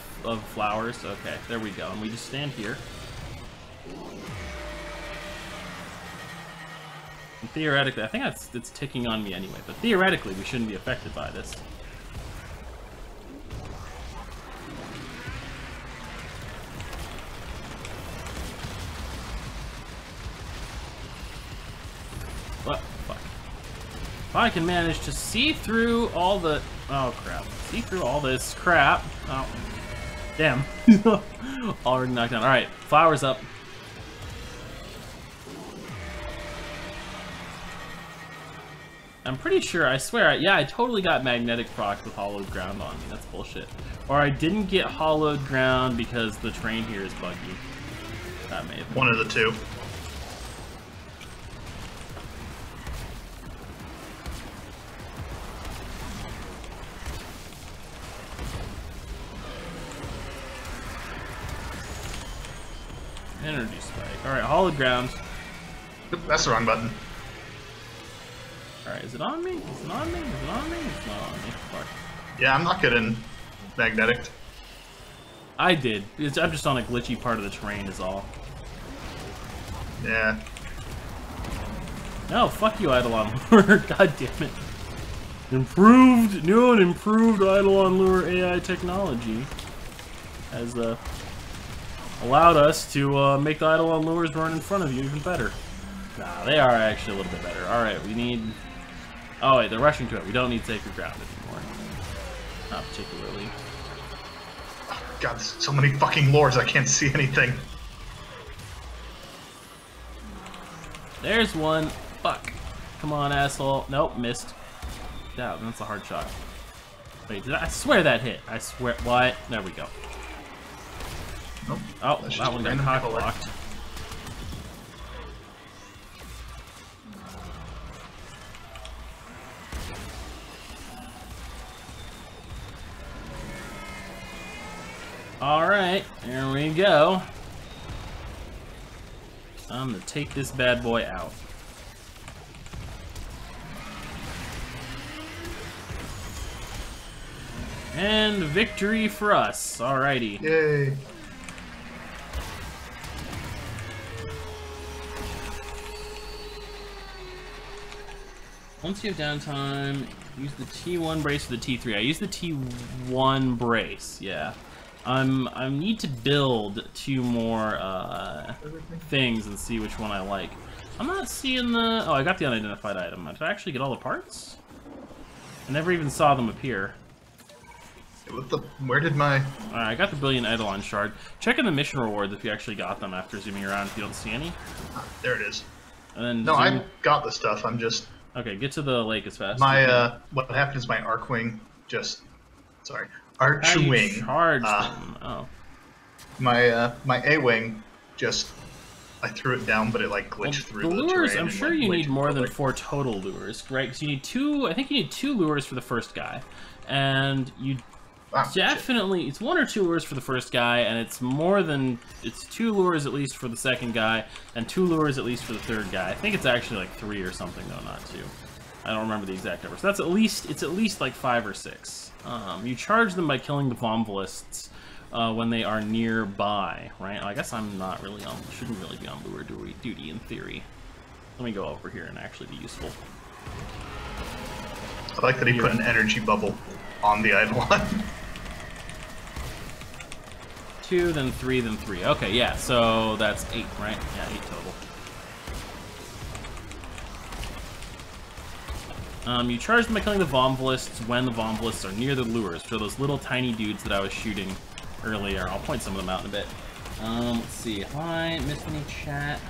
flowers. Okay, there we go. And we just stand here. And theoretically, I think it's ticking on me anyway, but theoretically we shouldn't be affected by this. What? Fuck. If I can manage to see through all the... Oh, crap. See through all this crap. Oh. Damn. Already knocked down. Alright, flowers up. I'm pretty sure, I swear, yeah, I totally got magnetic proc with hollowed ground on me. That's bullshit. Or I didn't get hollowed ground because the terrain here is buggy. That may have been. One of the two. Energy spike. Alright, hollowed ground. Oop, that's the wrong button. Alright, is it on me? Is it on me? Is it on me? It's not on me. Fuck. Yeah, I'm not good in magnetic. I did. I'm just on a glitchy part of the terrain is all. Yeah. No, fuck you, Eidolon Lure. God damn it. New and improved Eidolon Lure AI technology has allowed us to make the Eidolon Lures run in front of you even better. Nah, they are actually a little bit better. Alright, we need... Oh wait, they're rushing to it. We don't need Sacred Ground anymore. Not particularly. God, there's so many fucking lures, I can't see anything. There's one. Fuck. Come on, asshole. Nope, missed. Yeah, that's a hard shot. Wait, I swear that hit. I swear. What? There we go. Nope. Oh, That's that just one got random cock color. blocked. Alright, there we go. I'm gonna take this bad boy out. And victory for us. Alrighty. Yay. Once you have downtime, use the T1 brace or the T3. I use the T1 brace, yeah. I need to build 2 more things and see which one I like. I'm not seeing the... Oh, I got the unidentified item. Did I actually get all the parts? I never even saw them appear. What the... Where did my... Alright, I got the Billion Eidolon Shard. Check in the mission rewards if you actually got them after zooming around if you don't see any. There it is. And then No, zoom... I got the stuff, I'm just... Okay, get to the lake as fast as My, you can. what happened is my Archwing just... Sorry. How you Archwing. charge them? Oh. My A-Wing just... I threw it down, but it like Well, glitched through the the lures, terrain I'm and sure went you way need too more than quickly. 4 total lures, right? Because you need 2, I think you need 2 lures for the first guy. And you Ah, shit. definitely, it's 1 or 2 lures for the first guy, and it's more than, it's 2 lures at least for the second guy, and 2 lures at least for the third guy. I think it's actually like 3 or something though, not 2. I don't remember the exact number. So that's at least, it's at least like 5 or 6. You charge them by killing the Vomvalists when they are nearby, right? I guess I'm not really on, shouldn't really be on lure duty in theory. Let me go over here and actually be useful. I like that he put an energy bubble on the Eidolon. 2, then 3, then 3. Okay, yeah, so that's 8, right? Yeah, 8 total. You charge them by killing the Vomvalists when the Vomvalists are near the lures, so those little tiny dudes that I was shooting earlier. I'll point some of them out in a bit. Let's see. Hi, missed any chat?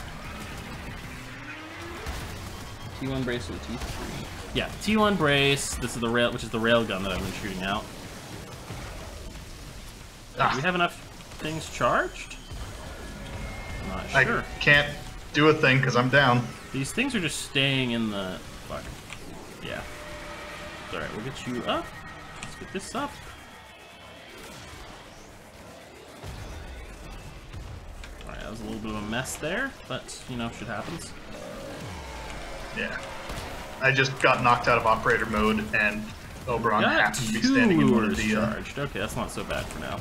T1 brace or T3? Yeah, T1 brace. This is the rail, which is the railgun that I've been shooting out. Do we have enough things charged? I'm not sure. I can't do a thing because I'm down. These things are just staying in the... Fuck. Yeah. Alright, we'll get you up. Let's get this up. Alright, that was a little bit of a mess there, but, you know, shit happens. Yeah. I just got knocked out of operator mode and Oberon Got happened to be 2 standing in one of lures the... charged. Okay, that's not so bad for now.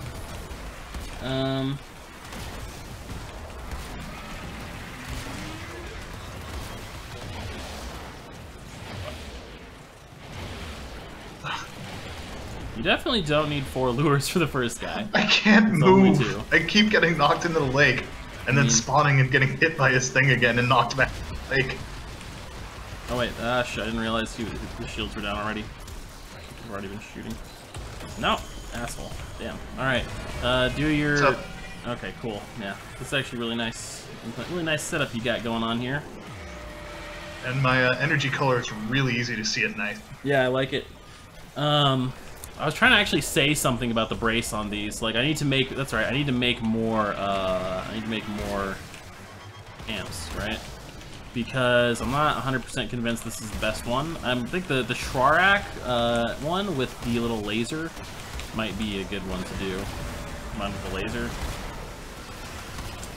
You definitely don't need 4 lures for the first guy. I can't It's only move. 2. I keep getting knocked into the lake and then spawning and getting hit by his thing again and knocked back to the lake. Oh wait, shit, I didn't realize the shields were down already. I've already been shooting. No, asshole. Damn. Alright, do your... What's up? Okay, cool. Yeah, this is actually really nice. Really nice setup you got going on here. And my energy color is really easy to see at night. Yeah, I like it. I was trying to actually say something about the brace on these. Like, I need to make... That's right, I need to make more, amps, right? Because I'm not 100% convinced this is the best one. I think the Shwarak one with the little laser might be a good one to do. One with the laser.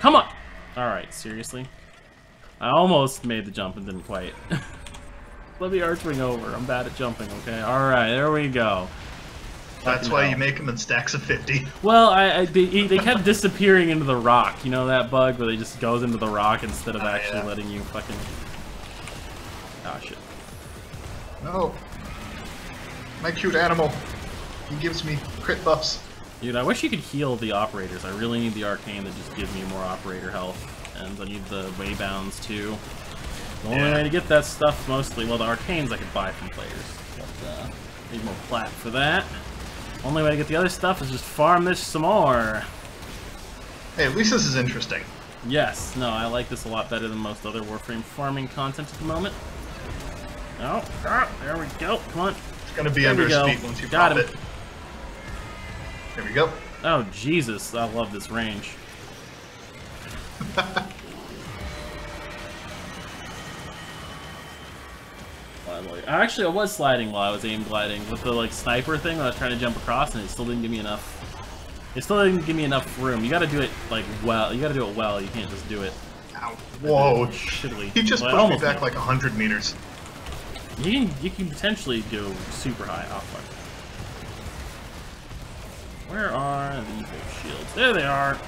Come on! Alright, seriously? I almost made the jump and didn't quite. Let me archwing over. I'm bad at jumping, okay? Alright, there we go. That's why you make them in stacks of 50. Well, they kept disappearing into the rock. You know that bug where they just goes into the rock instead of actually letting you fucking... Oh, shit. No. My cute animal. He gives me crit buffs. Dude, I wish you could heal the operators. I really need the arcane that just gives me more operator health. And I need the waybounds too. The only way to get that stuff mostly, well, the arcanes I could buy from players. But, need more plat for that. Only way to get the other stuff is just farm this some more. Hey, at least this is interesting. Yes, no, I like this a lot better than most other Warframe farming content at the moment. Oh, there we go. Come on. It's gonna be under his feet once you pop it. There we go. Oh, Jesus. I love this range. Actually, I was sliding while I was aim gliding with the like sniper thing that I was trying to jump across, and it still didn't give me enough. It still didn't give me enough room. You got to do it like well. You got to do it well. You can't just do it. Ow. Whoa! Shittily. He just pushed me back like 100 meters. You can potentially go super high. Oh fuck. Where are these shields? There they are.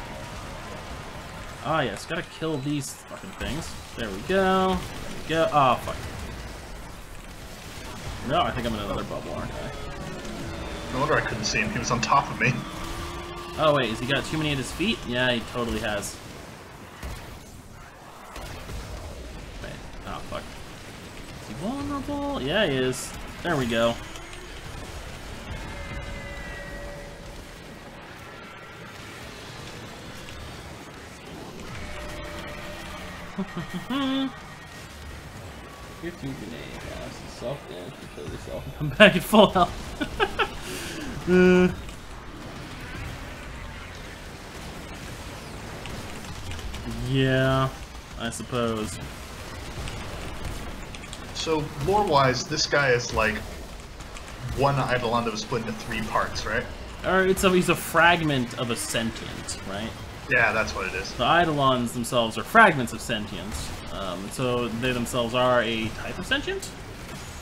Ah yes, gotta kill these fucking things. There we go. There we go. Oh fuck. No, I think I'm in another bubble, aren't I? No wonder I couldn't see him. He was on top of me. Oh wait, has he got too many at his feet? Yeah, he totally has. Wait. Oh fuck. Is he vulnerable? Yeah, he is. There we go. If you grenade, cast self-damage to kill yourself and come back at full health. Yeah, I suppose. So, lore-wise, this guy is like one Eidolon that was split into 3 parts, right? Or he's a fragment of a sentient, right? Yeah, that's what it is. The Eidolons themselves are fragments of sentience. So they themselves are a type of sentient?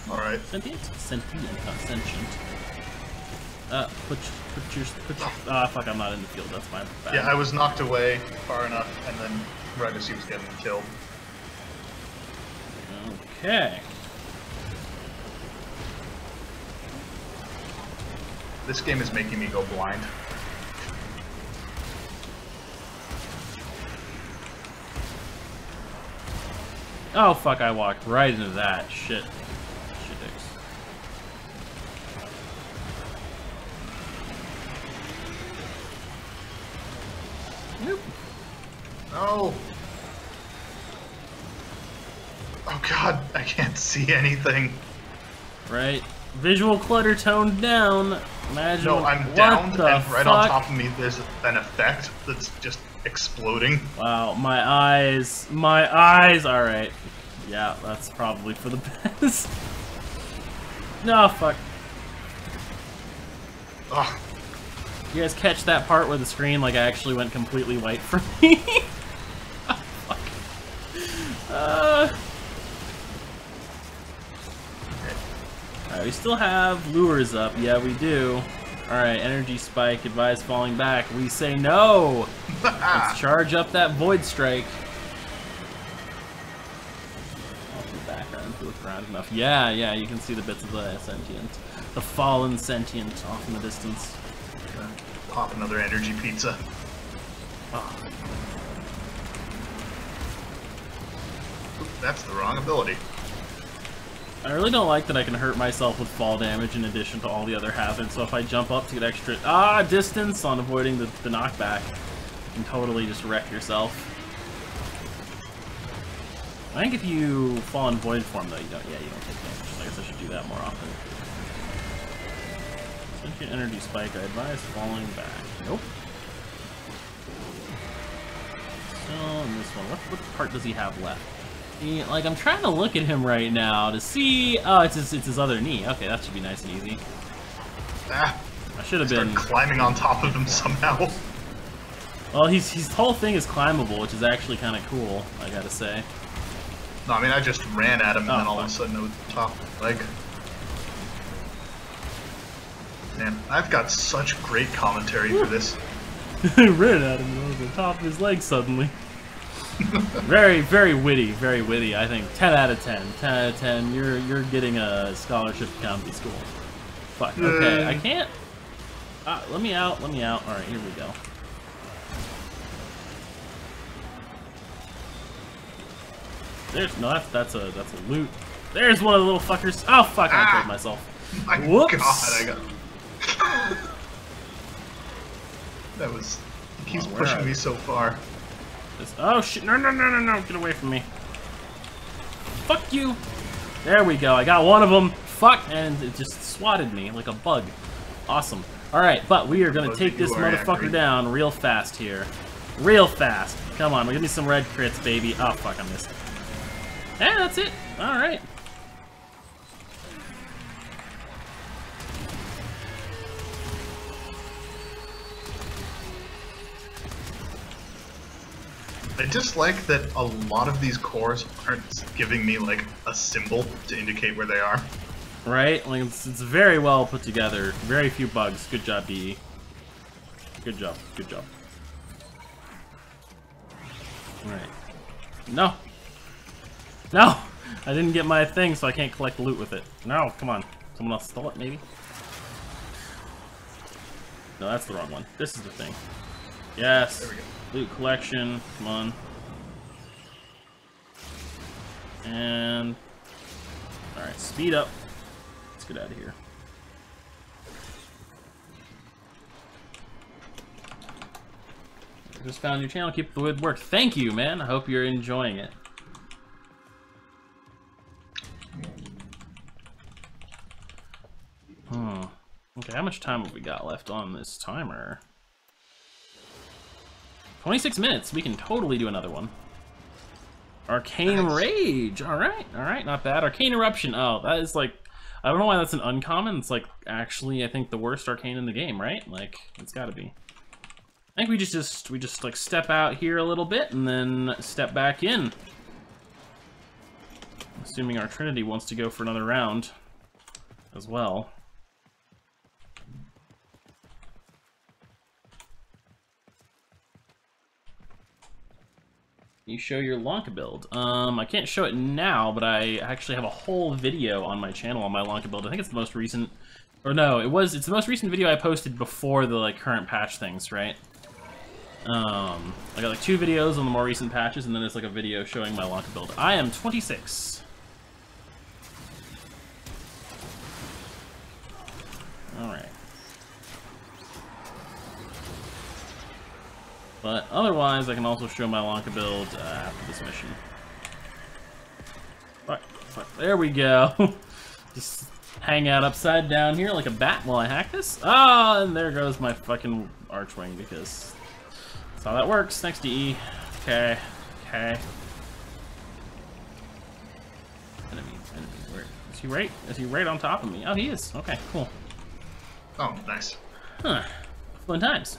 Alright. Sentient? Sentient, not sentient. Put your fuck, I'm not in the field, that's my bad. Yeah, I was knocked away far enough, and then right as he was getting killed. Okay. This game is making me go blind. Oh fuck, I walked right into that. Shit. Shitix. Nope. No! Oh god, I can't see anything. Right. Visual clutter toned down. Imagine. No, I'm downed, and right on top of me there's an effect that's just exploding. Wow, my eyes. My eyes! Alright. Yeah, that's probably for the best. No, fuck. Ugh. You guys catch that part where the screen like actually went completely white for me? Oh, fuck. Alright, we still have lures up. Yeah, we do. Alright, energy spike, advise falling back. We say no! Let's charge up that void strike. Off the background, look around enough. Yeah, you can see the bits of the sentient. The fallen sentient off in the distance. Pop another energy pizza. Oh. Oop, that's the wrong ability. I really don't like that I can hurt myself with fall damage in addition to all the other hazards, so if I jump up to get extra distance on avoiding the knockback, you can totally just wreck yourself. I think if you fall in void form though, you don't take damage, so I guess I should do that more often. Sentient energy spike, I advise falling back. Nope. So, in this one, what part does he have left? Like, I'm trying to look at him right now to see... Oh, it's his other knee. Okay, that should be nice and easy. Ah, I should have been... climbing on top of him somehow. Well, his whole thing is climbable, which is actually kind of cool, I gotta say. No, I mean, I just ran at him, and then all fuck. of a sudden it was top leg. Man, I've got such great commentary for this. Ran at him over the top of his leg suddenly. Very, very witty, I think. 10 out of 10. 10 out of 10. You're getting a scholarship to comedy school. Fuck. Okay, I can't. Let me out. Alright, here we go. There's no, that's a loot. There's one of the little fuckers. Oh fuck! I killed myself. My Whoops. God, I got. That was. He keeps pushing me so far. Oh shit! No! Get away from me! Fuck you! There we go. I got one of them. Fuck! And it just swatted me like a bug. Awesome. All right, but we are gonna take this motherfucker down real fast here. Real fast. Come on, give me some red crits, baby. Oh fuck! I missed. Yeah, that's it. All right. I just like that a lot of these cores aren't giving me like a symbol to indicate where they are. Right? Like it's very well put together. Very few bugs. Good job, DE. Good job. Good job. Alright. No! No! I didn't get my thing, so I can't collect loot with it. No, come on. Someone else stole it, maybe? No, that's the wrong one. This is the thing. Yes! There we go. Loot collection. Come on. And... Alright, speed up. Let's get out of here. I just found your channel. Keep up the good work. Thank you, man. I hope you're enjoying it. Okay, how much time have we got left on this timer? 26 minutes. We can totally do another one. Arcane Rage. Alright, not bad. Arcane Eruption. Oh, that is like... I don't know why that's an uncommon. It's like, actually, I think the worst arcane in the game, right? Like, it's gotta be. I think we just like step out here a little bit and then step back in. Assuming our Trinity wants to go for another round as well. You show your Lanka build. I can't show it now, but I actually have a whole video on my channel on my Lanka build. I think it's the most recent, or no, it's the most recent video I posted before the like current patch things, right? I got like 2 videos on the more recent patches, and then there's like a video showing my Lanka build. I am 26. All right. But otherwise, I can also show my Lanka build after this mission. Right, there we go. Just hang out upside down here like a bat while I hack this. Ah, and there goes my fucking archwing because that's how that works. Thanks, DE. Okay, okay. Enemy. Where is he? Right? Is he right on top of me? Oh, he is. Okay, cool. Oh, nice. Huh. Fun times.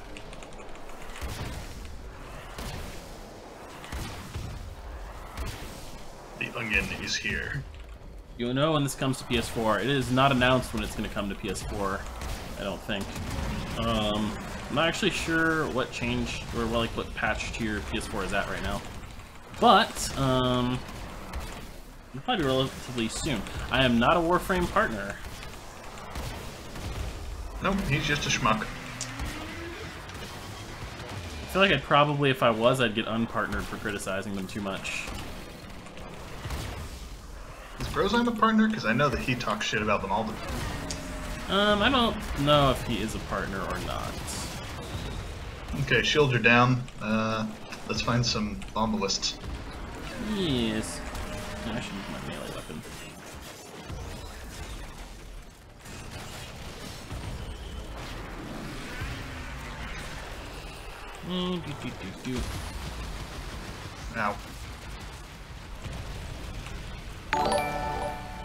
The onion is here. You'll know when this comes to PS4. It is not announced when it's going to come to PS4, I don't think. I'm not actually sure what change or what patch to your PS4 is at right now. But it'll probably be relatively soon. I am not a Warframe partner. Nope, he's just a schmuck. I feel like I'd probably, if I was, I'd get unpartnered for criticizing them too much. Is Brozime a partner? Because I know that he talks shit about them all the time. I don't know if he is a partner or not. Okay, shields are down. Let's find some bombalists. Yes. No, I should use my melee weapon. Ow.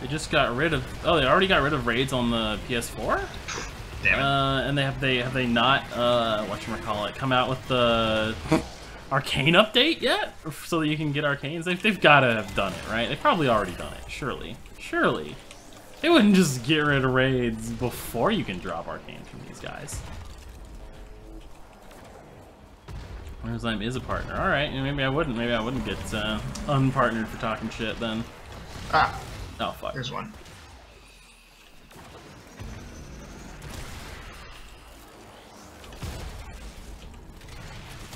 They just got rid of... Oh, they already got rid of raids on the PS4? Damn it. And have they not whatchamacallit, come out with the Arcane update yet? So that you can get Arcanes? They've gotta have done it, right? They've probably already done it, surely. Surely. They wouldn't just get rid of raids before you can drop Arcanes from these guys. Enzyme is a partner. Alright, maybe I wouldn't get unpartnered for talking shit then. Ah. Oh fuck. Here's one.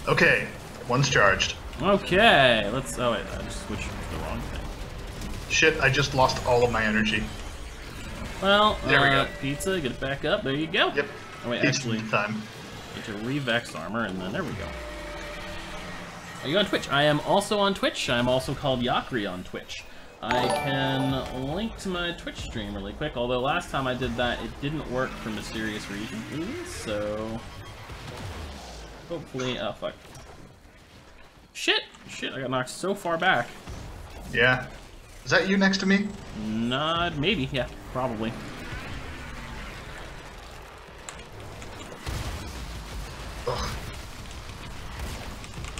Okay, one's charged. Okay, let's. Oh wait, I just switched to the wrong thing. Shit, I just lost all of my energy. Well, there we go. Pizza, get it back up. There you go. Yep. Oh wait, Pizza actually, time. get to Revex armor, and then there we go. Are you on Twitch? I am also on Twitch. I'm also called Yakri on Twitch. I can link to my Twitch stream really quick, although last time I did that, it didn't work for mysterious reasons, so hopefully, oh fuck. Shit, I got knocked so far back. Yeah. Is that you next to me? Not, maybe, yeah, probably. Ugh.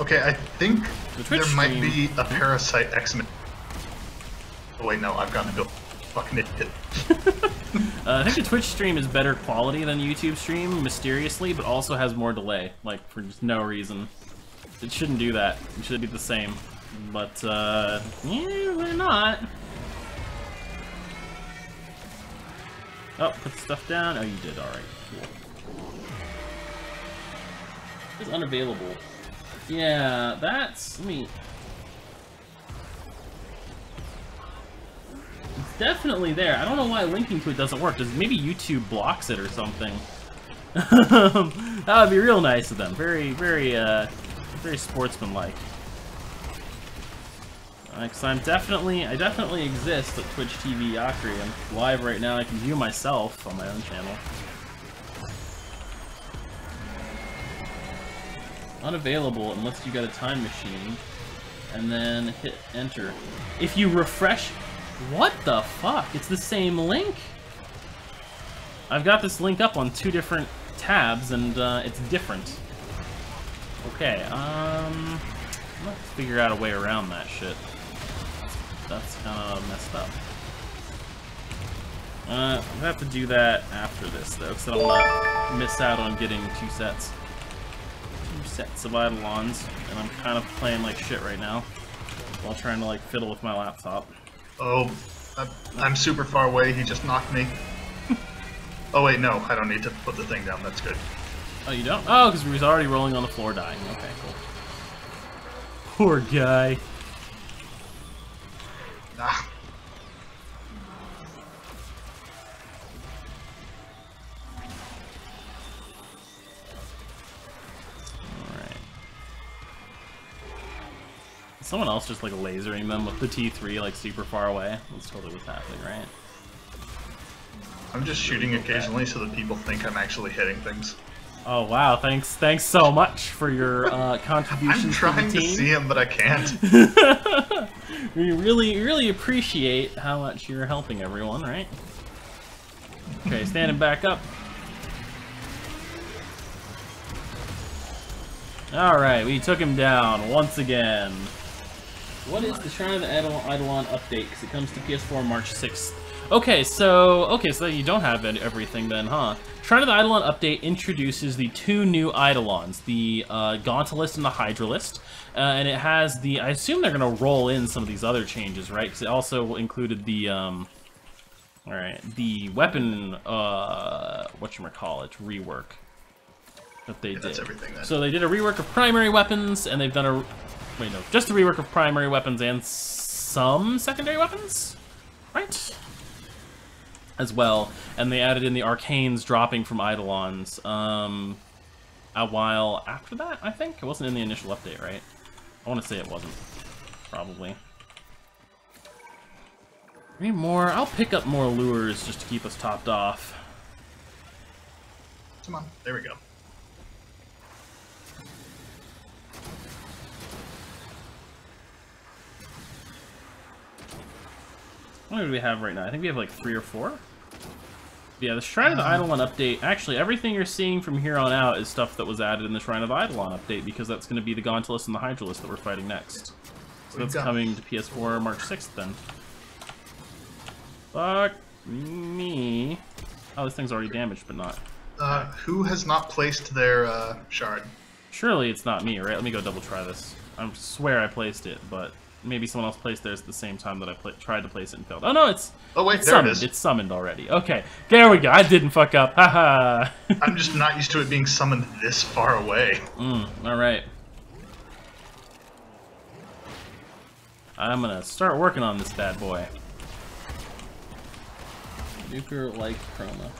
Okay, I think there might be a Parasite X-Men. Oh wait, no, I've gotten to go fucking idiot. I think the Twitch stream is better quality than the YouTube stream, mysteriously, but also has more delay, like, for just no reason. It shouldn't do that. It should be the same. But, yeah, they're not. Oh, put stuff down. Oh, you did. Alright, cool. It's unavailable. Yeah, that's... Let me... It's definitely there. I don't know why linking to it doesn't work. Does maybe YouTube blocks it or something? That would be real nice of them. Very, very sportsmanlike. Because I definitely exist at Twitch TV Yakri. I'm live right now. I can view myself on my own channel. Unavailable unless you got a time machine, and then hit enter. If you refresh, what the fuck? It's the same link. I've got this link up on 2 different tabs, and it's different. Okay, let's figure out a way around that shit. That's kind of messed up. I'll have to do that after this, though, because I don't want to miss out on getting 2 sets. 2 sets of Eidolons, and I'm kind of playing like shit right now, while trying to, like, fiddle with my laptop. Oh, I'm super far away, he just knocked me. Oh wait, no, I don't need to put the thing down, that's good. Oh, you don't? Oh, because he's already rolling on the floor dying. Okay, cool. Poor guy. Ah. Alright. Someone else just, like, lasering them with the T3, like, super far away? That's totally what's happening, right? I'm just shooting occasionally so that people think I'm actually hitting things. Oh wow, thanks so much for your contributions. I'm trying to the to team. see him, but I can't. We really appreciate how much you're helping everyone, right? Okay, standing back up. Alright, we took him down once again. What is the Shrine of the Eidolon update? Because it comes to PS4 March 6th. Okay, so you don't have everything then, huh? Shrine of the Eidolon update introduces the 2 new Eidolons, the Gauntletist and the Hydralist, and it has the, I assume they're gonna roll in some of these other changes, right? Because it also included the, the weapon, whatchamacallit, rework that they did. That's everything then. So they did a rework of primary weapons, and they've done a, wait no, just a rework of primary weapons and some secondary weapons, right? As well, and they added in the arcanes dropping from Eidolons a while after that, I think? It wasn't in the initial update, right? I want to say it wasn't. Probably. Need more? I'll pick up more lures just to keep us topped off. Come on, there we go. How many do we have right now? I think we have like 3 or 4. Yeah, the Shrine of the Eidolon update, actually, everything you're seeing from here on out is stuff that was added in the Shrine of the Eidolon update, because that's going to be the Gauntless and the Hydralisk that we're fighting next. So that's coming to PS4 March 6th, then. Fuck me. Oh, this thing's already damaged, but not. Who has not placed their shard? Surely it's not me, right? Let me go double try this. I swear I placed it, but maybe someone else placed theirs at the same time that I tried to place it and failed. Oh no, it's... Oh wait, it's there summoned. it is. It's summoned already. Okay, there we go. I didn't fuck up. Haha. I'm just not used to it being summoned this far away. Alright. I'm gonna start working on this bad boy. Nuker like Chroma.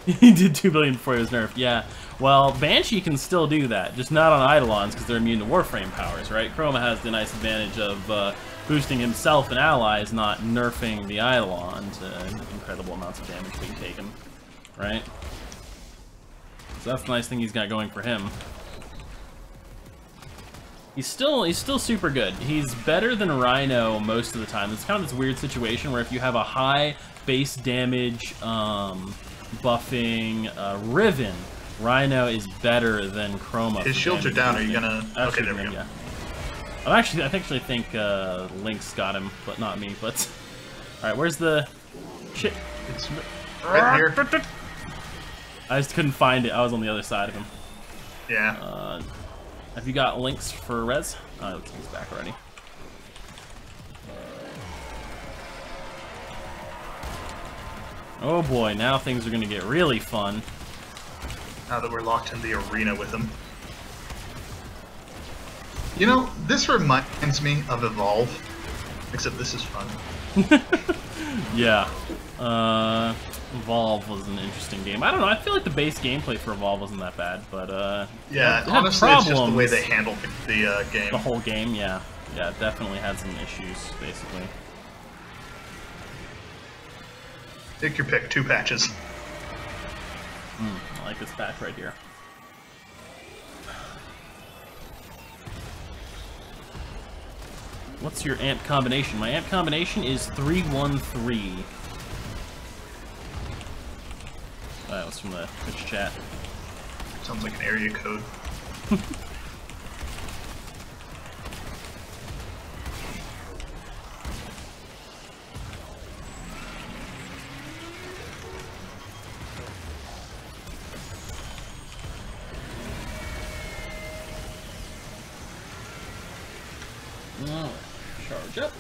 He did 2 billion before he was nerfed. Yeah. Well, Banshee can still do that, just not on Eidolons because they're immune to Warframe powers, right? Chroma has the nice advantage of boosting himself and allies, not nerfing the Eidolon to incredible amounts of damage being taken, right? So that's the nice thing he's got going for him. He's still super good. He's better than Rhino most of the time. It's kind of this weird situation where if you have a high base damage buffing Riven, Rhino is better than Chroma. His shields are down. Are you gonna? Okay, there we go. Yeah. I actually think Lynx got him, but not me. But all right, where's the shit? It's right here. I just couldn't find it. I was on the other side of him. Yeah. Have you got Lynx for res? He's back already. Oh boy, now things are gonna get really fun. Now that we're locked in the arena with him. You know, this reminds me of Evolve, except this is fun. Yeah. Evolve was an interesting game. I don't know, I feel like the base gameplay for Evolve wasn't that bad, but yeah, honestly, it's just the way they handled the game. The whole game, yeah. Yeah, it definitely had some issues, basically. Take your pick, 2 patches. I like this patch right here. What's your amp combination? My amp combination is 313. That was from the Twitch chat. Sounds like an area code. Charge up.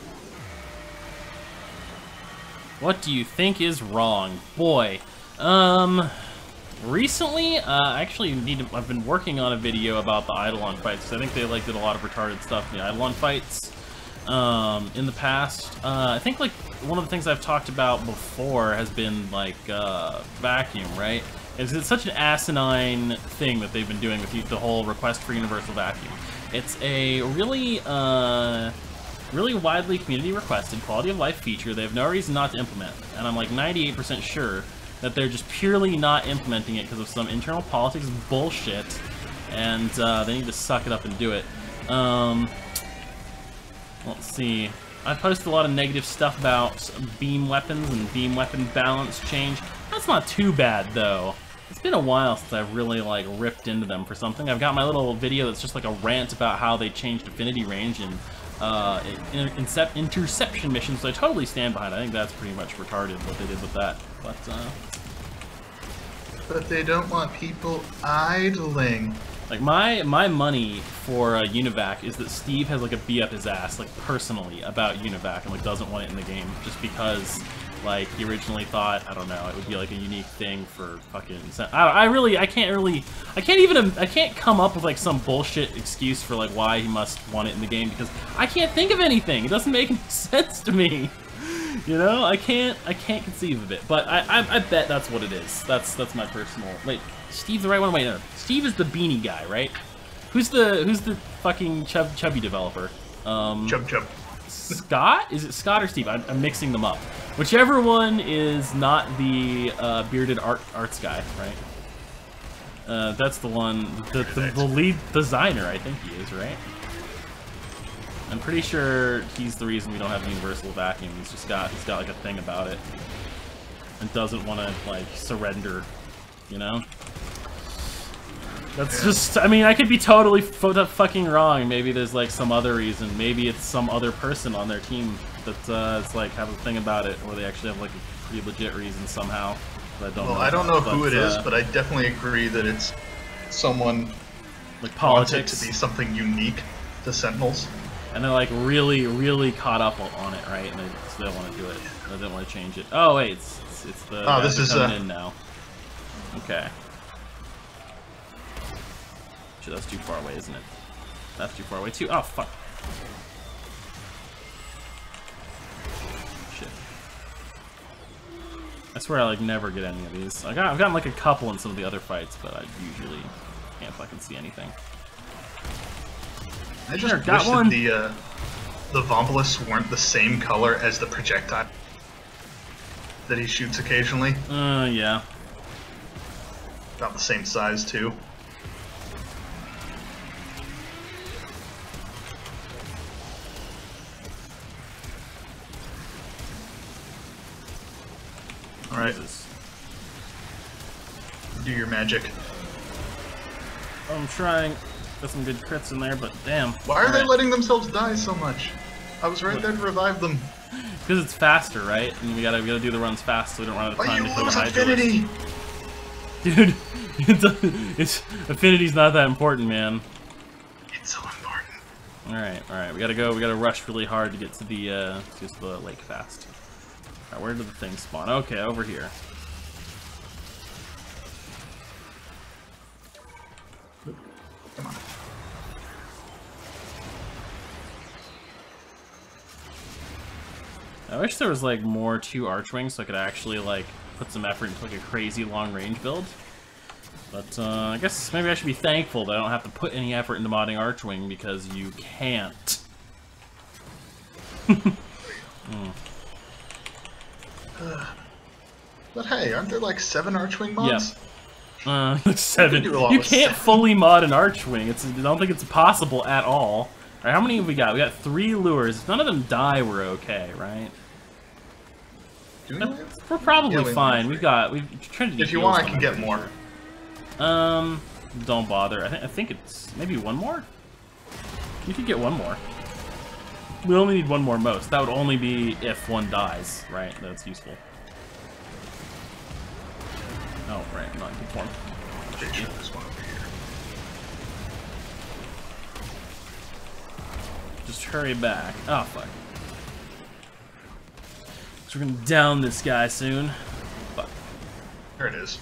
What do you think is wrong? Boy, recently, I've been working on a video about the Eidolon fights, because I think they did a lot of retarded stuff in the Eidolon fights, in the past. I think, one of the things I've talked about before has been, vacuum, right? It's such an asinine thing that they've been doing with the whole request for universal vacuum. It's a really widely community requested quality of life feature they have no reason not to implement, and I'm 98% sure that they're just purely not implementing it because of some internal politics bullshit, and they need to suck it up and do it. Let's see. I posted a lot of negative stuff about beam weapons and beam weapon balance change. That's not too bad, though. It's been a while since I've really, ripped into them for something. I've got my little video that's just, a rant about how they changed affinity range and interception missions, so I totally stand behind it. I think that's pretty much retarded, what they did with that. But they don't want people idling. My money for Univac is that Steve has, a bee up his ass, personally, about Univac, and, doesn't want it in the game, just because... he originally thought, I don't know, it would be a unique thing for fucking... I can't come up with some bullshit excuse for why he must want it in the game, because I can't think of anything. It doesn't make any sense to me. You know, I can't conceive of it. But I bet that's what it is. That's my personal... Wait, Steve's the right one? Wait, no. Steve is the beanie guy, right? Who's the fucking chubby developer? Chub. Scott? Is it Scott or Steve? I'm mixing them up. Whichever one is not the bearded arts guy, right? That's the one, the lead designer, I think he is, right? I'm pretty sure he's the reason we don't have universal vacuum. He's got a thing about it. and doesn't want to, like, surrender, you know? That's just, I mean, I could be totally fucking wrong. Maybe there's, like, some other reason. Maybe it's some other person on their team that, it's like, have a thing about it, or they actually have, like, a pretty legit reason somehow. That I don't know. I don't know who it is, but I definitely agree that it's someone like wants it politics to be something unique to Sentinels. And they're like really, really caught up on it, right? And so they don't want to do it. They don't want to change it. Oh wait, it's the oh, this is coming in now. Okay. Shit, that's too far away, isn't it? That's too far away too. Oh fuck. Shit. I swear I like never get any of these. I've gotten like a couple in some of the other fights, but I usually can't fucking see anything. I just wish that the Vombalus weren't the same color as the projectile that he shoots occasionally. Yeah. About the same size too. All right. Do your magic. I'm trying. Got some good crits in there, but damn. Why are they letting themselves die so much? I was right there to revive them. Because it's faster, right? And we gotta do the runs fast so we don't run out of time to kill the Affinity? Dude, it's Affinity's not that important, man. It's so important. Alright, we gotta rush really hard to get to the lake fast. Alright, where did the thing spawn? Okay, over here. Come on. I wish there was like more to Archwing so I could actually like put some effort into like a crazy long range build. But I guess maybe I should be thankful that I don't have to put any effort into modding Archwing because you can't. But hey, aren't there like 7 Archwing mods? Yeah. 7. You can't fully mod an Archwing. I don't think it's possible at all. Alright, how many have we got? We got 3 lures. If none of them die, we're okay, right? We're probably fine. We've tried to do. If you want, I can get more. Don't bother. I think it's maybe one more. You could get one more. We only need one more most. That would only be if one dies, right? That's useful. Oh, right, not in good form. Pretty sure this one over here. Just hurry back. Oh, fuck. So we're gonna down this guy soon. Fuck. There it is.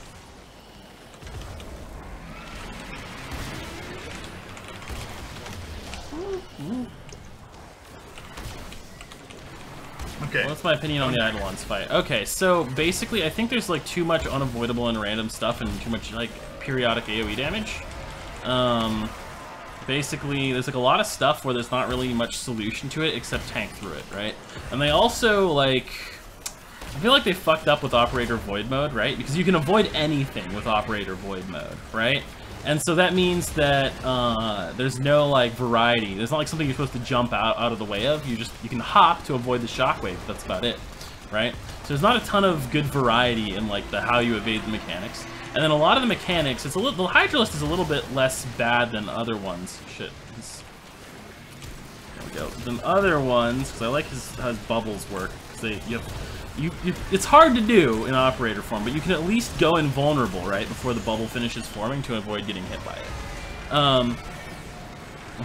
Okay. Well, that's my opinion on the Eidolons fight. Okay, so basically I think there's like too much unavoidable and random stuff and too much like periodic AoE damage. Basically there's like a lot of stuff where there's not really much solution to it except tank through it, right? And they also like, I feel like they fucked up with Operator Void mode, right? Because you can avoid anything with Operator Void mode, right? And so that means that there's no like variety. There's not like something you're supposed to jump out of the way of. You can hop to avoid the shockwave. That's about it, right? So there's not a ton of good variety in like the how you evade the mechanics. And then a lot of the mechanics, the Hydralist is a little bit less bad than other ones. Shit. There we go. Than other ones, because I like how his bubbles work. It's hard to do in operator form, but you can at least go invulnerable, right, before the bubble finishes forming to avoid getting hit by it.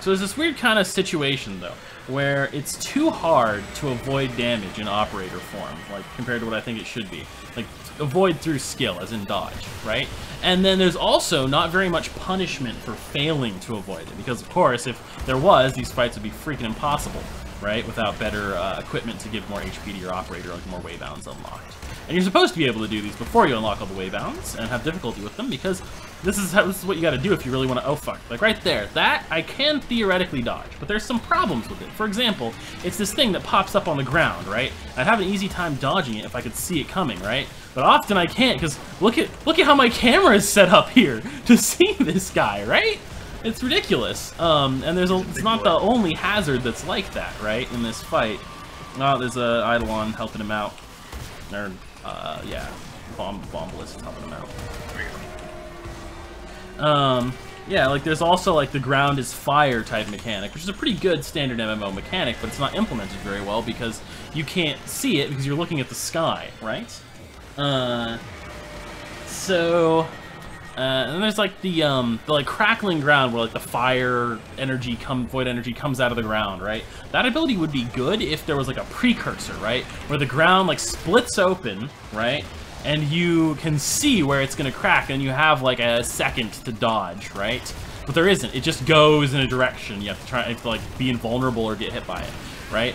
So there's this weird kind of situation, though, where it's too hard to avoid damage in operator form, like, compared to what I think it should be. Like, avoid through skill, as in dodge, right? And then there's also not very much punishment for failing to avoid it, because, of course, if there was, these fights would be freaking impossible, right, without better equipment to give more HP to your operator, like more waybounds unlocked. And you're supposed to be able to do these before you unlock all the waybounds and have difficulty with them, because this is what you got to do if you really want to. Oh fuck! Like right there, that I can theoretically dodge, but there's some problems with it. For example, it's this thing that pops up on the ground, right? I'd have an easy time dodging it if I could see it coming, right? But often I can't, because look at how my camera is set up here to see this guy, right? It's ridiculous. And it's not the only hazard that's like that, right, in this fight. Oh, there's a Eidolon helping him out. Or Yeah, bomb ballists helping them out. There we go. Yeah, like there's also like the ground is fire type mechanic, which is a pretty good standard MMO mechanic, but it's not implemented very well because you can't see it because you're looking at the sky, right? And then there's like the like crackling ground where like the fire energy void energy comes out of the ground, right? That ability would be good if there was like a precursor, right? Where the ground like splits open, right? And you can see where it's gonna crack, and you have like a second to dodge, right? But there isn't. It just goes in a direction. You have to try to like be invulnerable or get hit by it, right?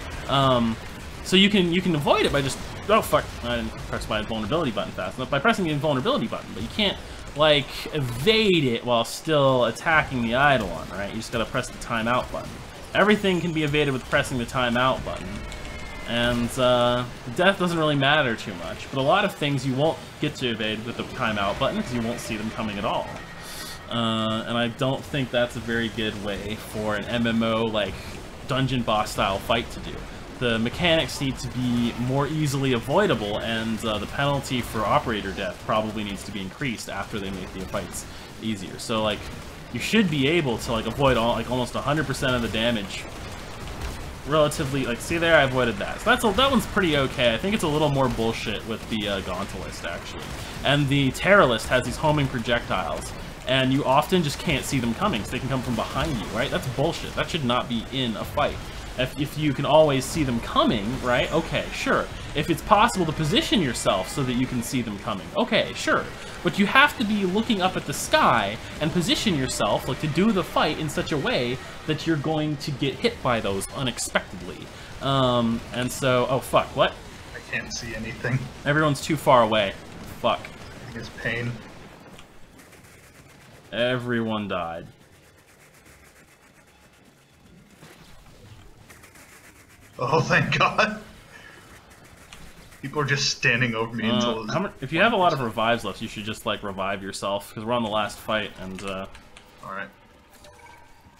So you can avoid it by just oh fuck, I didn't press my invulnerability button fast enough by pressing the invulnerability button, but you can't like evade it while still attacking the Eidolon, right? You just gotta press the timeout button. Everything can be evaded with pressing the timeout button. And death doesn't really matter too much, but a lot of things you won't get to evade with the timeout button because you won't see them coming at all. And I don't think that's a very good way for an MMO like dungeon boss style fight to do. The mechanics need to be more easily avoidable, and the penalty for operator death probably needs to be increased after they make the fights easier. So like, you should be able to like avoid almost 100% of the damage. Relatively, like, see there, I avoided that. So that one's pretty okay. I think it's a little more bullshit with the Gauntletist, actually. And the Terrorist has these homing projectiles, and you often just can't see them coming, so they can come from behind you, right? That's bullshit. That should not be in a fight. If you can always see them coming, right? Okay, sure. If it's possible to position yourself so that you can see them coming, okay, sure. But you have to be looking up at the sky and position yourself, like, to do the fight in such a way that you're going to get hit by those unexpectedly. And so, oh fuck, what? I can't see anything. Everyone's too far away. Fuck. I think it's pain. Everyone died. Oh, thank God. People are just standing over me until... If you have a lot of revives left, you should just, like, revive yourself, because we're on the last fight, and, Alright.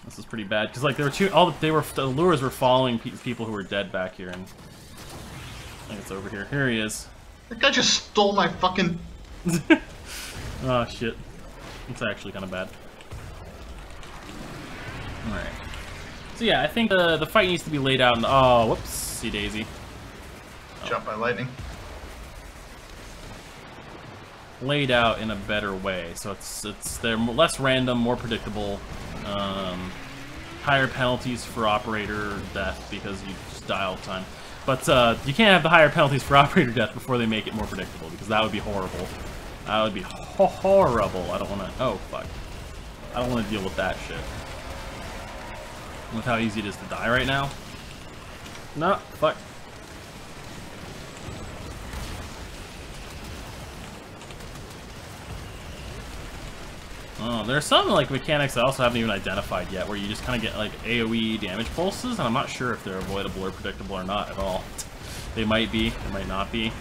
this is pretty bad, because, like, there were the lures were following people who were dead back here, and... I think it's over here. Here he is. That guy just stole my fucking... Oh, shit. It's actually kind of bad. Alright. So yeah, I think the fight needs to be laid out in the... Oh, whoopsie daisy. Shot by lightning. Laid out in a better way, so they're less random, more predictable. Higher penalties for operator death because you just die all the time. But you can't have the higher penalties for operator death before they make it more predictable, because that would be horrible. That would be horrible. I don't want to... Oh, fuck. I don't want to deal with that shit. With how easy it is to die right now. No, fuck. Oh, there are some like mechanics I also haven't even identified yet, where you just kind of get like AoE damage pulses, and I'm not sure if they're avoidable or predictable or not at all. They might be, they might not be.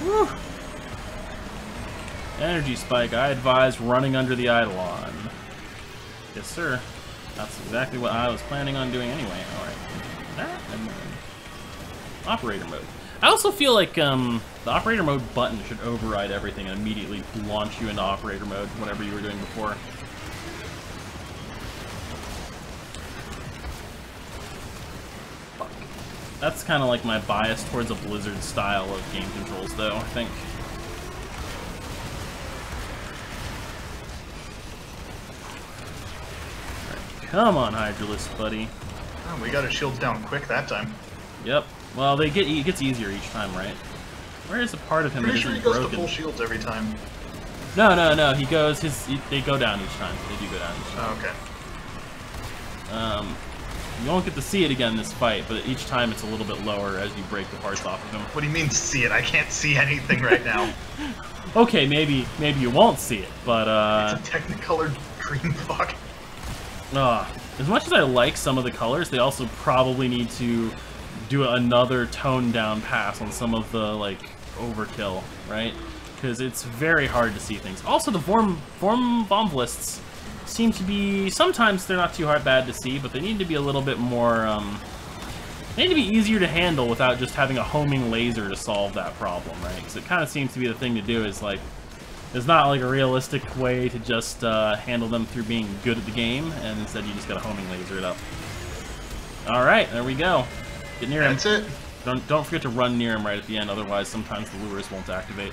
Whew. Energy spike. I advise running under the Eidolon. Yes, sir. That's exactly what I was planning on doing anyway. Alright. That and then operator mode. I also feel like the operator mode button should override everything and immediately launch you into operator mode, whatever you were doing before. Fuck. That's kind of like my bias towards a Blizzard style of game controls, though, I think. Right. Come on, Hydralisk, buddy. Oh, we got his shields down quick that time. Yep. Well, it gets easier each time, right? Where is a part of him Pretty that sure he isn't goes broken? to full shields every time. No. He goes. They go down each time. They do go down each time. Oh, okay. You won't get to see it again in this fight, but each time it's a little bit lower as you break the parts off of him. What do you mean see it? I can't see anything right now. Okay, maybe you won't see it, but It's a Technicolor green fuck. as much as I like some of the colors, they also probably need to do another toned down pass on some of the like overkill, right? Because it's very hard to see things. Also, the Vorm Bombalists seem to be, sometimes they're not too bad to see, but they need to be a little bit more, they need to be easier to handle without just having a homing laser to solve that problem, right? Because it kind of seems to be the thing to do is, like, there's not, like, a realistic way to just handle them through being good at the game, and instead you just gotta homing laser it up. Alright, there we go. Get near him. That's it. Don't forget to run near him right at the end, otherwise sometimes the lures won't activate.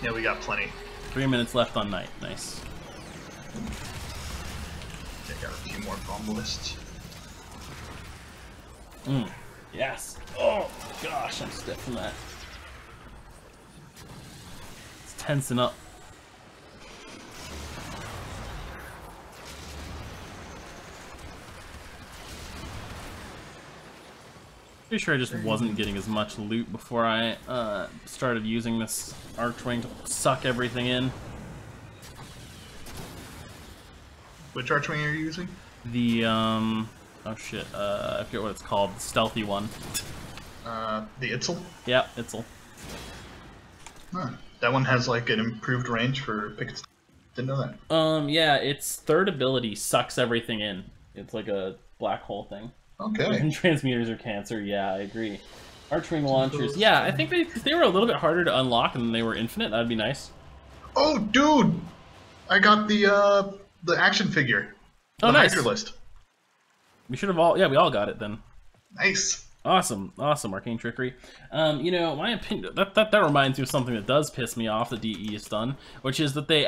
Yeah, we got plenty. 3 minutes left on night. Nice. I got a few more bomb lists. Yes. Oh gosh, I'm stiff from that. It's tensing up. Pretty sure I just wasn't getting as much loot before I started using this Archwing to suck everything in. Which Archwing are you using? The oh shit, I forget what it's called, the stealthy one. The Itzel? Yeah, Itzel. Huh. That one has like an improved range for pickets. Didn't know that. Yeah, its third ability sucks everything in. It's like a black hole thing. Okay. And transmuters are cancer, yeah, I agree. Archwing launchers, yeah, I think if they were a little bit harder to unlock and they were infinite, that'd be nice. Oh, dude! I got the action figure. Oh, the nice. Hydra list. We should have all, yeah, we all got it then. Nice. Awesome, awesome, Arcane Trickery. You know, my opinion, that reminds me of something that does piss me off that DE has done, which is that they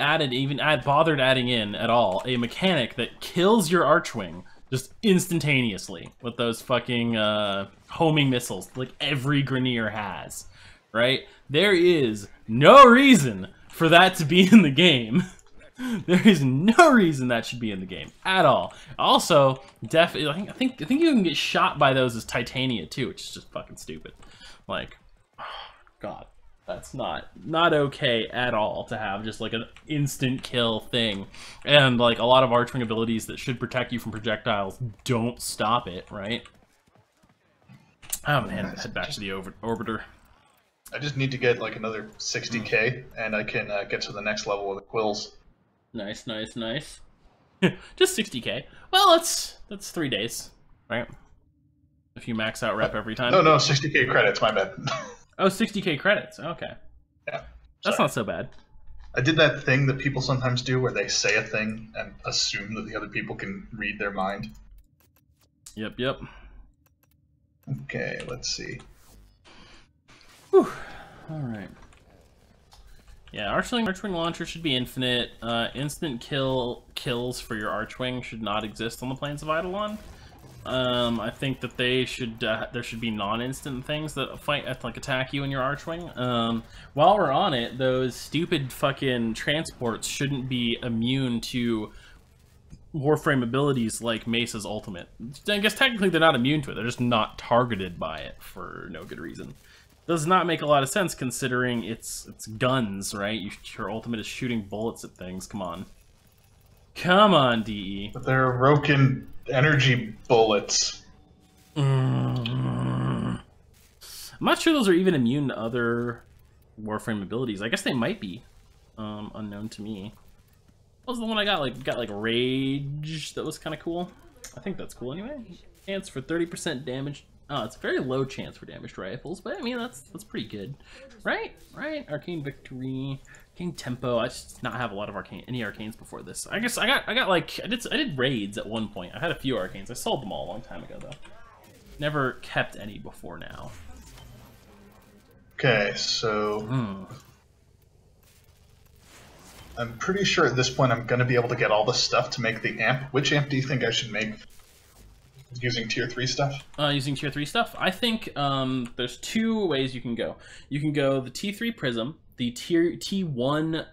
bothered adding in at all a mechanic that kills your Archwing just instantaneously with those fucking homing missiles like every Grineer has, right? There is no reason for that to be in the game. There is no reason that should be in the game at all. Also, definitely, I think you can get shot by those as Titania too, which is just fucking stupid. Like, oh, God, that's not okay at all to have just like an instant kill thing, and like a lot of Archwing abilities that should protect you from projectiles don't stop it, right? I'm gonna head back to the orbiter. I just need to get like another 60k, and I can get to the next level with the quills. Nice, nice, nice. Just 60k. Well, that's 3 days, right? If you max out rep every time. No, 60k credits. My bad. Oh, 60k credits. Okay. Yeah. That's not so bad. I did that thing that people sometimes do where they say a thing and assume that the other people can read their mind. Yep, yep. Okay, let's see. Whew. Alright. Yeah, Archwing launcher should be infinite. Instant kills for your Archwing should not exist on the plains of Eidolon. I think that they should there should be non-instant things that attack you and your Archwing. While we're on it, those stupid fucking transports shouldn't be immune to Warframe abilities like Mesa's ultimate. I guess technically they're not immune to it, they're just not targeted by it for no good reason. Does not make a lot of sense considering it's guns, right? Your ultimate is shooting bullets at things. Come on. Come on, DE. But they're broken energy bullets. I'm not sure those are even immune to other Warframe abilities. I guess they might be. Unknown to me. What was the one I got? Got Rage. That was kind of cool. I think that's cool anyway. Chance for 30% damage. Oh, it's a very low chance for damaged rifles, but I mean that's pretty good, right? Right? Arcane Victory, Arcane Tempo. I just did not have a lot of any arcanes before this. I guess I did raids at one point. I had a few arcanes. I sold them all a long time ago though. Never kept any before now. Okay, so I'm pretty sure at this point I'm going to be able to get all the stuff to make the amp. Which amp do you think I should make? Using tier 3 stuff? Using tier 3 stuff? I think there's 2 ways you can go. You can go the T3 Prism, the T1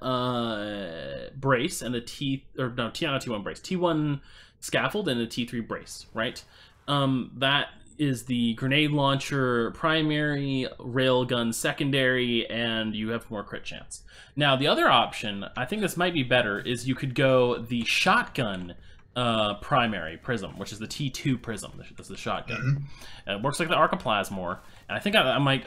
Brace, and the T1 Brace. T1 Scaffold and the T3 Brace, right? That is the Grenade Launcher primary, Railgun secondary, and you have more crit chance. Now, the other option, I think this might be better, is you could go the Shotgun primary prism, which is the T2 prism. That's the shotgun. Mm-hmm. It works like the Arcoplasmor, and I think I might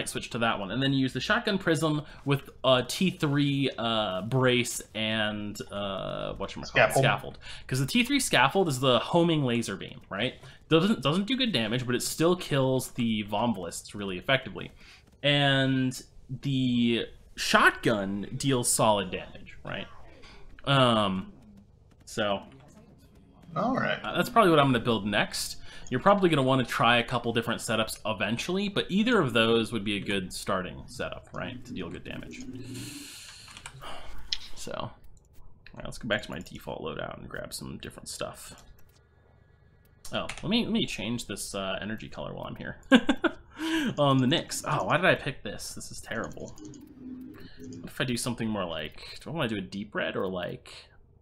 switch to that one, and then use the shotgun prism with T3 brace and scaffold. Because the T3 scaffold is the homing laser beam, right? Doesn't do good damage, but it still kills the Vomvalists really effectively, and the shotgun deals solid damage, right? So, all right, that's probably what I'm going to build next. You're probably going to want to try a couple different setups eventually, but either of those would be a good starting setup, right, to deal good damage. So, all right, let's go back to my default loadout and grab some different stuff. Oh, let me change this energy color while I'm here. On the Nyx. Oh, why did I pick this? This is terrible. What if I do something more like, do I want to do a deep red or like,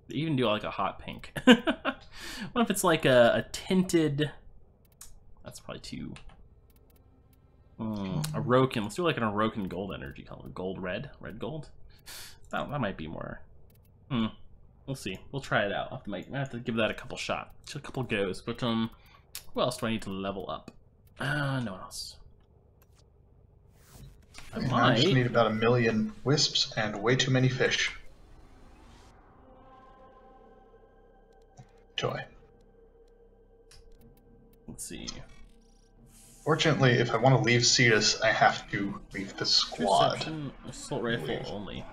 even do like a hot pink? What if it's like a tinted, that's probably too, a Roken, let's do like an Roken gold energy color, gold red, red gold. That might be more, we'll see, we'll try it out. I have to give that a couple shots, a couple goes, but who else do I need to level up? No one else. I just need about 1 million wisps and way too many fish. Joy. Let's see. Fortunately, if I want to leave Cetus, I have to leave the squad. Perception, assault rifle only.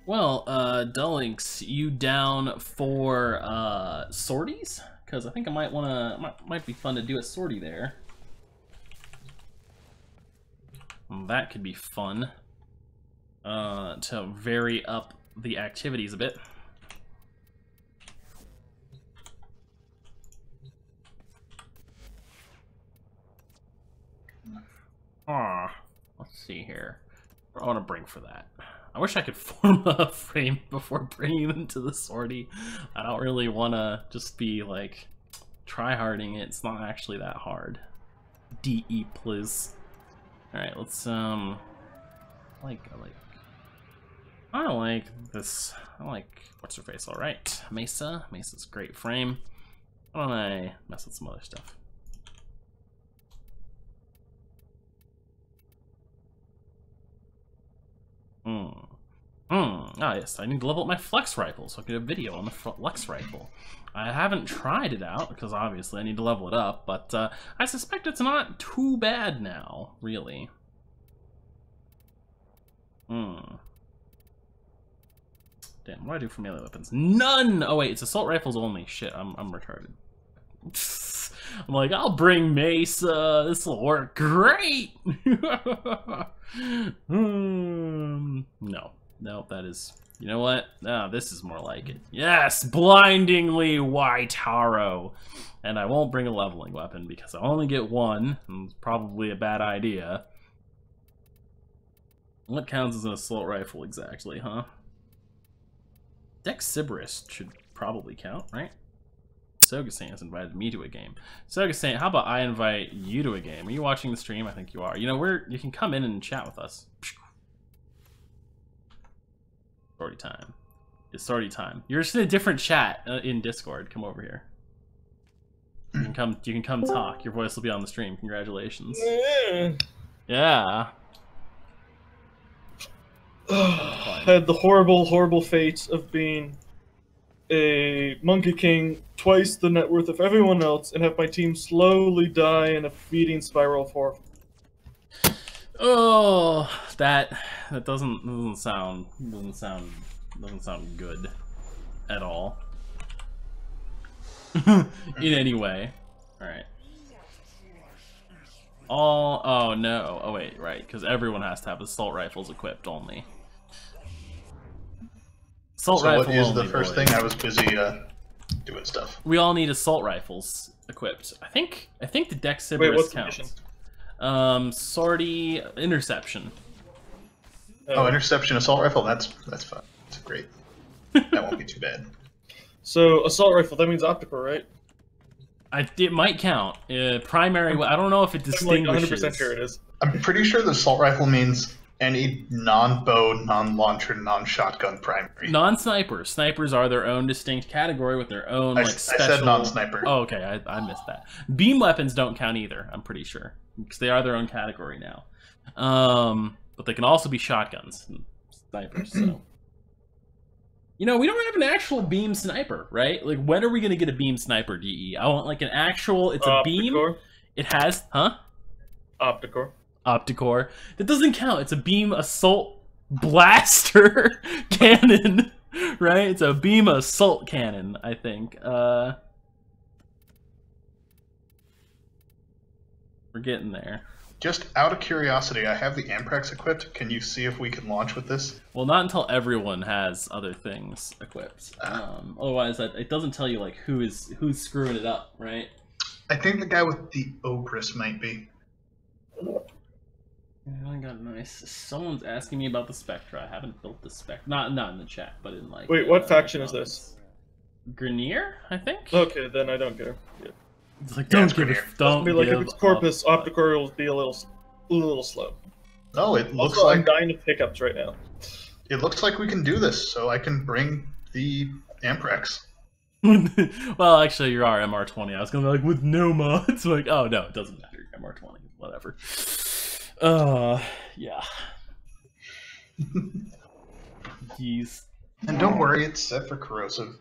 Well, Dullinx, you down for sorties? Because I think I might be fun to do a sortie there. That could be fun to vary up the activities a bit. Let's see here. What do I want to bring for that? I wish I could form a frame before bringing them to the sortie. I don't really want to just be like try-harding it. It's not actually that hard. DE, please. Alright, let's, I like this. I like, what's her face, alright. Mesa. Mesa's a great frame. Why don't I mess with some other stuff? Ah, yes, I need to level up my flex rifle so I can do a video on the flex rifle. I haven't tried it out because obviously I need to level it up, but I suspect it's not too bad now, really. Damn, what do I do for melee weapons? None! Oh wait, it's assault rifles only. Shit, I'm retarded. I'm like, I'll bring Mesa. This will work great. No, that is. You know what? No, this is more like it. Yes, blindingly white Harrow. And I won't bring a leveling weapon because I only get one. And it's probably a bad idea. What counts as an assault rifle exactly, huh? Dexiberus should probably count, right? Sogasain has invited me to a game. Sogasain, how about I invite you to a game? Are you watching the stream? I think you are. You know, you can come in and chat with us. Sortie time. It's sortie time. You're just in a different chat in Discord. Come over here. You can come talk. Your voice will be on the stream. Congratulations. Yeah. I had the horrible fate of being a Monkey King, twice the net worth of everyone else, and have my team slowly die in a feeding spiral for. Oh, that doesn't sound good at all. In any way. All right. Oh no. Oh wait, right, because everyone has to have assault rifles equipped only. Assault rifle what is only, the first boys. thing? I was busy doing stuff. We all need assault rifles equipped. I think the Dexiberus Wait, what's counts. the mission? Sortie interception. Oh, interception assault rifle. That's fun. That's great. That won't be too bad. So assault rifle. That means optical, right? It might count. Primary. I don't know if it I'm like distinguishes. 100% sure it is. I'm pretty sure the assault rifle means any non-bow, non-launcher, non-shotgun primary. Non-snipers. Snipers are their own distinct category with their own like special. I said non-sniper. Oh, okay, I missed that. Beam weapons don't count either. I'm pretty sure because they are their own category now. But they can also be shotguns, and snipers. So, you know, we don't have an actual beam sniper, right? Like, when are we gonna get a beam sniper? DE? I want like an actual. It's a beam. It has, huh? Opticore. That doesn't count. It's a beam assault blaster cannon, right? It's a beam assault cannon, I think. We're getting there. Just out of curiosity, I have the Amprex equipped. Can you see if we can launch with this? Well, not until everyone has other things equipped. Otherwise, it doesn't tell you like who's screwing it up, right? I think the guy with the Ogress might be. I got nice. Someone's asking me about the Spectra. I haven't built the Spectra. Not in the chat, but in like. Wait, what faction is this? Grenier, I think. Okay, then I don't care. Yeah. It's like don't give Grenier. don't Be like give if it's Corpus, Opticore will be a little slow. Oh, it looks Also, like I'm dying of pickups right now. it looks like we can do this. So I can bring the Amprex. Well, actually, you're our MR20. I was gonna be like with no mods. Like, oh no, it doesn't matter. MR20, whatever. Yeah. Jeez. And don't worry, it's set for corrosive.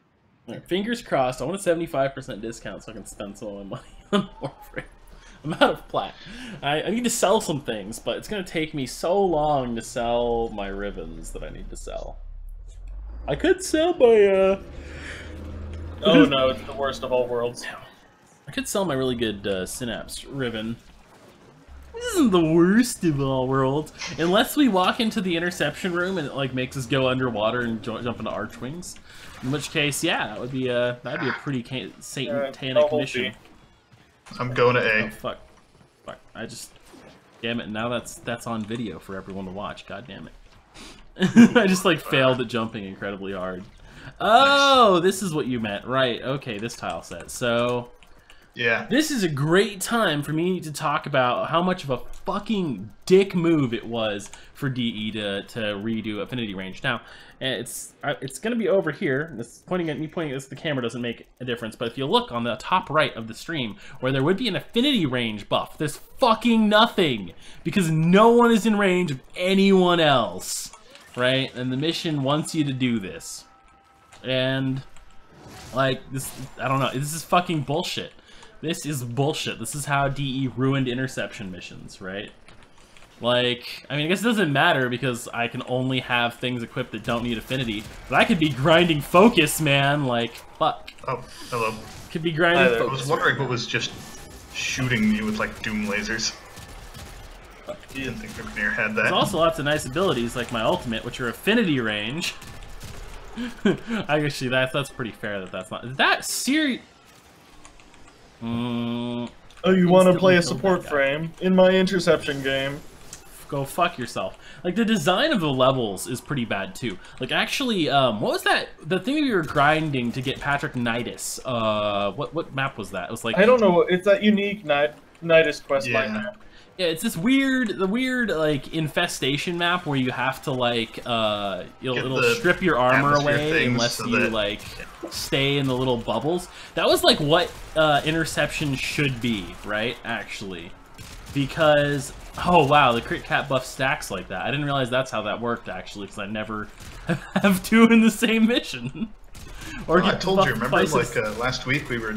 Right, fingers crossed. I want a 75% discount so I can spend some of my money on Warframe. I'm out of plat. I need to sell some things, but it's going to take me so long to sell my ribbons that I need to sell. I could sell my, Oh no, it's the worst of all worlds. I could sell my really good Synapse ribbon. This isn't the worst of all worlds. Unless we walk into the interception room and it like makes us go underwater and jump into archwings. In which case, yeah, that'd be a pretty satanic mission. I'm going to A. Oh, fuck. I just... Damn it, now that's on video for everyone to watch. God damn it. I just, like, failed at jumping incredibly hard. Oh, this is what you meant. Right, okay, this tile set. So... Yeah. This is a great time for me to talk about how much of a fucking dick move it was for DE to redo Affinity Range. Now, it's going to be over here. Pointing at this, the camera doesn't make a difference, but if you look on the top right of the stream, where there would be an Affinity Range buff, there's fucking nothing, because no one is in range of anyone else, right? And the mission wants you to do this. And, like, this, I don't know, this is fucking bullshit. This is bullshit. This is how DE ruined interception missions, right? Like, I mean, I guess it doesn't matter because I can only have things equipped that don't need affinity. But I could be grinding focus, man. Like, fuck. Oh, hello. Could be grinding focus. I was wondering what was just shooting me with, like, Doom lasers. You didn't think Grenier had that. There's also lots of nice abilities, like my ultimate, which are affinity range. Actually, that's pretty fair that's not... Is that serious? Oh, you want to play a support frame in my interception game? Go fuck yourself. Like, the design of the levels is pretty bad, too. Like, actually, what was that? The thing we were grinding to get Patrick Nidus. What map was that? It was like... I don't know. It's that unique Nidus questline map. Yeah, it's this weird, like, infestation map where you have to, like, it'll strip your armor away unless you, like, stay in the little bubbles. That was, like, what interception should be, right, actually. Because, oh, wow, the crit cap buff stacks like that. I didn't realize that's how that worked, actually, because I never have two in the same mission. Or I told you, remember, like, last week we were...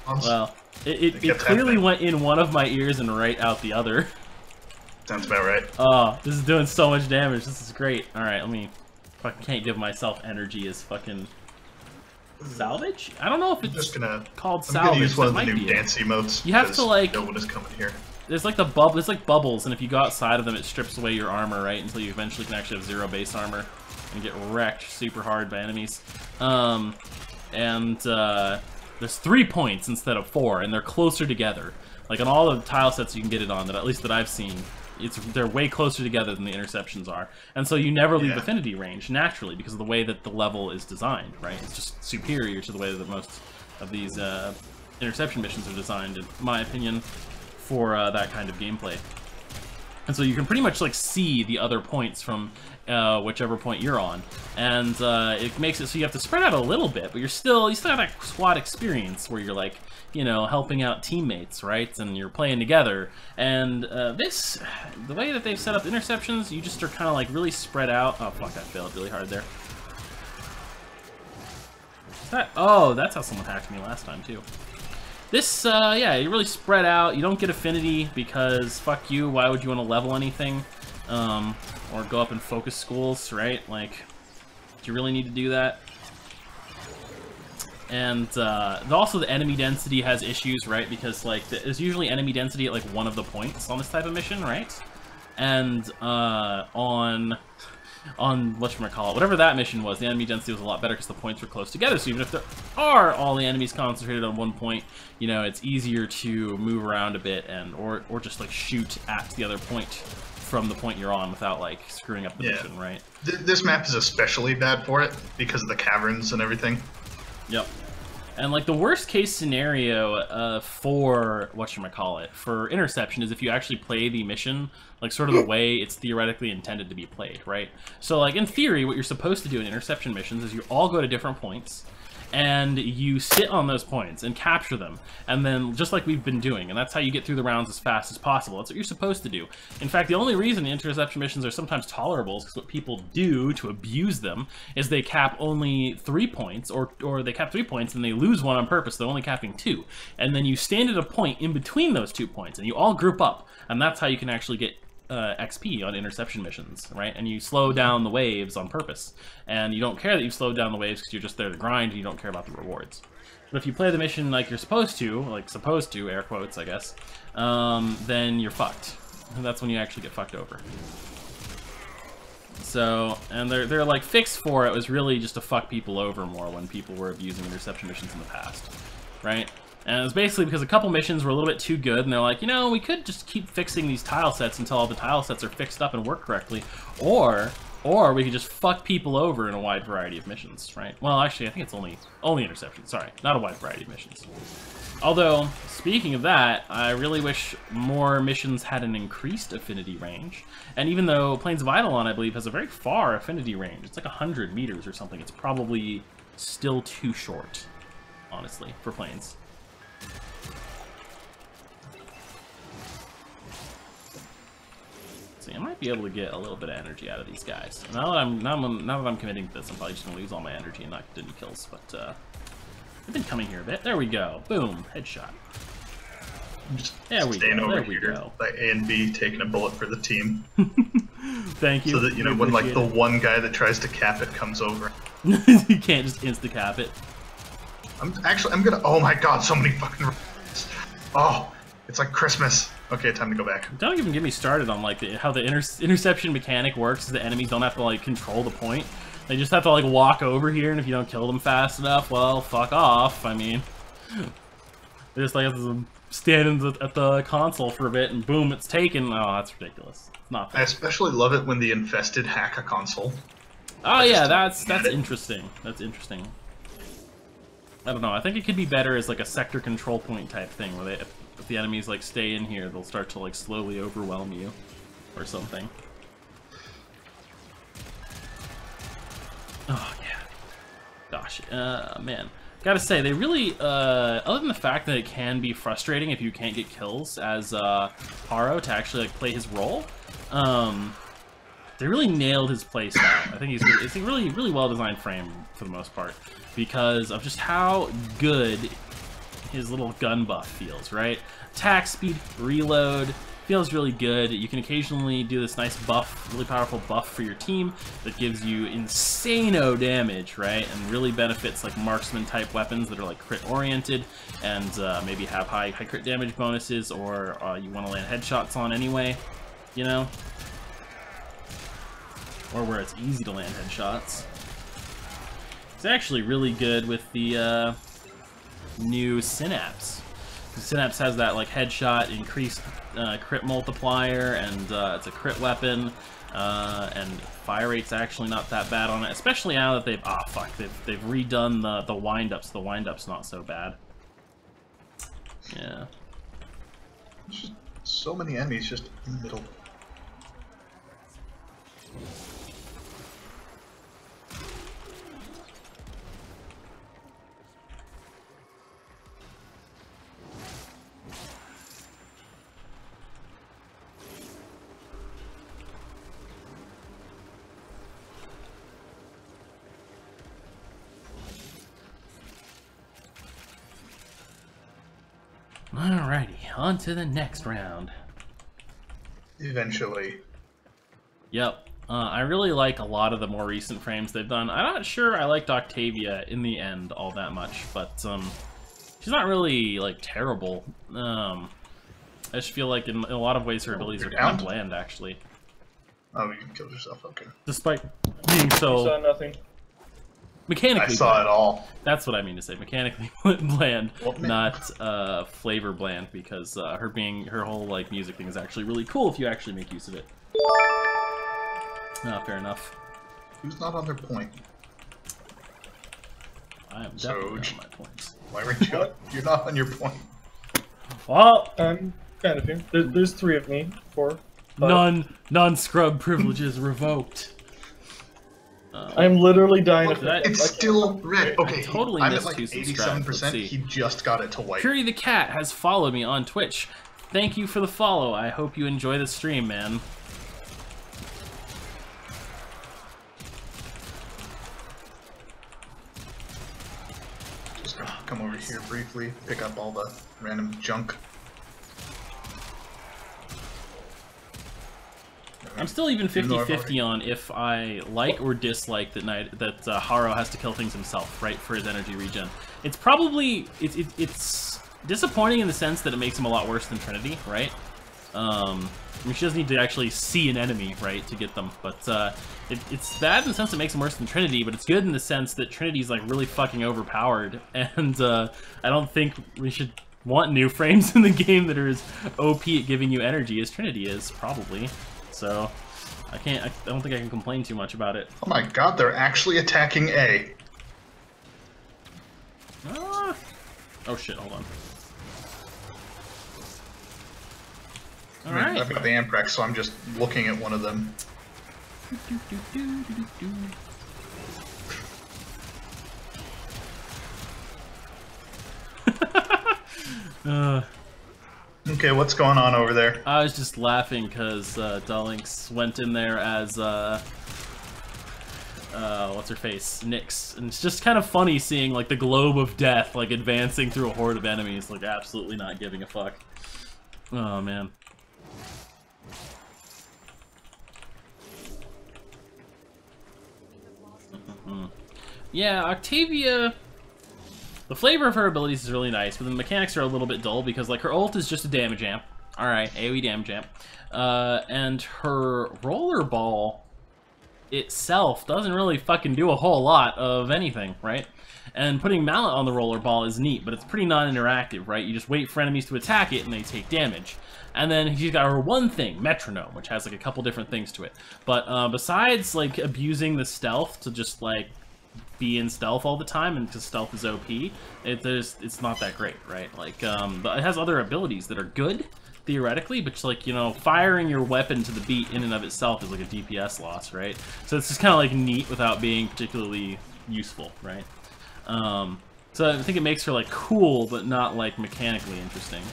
Well... It clearly went in one of my ears and right out the other. Sounds about right. Oh, this is doing so much damage. This is great. Alright, let me... Fucking can't give myself energy as fucking... Salvage? I don't know if it's just called salvage. I'm gonna use one of the new dance emotes. You have to, like... No one is coming here. There's like there's like bubbles, and if you go outside of them, it strips away your armor, right? Until you eventually can actually have 0 base armor and get wrecked super hard by enemies. There's 3 points instead of 4, and they're closer together. Like on all the tile sets you can get it on, at least that I've seen, they're way closer together than the interceptions are. And so you never leave affinity range, naturally, because of the way that the level is designed, right? It's just superior to the way that most of these interception missions are designed, in my opinion, for that kind of gameplay. And so you can pretty much like see the other points from whichever point you're on, and it makes it so you have to spread out a little bit, but you still have that squad experience where you're like, you know, helping out teammates, right? And you're playing together. And the way that they've set up interceptions, you just are kind of like really spread out. Oh fuck, I failed really hard there. Oh, that's how someone hacked me last time too. This, yeah, you really spread out. You don't get affinity because fuck you. Why would you want to level anything? Or go up and focus schools, right? Like, do you really need to do that? And also the enemy density has issues, right? Because like there's usually enemy density at like one of the points on this type of mission, right? And on whatchamacallit, whatever that mission was, the enemy density was a lot better because the points were close together. So even if there are all the enemies concentrated on one point, you know, it's easier to move around a bit and or just like shoot at the other point from the point you're on without like screwing up the mission, right? This map is especially bad for it because of the caverns and everything. Yep. And like the worst case scenario for whatchamacallit, for interception is if you actually play the mission like sort of the way it's theoretically intended to be played, right? So like in theory, what you're supposed to do in interception missions is you all go to different points and you sit on those points and capture them, and then just like we've been doing, and that's how you get through the rounds as fast as possible. That's what you're supposed to do. In fact, the only reason the interception missions are sometimes tolerable is because what people do to abuse them is they cap only 3 points, or they cap 3 points and they lose one on purpose. They're only capping 2, and then you stand at a point in between those 2 points and you all group up, and that's how you can actually get XP on interception missions, right? And you slow down the waves on purpose, and you don't care that you've slowed down the waves because you're just there to grind and you don't care about the rewards. But if you play the mission like you're supposed to, air quotes, I guess, then you're fucked. And that's when you actually get fucked over. So, and their like fix for it was really just to fuck people over more when people were abusing interception missions in the past, right? And it was basically because a couple missions were a little bit too good, and they're like, you know, we could just keep fixing these tile sets until all the tile sets are fixed up and work correctly, or we could just fuck people over in a wide variety of missions, right? Well, actually, I think it's only interception, sorry, not a wide variety of missions. Although, speaking of that, I really wish more missions had an increased affinity range, and even though Plains of Eidolon, I believe, has a very far affinity range, it's like 100 meters or something, it's probably still too short, honestly, for Plains. I might be able to get a little bit of energy out of these guys. Now that I'm committing to this, I'm probably just gonna lose all my energy and not get any kills. But I've been coming here a bit. There we go. Boom. Headshot. There we go. There we go. Like A and B taking a bullet for the team. Thank you. So that, you know, when like the one guy that tries to cap it comes over. You can't just insta-cap it. I'm gonna, oh my god, so many fucking, oh, it's like Christmas. Okay, time to go back. Don't even get me started on like how the interception mechanic works. Is the enemies don't have to like control the point; they just have to like walk over here, and if you don't kill them fast enough, well, fuck off. I mean, they just like have to stand at the console for a bit, and boom, it's taken. Oh, that's ridiculous. It's not fair. I especially love it when the infested hack a console. Oh yeah, that's interesting. That's interesting. I don't know. I think it could be better as like a sector control point type thing, where they. If the enemies like stay in here, they'll start to like slowly overwhelm you, or something. Oh yeah, gosh, man, gotta say they really, other than the fact that it can be frustrating if you can't get kills as Haro to actually like play his role, they really nailed his playstyle. I think it's a really well designed frame for the most part because of just how good his little gun buff feels, right? Attack speed, reload, feels really good. You can occasionally do this nice buff, really powerful buff for your team that gives you insane-o damage, right? And really benefits like marksman type weapons that are like crit oriented and maybe have high crit damage bonuses, or you want to land headshots on anyway, you know? Or where it's easy to land headshots. It's actually really good with the new Synapse. Synapse has that like headshot increased crit multiplier, and it's a crit weapon, and fire rate's actually not that bad on it, especially now that they've redone the wind-ups. The wind-up's not so bad. Yeah. There's just so many enemies just in the middle. Alrighty, on to the next round. Eventually. Yep. I really like a lot of the more recent frames they've done. I'm not sure I liked Octavia in the end all that much, but she's not really like terrible. I just feel like in a lot of ways her abilities are kind of bland, actually. Oh, you killed yourself. Okay. Despite being so Saw nothing. mechanically I saw bland. it all. That's what I mean to say. Mechanically bland, What not flavor bland, because her whole like music thing is actually really cool if you actually make use of it. Fair enough. Who's not on their point? I am definitely Soj. on my points. Why weren't you? You're not on your point. Well, I'm kind of here. There's 3 of me. 4. 5. non-scrub privileges revoked. I'm literally dying of That- It's still red. Okay, totally I'm at missed like two subscribes. Let's 87%. see. He just got it to white. Fury the Cat has followed me on Twitch. Thank you for the follow. I hope you enjoy the stream, man. Just gonna come over here briefly, pick up all the random junk. I'm still even Even though I've 50-50 on if I like or dislike that Haro has to kill things himself, right, for his energy regen. It's probably it's disappointing in the sense that it makes him a lot worse than Trinity, right? I mean, she doesn't need to actually see an enemy, right, to get them, but it's bad in the sense it makes him worse than Trinity, but it's good in the sense that Trinity's like really fucking overpowered, and I don't think we should want new frames in the game that are as OP at giving you energy as Trinity is, probably. So, I don't think I can complain too much about it. Oh my god, they're actually attacking A. Ah. Oh shit, hold on. I mean, I've got the Amprex, so I'm just looking at one of them. Okay, what's going on over there? I was just laughing because Dullynx went in there as what's her face, Nyx, and it's just kind of funny seeing like the globe of death like advancing through a horde of enemies, like absolutely not giving a fuck. Oh man. Yeah, Octavia, the flavor of her abilities is really nice, but the mechanics are a little bit dull because like her ult is just a damage amp. Alright, AoE damage amp. And her rollerball itself doesn't really fucking do a whole lot of anything, right? And putting Mallet on the rollerball is neat, but it's pretty non-interactive, right? You just wait for enemies to attack it and they take damage. And then she's got her one thing, Metronome, which has like a couple different things to it. But besides like abusing the stealth to just like be in stealth all the time, and because stealth is OP, it's not that great, right? Like, but it has other abilities that are good, theoretically, but just like, you know, firing your weapon to the beat in and of itself is like a DPS loss, right? So it's just kind of like neat without being particularly useful, right? So I think it makes her like cool, but not like mechanically interesting.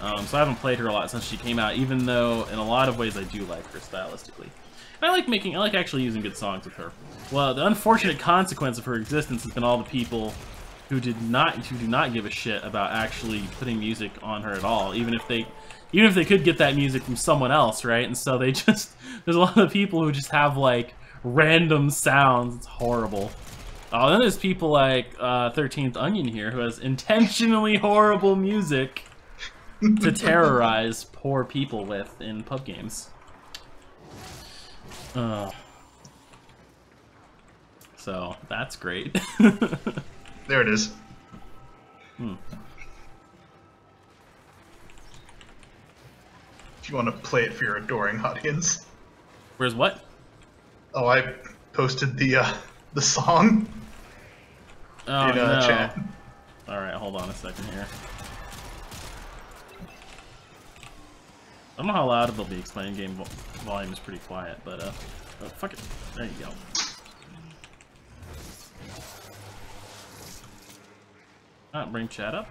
So I haven't played her a lot since she came out, even though in a lot of ways I do like her stylistically. I like actually using good songs with her. Well, the unfortunate consequence of her existence has been all the people who do not give a shit about actually putting music on her at all, even if they could get that music from someone else, right? And so they just, there's a lot of people who just have like random sounds. It's horrible. Oh, then there's people like 13th Onion here, who has intentionally horrible music to terrorize poor people with in pub games. So that's great. There it is. If you want to play it for your adoring audience. Where's what? Oh, I posted the song Oh, in no. chat. Alright, hold on a second here. I don't know how loud it'll be, explaining game volume is pretty quiet, but Oh, fuck it. There you go. Bring chat up.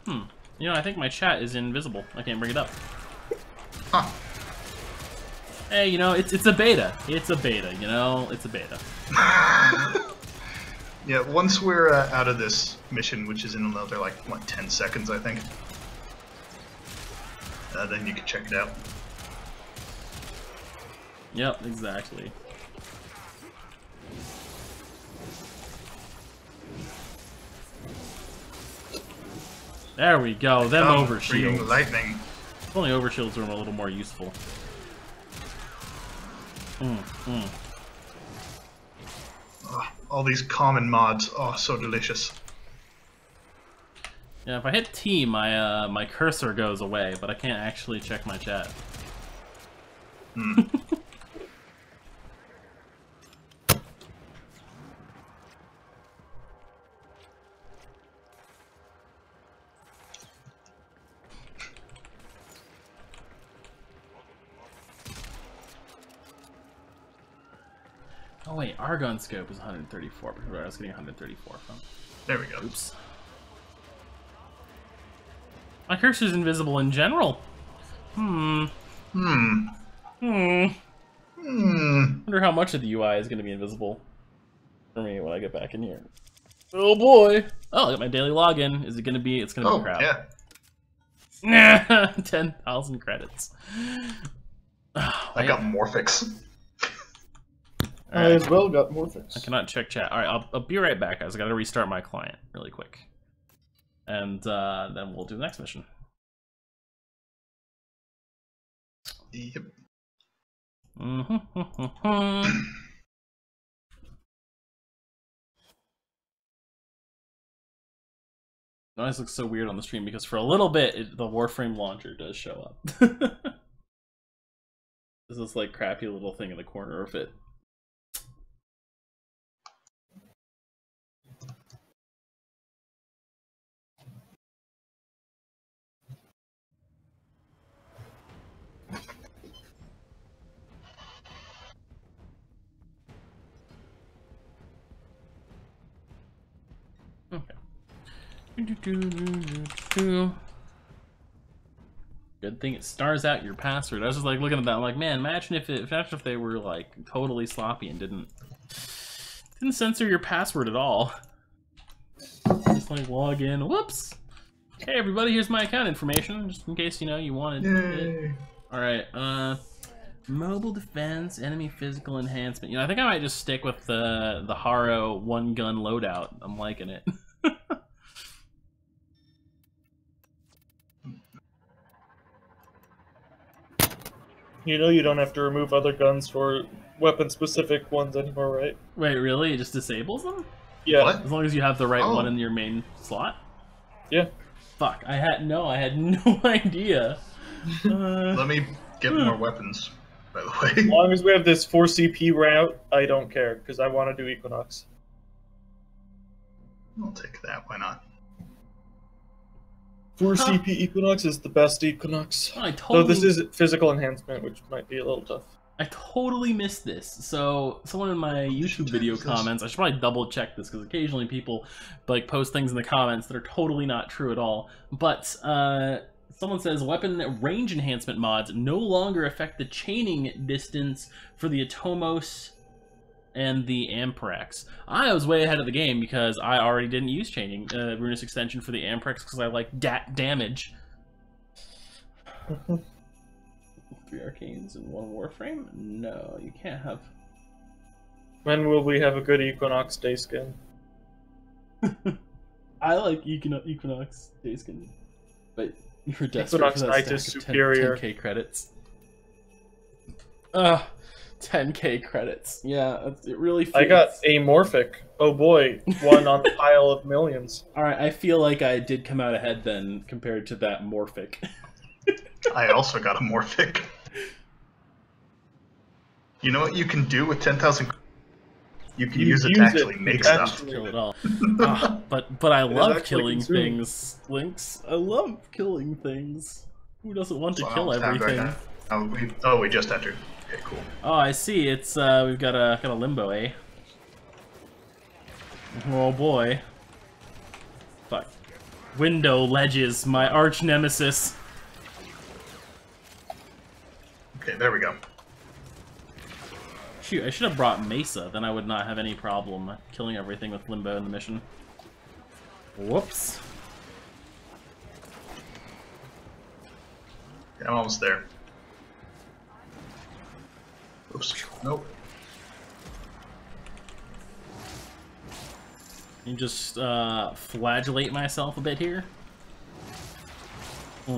You know, I think my chat is invisible. I can't bring it up. Huh. Hey, you know, it's a beta. It's a beta, you know? It's a beta. Yeah, once we're out of this mission, which is in another, like, what, 10 seconds, I think. Then you can check it out. Yep, exactly. There we go, them Bringing overshields. lightning. If only overshields were a little more useful. Oh, all these common mods. Oh, so delicious. Yeah, if I hit T, my my cursor goes away, but I can't actually check my chat. Oh wait, Argon scope is 134, because I was getting 134 from. There we go. Oops. My cursor's invisible in general. Wonder how much of the UI is going to be invisible for me when I get back in here. Oh boy! Oh, I got my daily login. Is it going to be? It's going to be crap. Yeah. 10,000 credits. Oh, I got Morphix. I as well got Morphix. I cannot check chat. Alright, I'll be right back, guys. I gotta restart my client really quick. And then we'll do the next mission. Yep. Noise looks so weird on the stream because for a little bit, the Warframe launcher does show up. There's this like crappy little thing in the corner of it. Okay. Good thing it stars out your password. I was just like looking at that, I'm like, man, imagine if they were like totally sloppy and didn't censor your password at all. Just like log in. Whoops. Hey everybody, here's my account information, just in case you know you wanted it. All right. Mobile defense, enemy physical enhancement. You know, I think I might just stick with the Haro one gun loadout. I'm liking it. You know you don't have to remove other guns for weapon-specific ones anymore, right? Wait, really? It just disables them? Yeah. What? As long as you have the right one in your main slot? Yeah. Fuck, I had no idea. Let me get more weapons, by the way. As long as we have this 4 CP route, I don't care, because I want to do Equinox. I'll take that, why not? 4 CP Equinox is the best Equinox. I Though this is physical enhancement, which might be a little tough. I totally missed this. So someone in my YouTube video comments, I should probably double check this because occasionally people like post things in the comments that are totally not true at all. But someone says weapon range enhancement mods no longer affect the chaining distance for the Atomos and the Amprex. I was way ahead of the game because I already didn't use chaining Runus extension for the Amprex because I like damage. 3 arcanes and 1 Warframe? No, you can't have. When will we have a good Equinox day skin? I like Equinox day skin, but you're desperate Equinox for that Knight stack is of superior. 10k credits. 10k credits. Yeah, it really feels... I got amorphic. Oh boy, one on the pile of millions. Alright, I feel like I did come out ahead then compared to that morphic. I also got a Morphic. You know what you can do with 10,000? You can use it to actually make stuff. Kill it all. But I love killing things, Lynx. I love killing things. Who doesn't want to kill everything? Right, we just entered. Okay, cool. Oh, I see. It's we've got a limbo, eh? Oh boy. Fuck. Window ledges, my arch nemesis. Okay, there we go. Shoot, I should have brought Mesa, then I would not have any problem killing everything with Limbo in the mission. Whoops. Yeah, I'm almost there. Oops. Nope. You just flagellate myself a bit here. The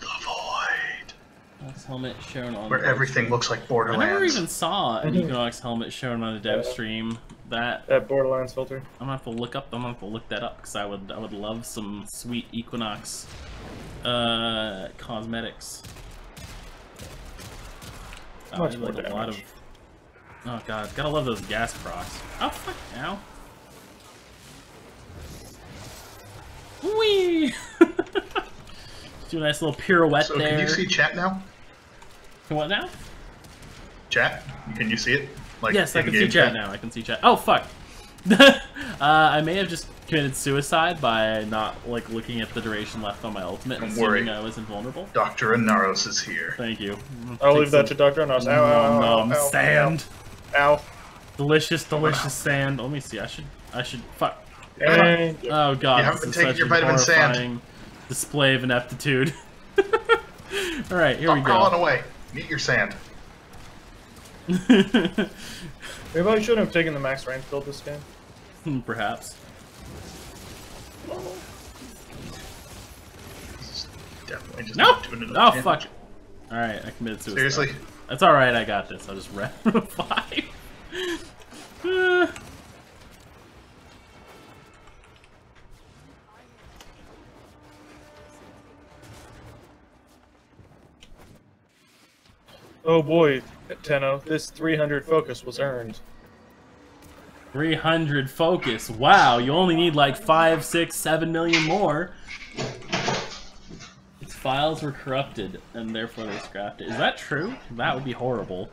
void. Equinox helmet shown on Where everything looks like I Borderlands. never even saw an Equinox helmet shown on a dev stream. That Borderlands filter. I'm gonna have to look up. I'm gonna have to look that up because I would love some sweet Equinox cosmetics. Much I more like a lot of. damage. Oh god, gotta love those gas procs. Oh fuck! Ow. Whee! Do a nice little pirouette So there. can you see chat now? What now? Chat? Can you see it? Like Yes, I can see in-game chat now. I can see chat. Oh fuck! I may have just committed suicide by not like looking at the duration left on my ultimate and Don't worry. assuming I was invulnerable. Dr. Anaros is here. Thank you. I'll Take leave that to some Dr. Anos. Ow, ow, ow, nom ow, ow, sand. Ow. Delicious, delicious sand. Let me see. I should. Fuck. And Oh god. You haven't this is taken such your a vitamin sand. horrifying display of ineptitude. All right, here we Stop crawling go. away. Meet your sand. maybe I shouldn't have taken the max range build this game. Perhaps. This is definitely just No. not doing enough Oh damage. fuck. All right, I committed suicide. Seriously? That's all right. I got this. I'll just rep 5. Oh boy, Tenno, this 300 focus was earned. 300 focus. Wow, you only need like 5, 6, 7 million more. Its files were corrupted, and therefore they scrapped it. Is that true? That would be horrible.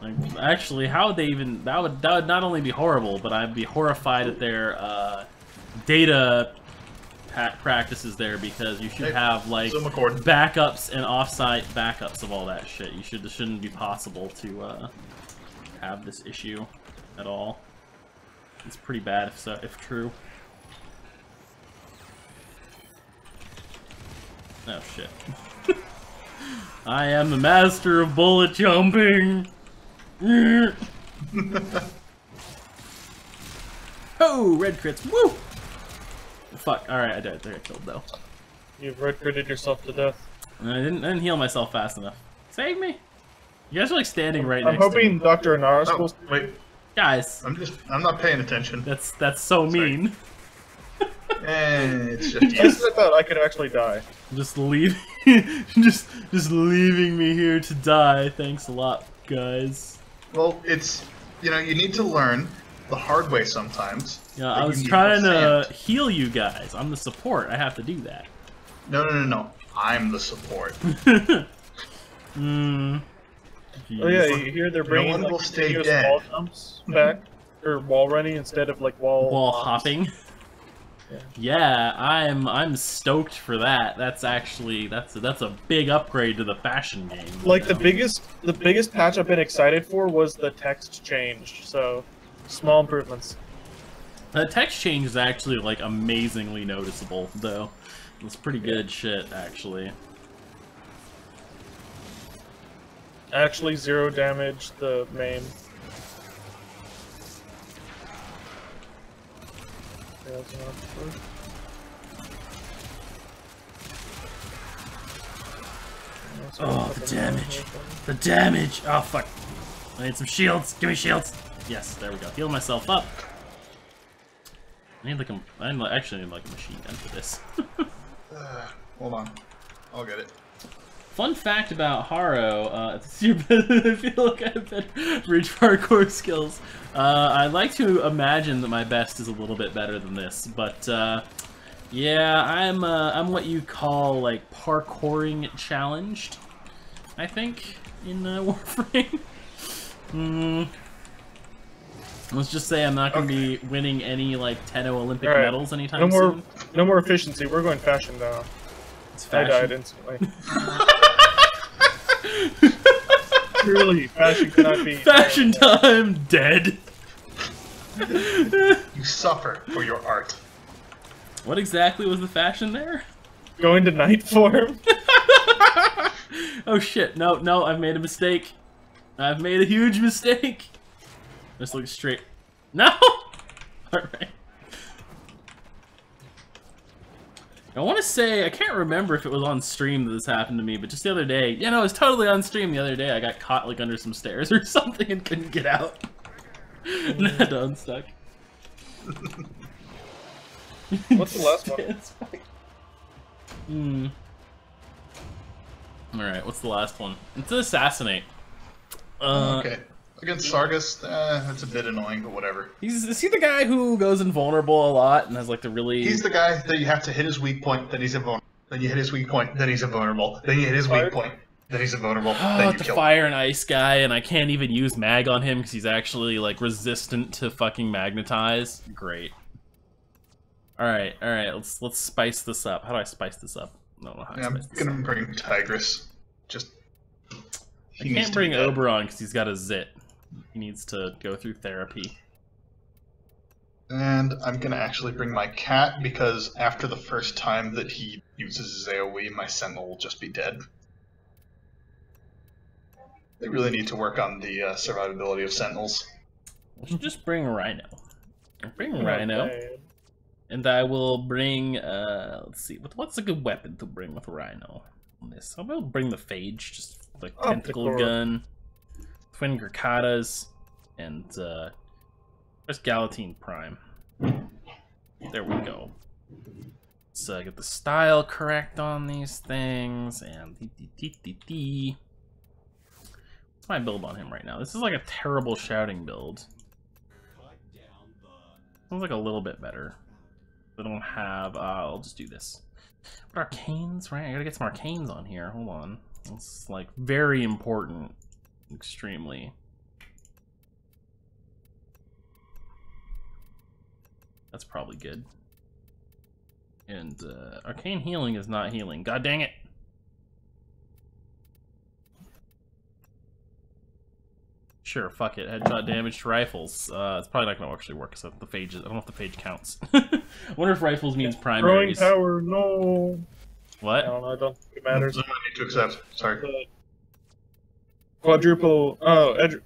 Like, actually, how would they even? That would not only be horrible, but I'd be horrified at their data practices there, because you should Hey, have like zoom record. backups and offsite backups of all that shit. It shouldn't be possible to have this issue at all. It's pretty bad if true. Oh shit. I am the master of bullet jumping. Oh, red crits. Woo! Fuck. Alright, I got killed though. You've red critted yourself to death. And I didn't heal myself fast enough. Save me! You guys are like standing right I'm next to hoping me. Dr. Anaros Oh, will... wait. Guys, I'm not paying attention. that's so mean. It's just I said that I could actually die. Just leave just leaving me here to die. Thanks a lot, guys. Well, it's, you need to learn the hard way sometimes. Yeah, that I you was need trying the to sand. heal you guys. I'm the support. I have to do that. No. I'm the support. Hmm. Oh yeah, you hear they're bringing one will like stay continuous dead. wall jumps back, or wall running instead of like Wall hops. hopping. Yeah, I'm stoked for that. That's actually that's a big upgrade to the fashion game. Like the biggest patch I've been excited for was the text change. So small improvements. The text change is actually like amazingly noticeable, though. It's pretty good shit, actually. Actually, 0 damage the main. Yeah, that's enough. Oh, the damage. The damage! Oh, fuck. I need some shields. Give me shields. Yes, there we go. Heal myself up. I need like I actually need like a machine gun for this. Hold on. I'll get it. Fun fact about Haro, I feel like I have better bridge parkour skills. I like to imagine that my best is a little bit better than this, but yeah, I'm what you call like parkouring challenged, I think. in Warframe. Let's just say I'm not going to be winning any like Tenno Olympic medals anytime soon. No more efficiency. We're going fashion now. It's I fashion. died instantly. Truly, fashion cannot be. Fashion time, dead. You suffer for your art. What exactly was the fashion there? Going to night form. Oh shit! No, I've made a mistake. I've made a huge mistake. Just look straight. No. All right. I want to say, I can't remember if it was on stream that this happened to me, but just the other day, yeah, no, it was totally on stream the other day. I got caught like under some stairs or something and couldn't get out. And I had to unstuck. What's the last one? Alright, what's the last one? It's an assassinate. Okay. Against Sargus, that's a bit annoying, but whatever. Is he the guy who goes invulnerable a lot and has like the really... He's the guy that you have to hit his weak point, then he's invulnerable. Then you hit his weak point, then he's invulnerable. Then you hit his weak point, then he's invulnerable. Then you the kill fire and ice guy, and I can't even use mag on him because he's actually like resistant to fucking magnetize. Great. Alright, let's spice this up. How do I spice this up? I don't know how to spice this up. I'm gonna bring Tigress. I can't bring Oberon because he's got a zit. He needs to go through therapy. And I'm gonna actually bring my cat because after the first time that he uses his AoE, my Sentinel will just be dead. They really need to work on the survivability of Sentinels. We should just bring Rhino. Bring Rhino. And I will bring, let's see, what's a good weapon to bring with Rhino on this? I will bring the Phage, just like tentacle gun, twin Gurkatas, and there's Galatine Prime. There we go. Let's get the style correct on these things, and what's my build on him right now? This is like a terrible shouting build. Sounds like a little bit better. I don't have, I'll just do this. What arcanes, right? I gotta get some arcanes on here. Hold on. It's like very important. Extremely. That's probably good. And arcane healing is not healing. God dang it! Sure, fuck it. Headshot damage to rifles. It's probably not going to actually work because the phage. I don't know if the phage counts. I wonder if rifles means primaries. Growing power, no. What? I don't know. I don't think it matters. I need to accept. Sorry. Quadruple.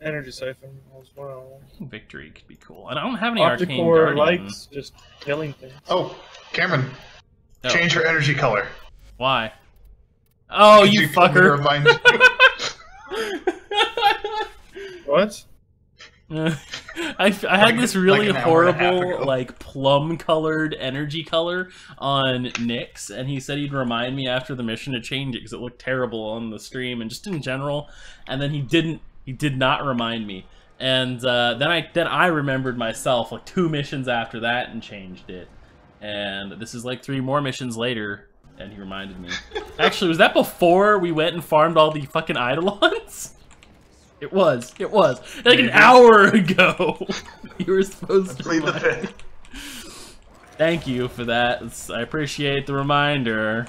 Energy siphon as well. Victory could be cool. And I don't have any arcane Opticore guardian. lights, just killing things. Oh, Cameron, change your energy color. Why? Oh, you fucker! What? I had this really horrible, like, plum-colored energy color on Nyx, and he said he'd remind me after the mission to change it because it looked terrible on the stream and just in general. And then he didn't. He did not remind me. And then I remembered myself like 2 missions after that and changed it. And this is like 3 more missions later, and he reminded me. Actually, was that before we went and farmed all the fucking Eidolons? It was. Like an hour ago. You were supposed to plead the fifth. Thank you for that. I appreciate the reminder.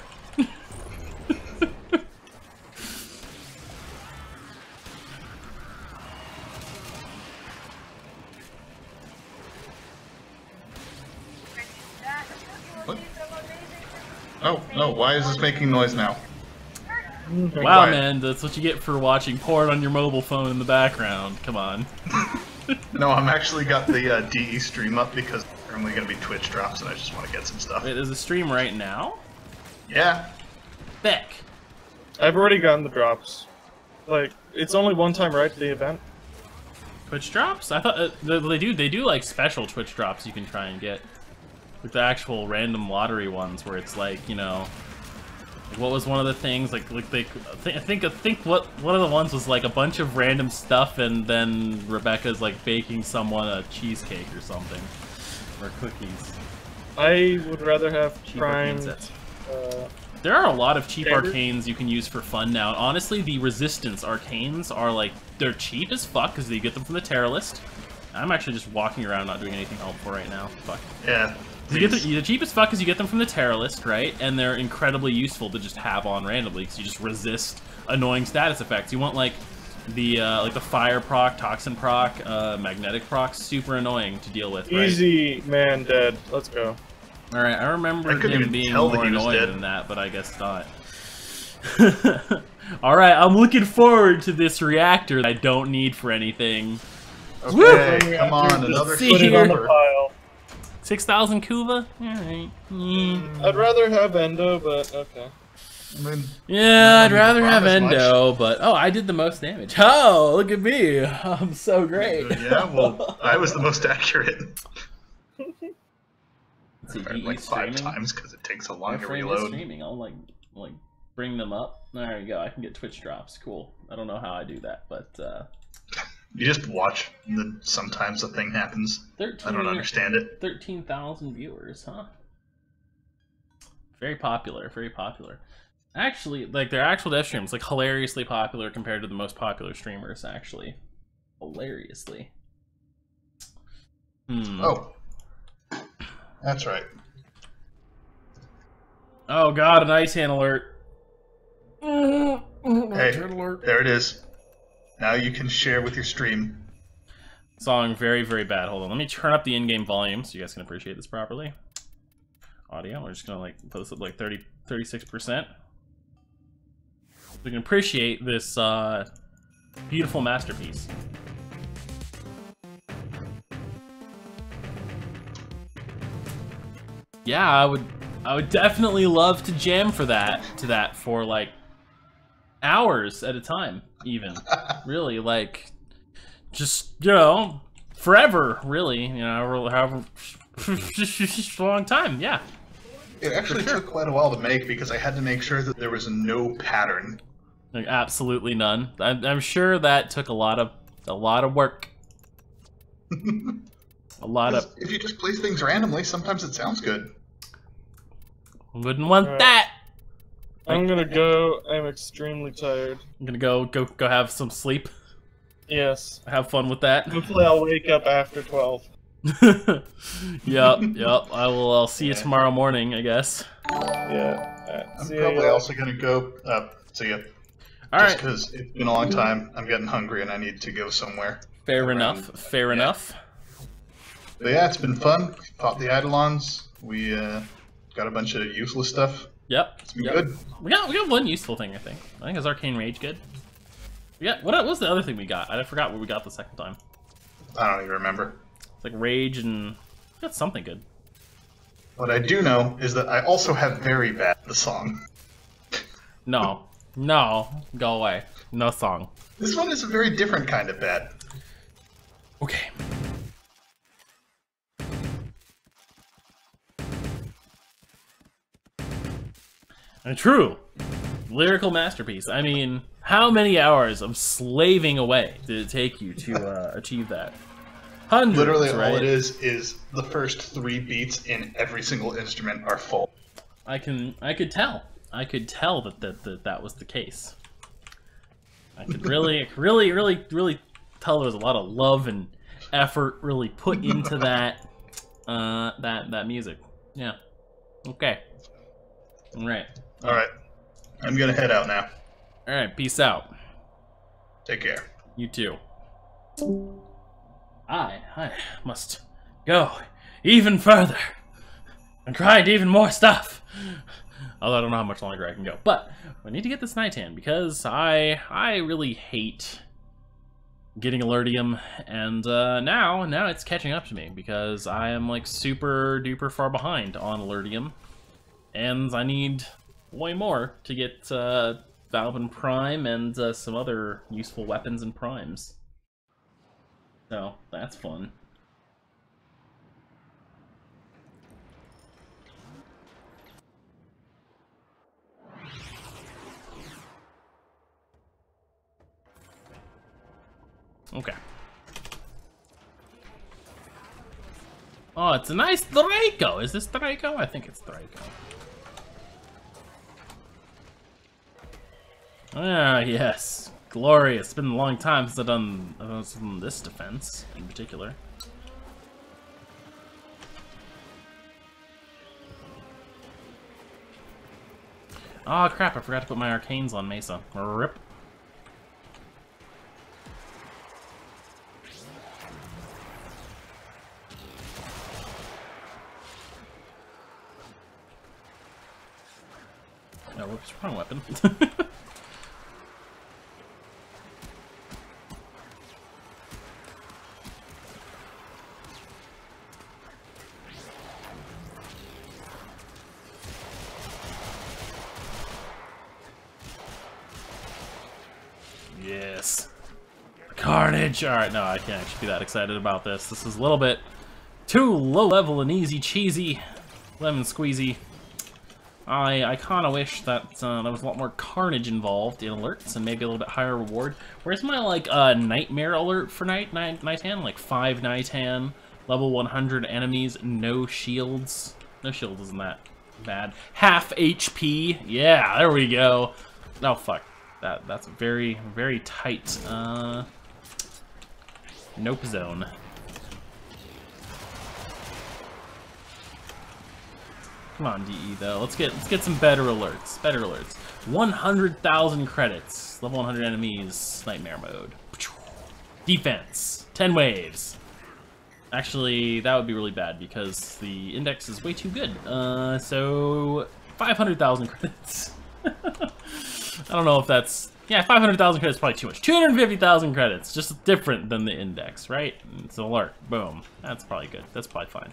What? Oh, no, why is this making noise now? Wow, man, that's what you get for watching porn on your mobile phone in the background. Come on. No, I'm actually got the DE stream up because there's only going to be Twitch drops and I just want to get some stuff. Wait, there's a stream right now? Yeah. Beck. I've already gotten the drops. Like, it's only one time, right, the event? Twitch drops? I thought they do like special Twitch drops you can try and get. Like the actual random lottery ones where it's like, you know, like what was one of the things I think what one of the ones was like a bunch of random stuff and then Rebecca's like baking someone a cheesecake or something or cookies. I would rather have primed There are a lot of cheap Standard? arcanes you can use for fun now. Honestly, the resistance arcanes are like, they're cheap as fuck because you get them from the Terror list. I'm actually just walking around not doing anything helpful right now. Fuck. Yeah. You get the cheapest fuck is you get them from the Terror list, right? And they're incredibly useful to just have on randomly because you just resist annoying status effects. You want like the fire proc, toxin proc, magnetic proc, super annoying to deal with. Right? Easy man dead. Let's go. All right, I remember him being more annoying than that, but I guess not. All right, I'm looking forward to this reactor that I don't need for anything. Okay, come on, another see Put it here. on the pile. 6,000 Kuva? Alright. I'd rather have Endo, but okay. I mean, Yeah, I'd rather have as much. Endo, but... Oh, I did the most damage. Oh, look at me. I'm so great. yeah, well, I was the most accurate. Let's see, Like he's 5 streaming. times because it takes so long to Warframe is reload. streaming. I'll like bring them up. There you go. I can get Twitch drops. Cool. I don't know how I do that, but You just watch, and then sometimes a thing happens. 13, I don't understand it. 13,000 viewers, huh? Very popular. Very popular. Actually, like their actual dev streams, like hilariously popular compared to the most popular streamers. Actually, hilariously. Oh, that's right. Oh god, an ice hand alert. Hey, Turn alert. there it is. Now you can share with your stream. Song very, very bad. Hold on, let me turn up the in-game volume so you guys can appreciate this properly. Audio, we're just gonna like put this at like 36%. We can appreciate this beautiful masterpiece. Yeah, I would definitely love to jam for that for like hours at a time, even. Really, like just, you know, forever, really, you know, however just a long time, yeah. It actually took quite a while to make because I had to make sure that there was no pattern. Like, absolutely none. I'm sure that took a lot of work. A lot of. If you just place things randomly, sometimes it sounds good. Wouldn't want that. I'm gonna go. I'm extremely tired. I'm gonna go have some sleep. Yes. Have fun with that. Hopefully I'll wake up after 12. Yep. I'll see you tomorrow morning, I guess. Yeah. I'm probably also gonna go. See ya. All Just right. because it's been a long time, I'm getting hungry and I need to go somewhere. Fair enough. Fair enough. But yeah, it's been fun. Fought the Eidolons. We got a bunch of useless stuff. Yep. It's been good. We got one useful thing, I think. I think is Arcane Rage good. Yeah. What was the other thing we got? I forgot what we got the second time. I don't even remember. It's like Rage and we got something good. What I do know is that I also have Very Bad, the song. No, go away. No song. This one is a very different kind of bad. Okay. A true lyrical masterpiece. I mean, how many hours of slaving away did it take you to achieve that? Hundreds, Literally, right? all it is the first 3 beats in every single instrument are full. I could tell. I could tell that was the case. I could really tell there was a lot of love and effort really put into that that music. Yeah. Okay. All right. Alright. I'm gonna head out now. All right. Peace out. Take care. You too. I must go even further and grind even more stuff. Although I don't know how much longer I can go. But I need to get this Nighthand because I really hate getting Alertium, and now it's catching up to me because I am like super duper far behind on Alertium, and I need way more to get Valvin Prime and some other useful weapons and primes. So that's fun. Okay. Oh, it's a nice Draco. Is this Draco? I think it's Draco. Ah, yes. Glorious. It's been a long time since I've done this defense, in particular. Oh crap, I forgot to put my arcanes on Mesa. Rip. Oh, whoops, wrong weapon. Yes. Carnage! Alright, no, I can't actually be that excited about this. This is a little bit too low level and easy cheesy. Lemon squeezy. I kind of wish that there was a lot more carnage involved in alerts and maybe a little bit higher reward. Where's my, like, nightmare alert for Nightan? Like, 5 Nightan, level 100 enemies, no shields. No shields isn't that bad. Half HP. Yeah, there we go. Oh, fuck. That's a very, very tight, nope zone. Come on, DE though. Let's get some better alerts. Better alerts. 100,000 credits. Level 100 enemies. Nightmare mode. Defense. 10 waves. Actually, that would be really bad because the index is way too good. So 500,000 credits. I don't know if that's... Yeah, 500,000 credits is probably too much. 250,000 credits. Just different than the index, right? It's an alert. Boom. That's probably good. That's probably fine.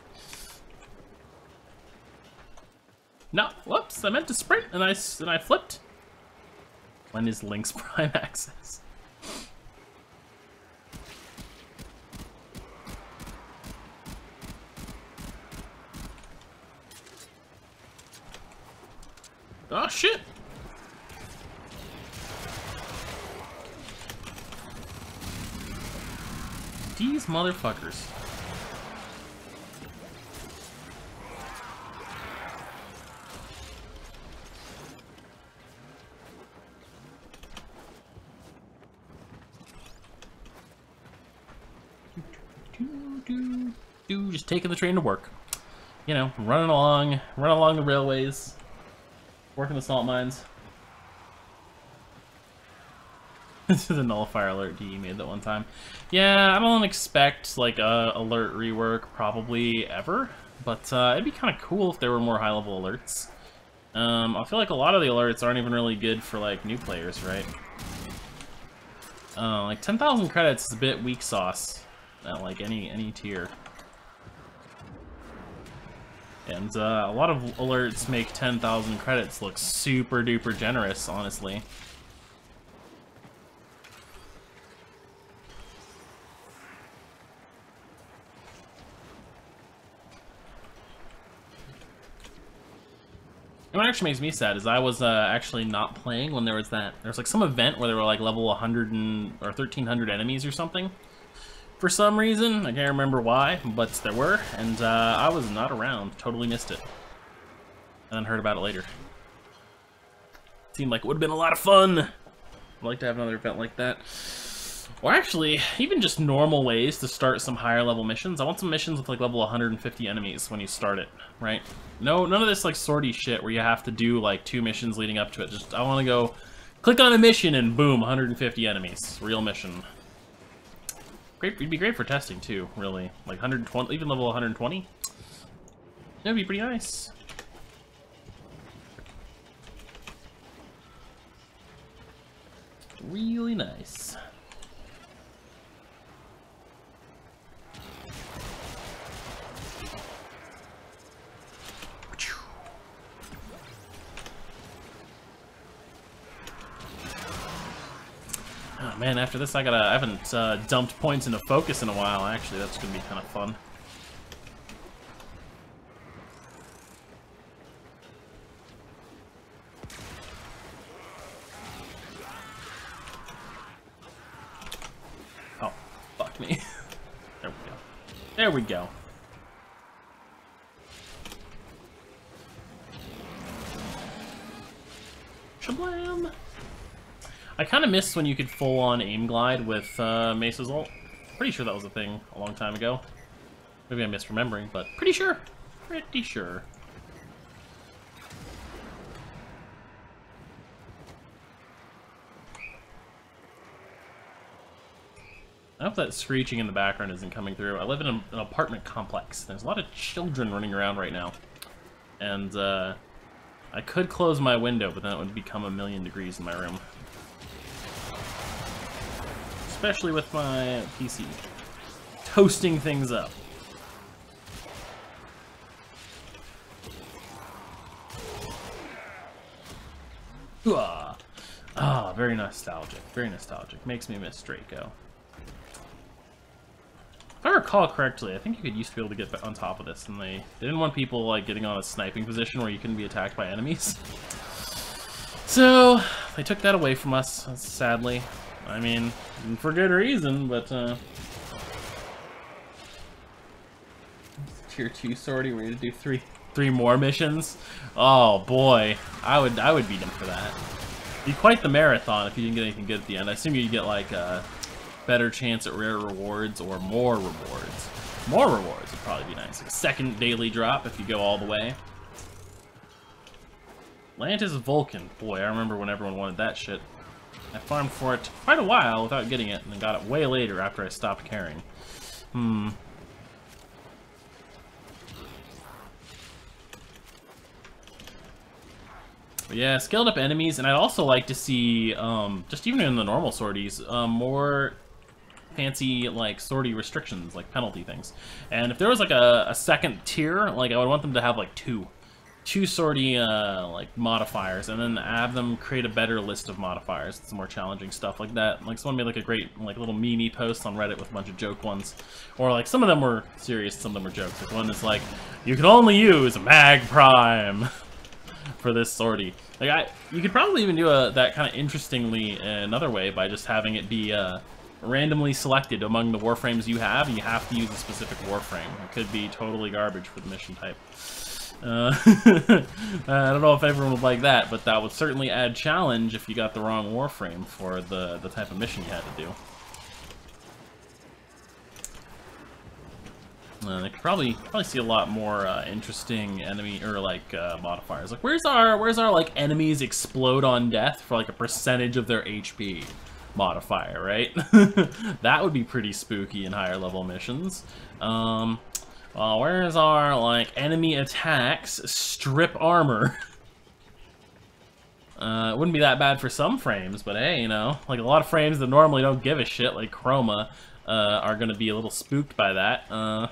No, whoops, I meant to sprint and I flipped. When is Link's Prime access? Oh shit. These motherfuckers. Just taking the train to work. You know, running along the railways, working the salt mines. This is a nullifier alert DE made that one time. Yeah, I don't expect like a alert rework probably ever, but it'd be kind of cool if there were more high-level alerts. I feel like a lot of the alerts aren't even really good for like new players, right? Like 10,000 credits is a bit weak sauce at like any tier. And a lot of alerts make 10,000 credits look super duper generous, honestly. And what actually makes me sad is I was actually not playing when there was like some event where there were like level 100 or 1,300 enemies or something. For some reason, I can't remember why, but there were, and I was not around. Totally missed it. And then heard about it later. Seemed like it would have been a lot of fun. I'd like to have another event like that. Or actually, even just normal ways to start some higher level missions. I want some missions with like level 150 enemies when you start it, right? No, none of this like sortie shit where you have to do like 2 missions leading up to it. Just, I want to go click on a mission and boom, 150 enemies. Real mission. Great, it'd be great for testing too, really. Like 120, even level 120. That'd be pretty nice. Really nice. Oh man, after this I haven't dumped points into focus in a while, actually. That's gonna be kind of fun. Oh, fuck me. There we go. There we go. Shablam! I kind of miss when you could full-on aim glide with Mesa's ult. Pretty sure that was a thing a long time ago. Maybe I'm misremembering, but pretty sure. Pretty sure. I hope that screeching in the background isn't coming through. I live in an apartment complex. There's a lot of children running around right now. And, I could close my window, but then it would become 1,000,000 degrees in my room. Especially with my PC. Toasting things up. Ah, very nostalgic. Very nostalgic. Makes me miss Draco. If I recall correctly, I think you used to be able to get on top of this, and they didn't want people like getting on a sniping position where you couldn't be attacked by enemies. So they took that away from us, sadly. I mean, for good reason, but Tier 2 Sortie, we're gonna do three more missions. Oh boy, I would beat him for that. It'd be quite the marathon if you didn't get anything good at the end. I assume you'd get like a better chance at rare rewards or more rewards. More rewards would probably be nice. Like a second daily drop if you go all the way. Lantis Vulcan. Boy, I remember when everyone wanted that shit. I farmed for it quite a while without getting it, and then got it way later after I stopped caring. But yeah, scaled up enemies, and I'd also like to see, just even in the normal sorties, more fancy, like, sortie restrictions, like penalty things. And if there was, like, a second tier, like, I would want them to have, like, two sortie, like, modifiers, and then have them create a better list of modifiers, some more challenging stuff like that. Like, someone made, like, a great, like, little meme post on Reddit with a bunch of joke ones. Or, like, some of them were serious, some of them were jokes. Like, one is, like, you can only use Mag Prime for this sortie. Like, you could probably even do that kind of interestingly another way by just having it be, randomly selected among the Warframes you have, and you have to use a specific Warframe. It could be totally garbage for the mission type. I don't know if everyone would like that, but that would certainly add challenge if you got the wrong Warframe for the type of mission you had to do. They could probably see a lot more interesting enemy or like modifiers. Like where's our like enemies explode on death for like a percentage of their HP modifier, right? That would be pretty spooky in higher level missions. Where's our like enemy attacks strip armor? It wouldn't be that bad for some frames, but hey, you know, like a lot of frames that normally don't give a shit, like Chroma, are gonna be a little spooked by that.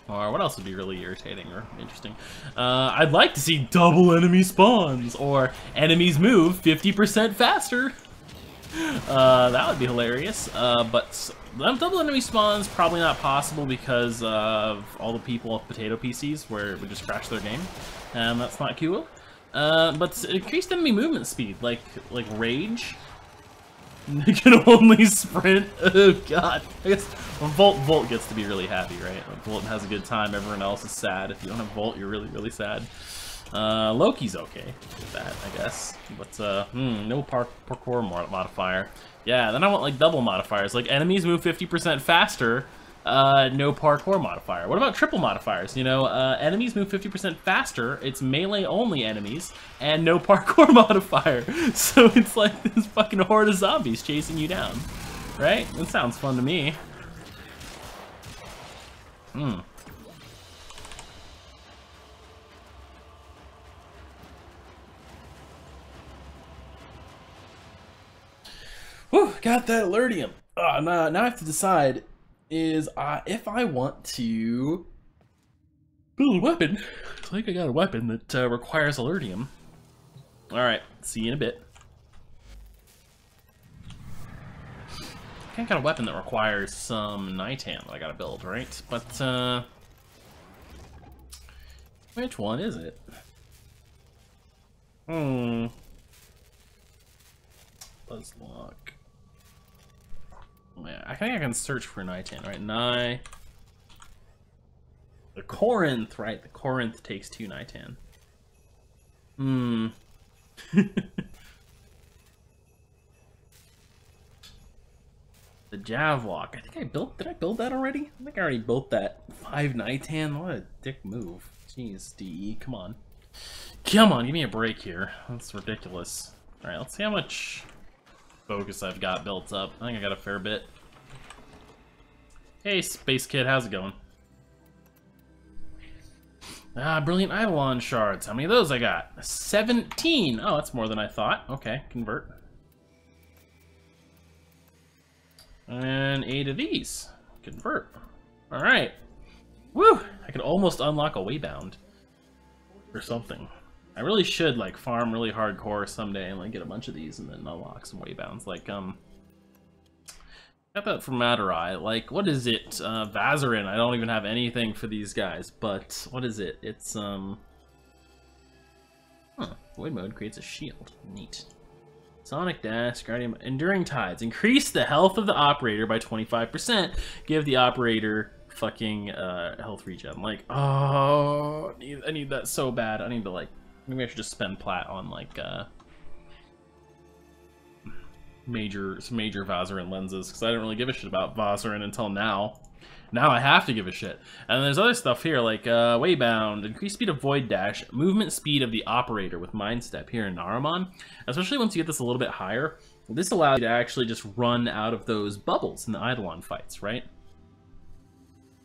Or what else would be really irritating or interesting? I'd like to see double enemy spawns, or enemies move 50% faster. That would be hilarious. But double enemy spawns probably not possible because of all the people with potato PCs where it would just crash their game, and that's not cool. But increased enemy movement speed, like Rage. They can only sprint. Oh god. I guess Volt gets to be really happy, right? Like, Volt has a good time, everyone else is sad. If you don't have Volt, you're really, really sad. Loki's okay with that, I guess. But no parkour modifier. Yeah, then I want like double modifiers. Like enemies move 50% faster. No parkour modifier. What about triple modifiers? You know, enemies move 50% faster, it's melee only enemies, and no parkour modifier. So it's like this fucking horde of zombies chasing you down. Right? That sounds fun to me. Whew, got that alertium. Now I have to decide is if I want to build a weapon. It's like I got a weapon that requires alertium. Alright, see you in a bit. I think I got a weapon that requires some Nitan that I gotta build, right? But, which one is it? Buzzlock. Yeah, I think I can search for Nitan, right? The Corinth, right? The Corinth takes 2 Nitan. The Javlok. I think I built. Did I build that already? I think I already built that. 5 Nighthand. What a dick move. Jeez, DE. Come on. Come on, give me a break here. That's ridiculous. Alright, let's see how much focus I've got built up. I think I got a fair bit. Hey, Space Kid, how's it going? Ah, brilliant Eidolon shards. How many of those I got? 17! Oh, that's more than I thought. Okay, convert. And 8 of these. Convert. Alright. Woo! I could almost unlock a Waybound. Or something. I really should, like, farm really hardcore someday and, like, get a bunch of these and then unlock some Waybounds. Like, got that from Matarai. Like, what is it? Vazarin. I don't even have anything for these guys, but what is it? It's, Void Mode creates a shield. Neat. Sonic Dash, Guardian, Enduring Tides. Increase the health of the operator by 25%. Give the operator fucking health regen. Like, oh, I need that so bad. I need to, like, maybe I should just spend plat on, like, some major Vazarin lenses, because I didn't really give a shit about Vazarin until now. Now I have to give a shit. And there's other stuff here, like Waybound, increased speed of Void Dash, movement speed of the operator with Mind Step here in Naramon. Especially once you get this a little bit higher, this allows you to actually just run out of those bubbles in the Eidolon fights, right?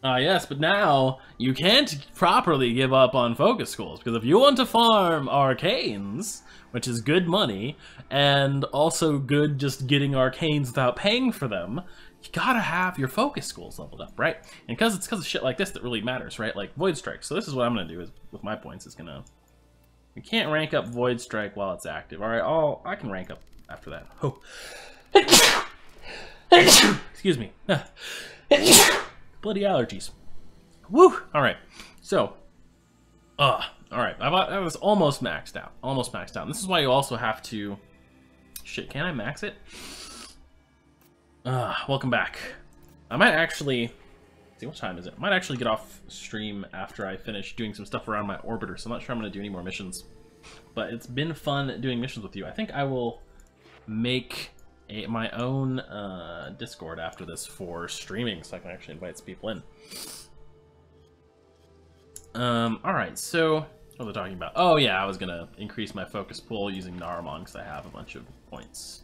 Yes, but now you can't properly give up on focus schools, because if you want to farm arcanes, which is good money, and also good just getting arcanes without paying for them, you gotta have your focus schools leveled up, right? And because it's because of shit like this that really matters, right? Like Void Strike. So this is what I'm gonna do is with my points is gonna. You can't rank up Void Strike while it's active. All right, I can rank up after that. Oh. Excuse me. Bloody allergies. Woo! Alright, so, alright, I was almost maxed out. Almost maxed out. And this is why you also have to... Shit, can I max it? Welcome back. I might actually... See, what time is it? I might actually get off stream after I finish doing some stuff around my orbiter, so I'm not sure I'm going to do any more missions. But it's been fun doing missions with you. I think I will make... my own Discord after this for streaming, so I can actually invite some people in. Alright, so what are they talking about? Oh yeah, I was gonna increase my focus pool using Naramon because I have a bunch of points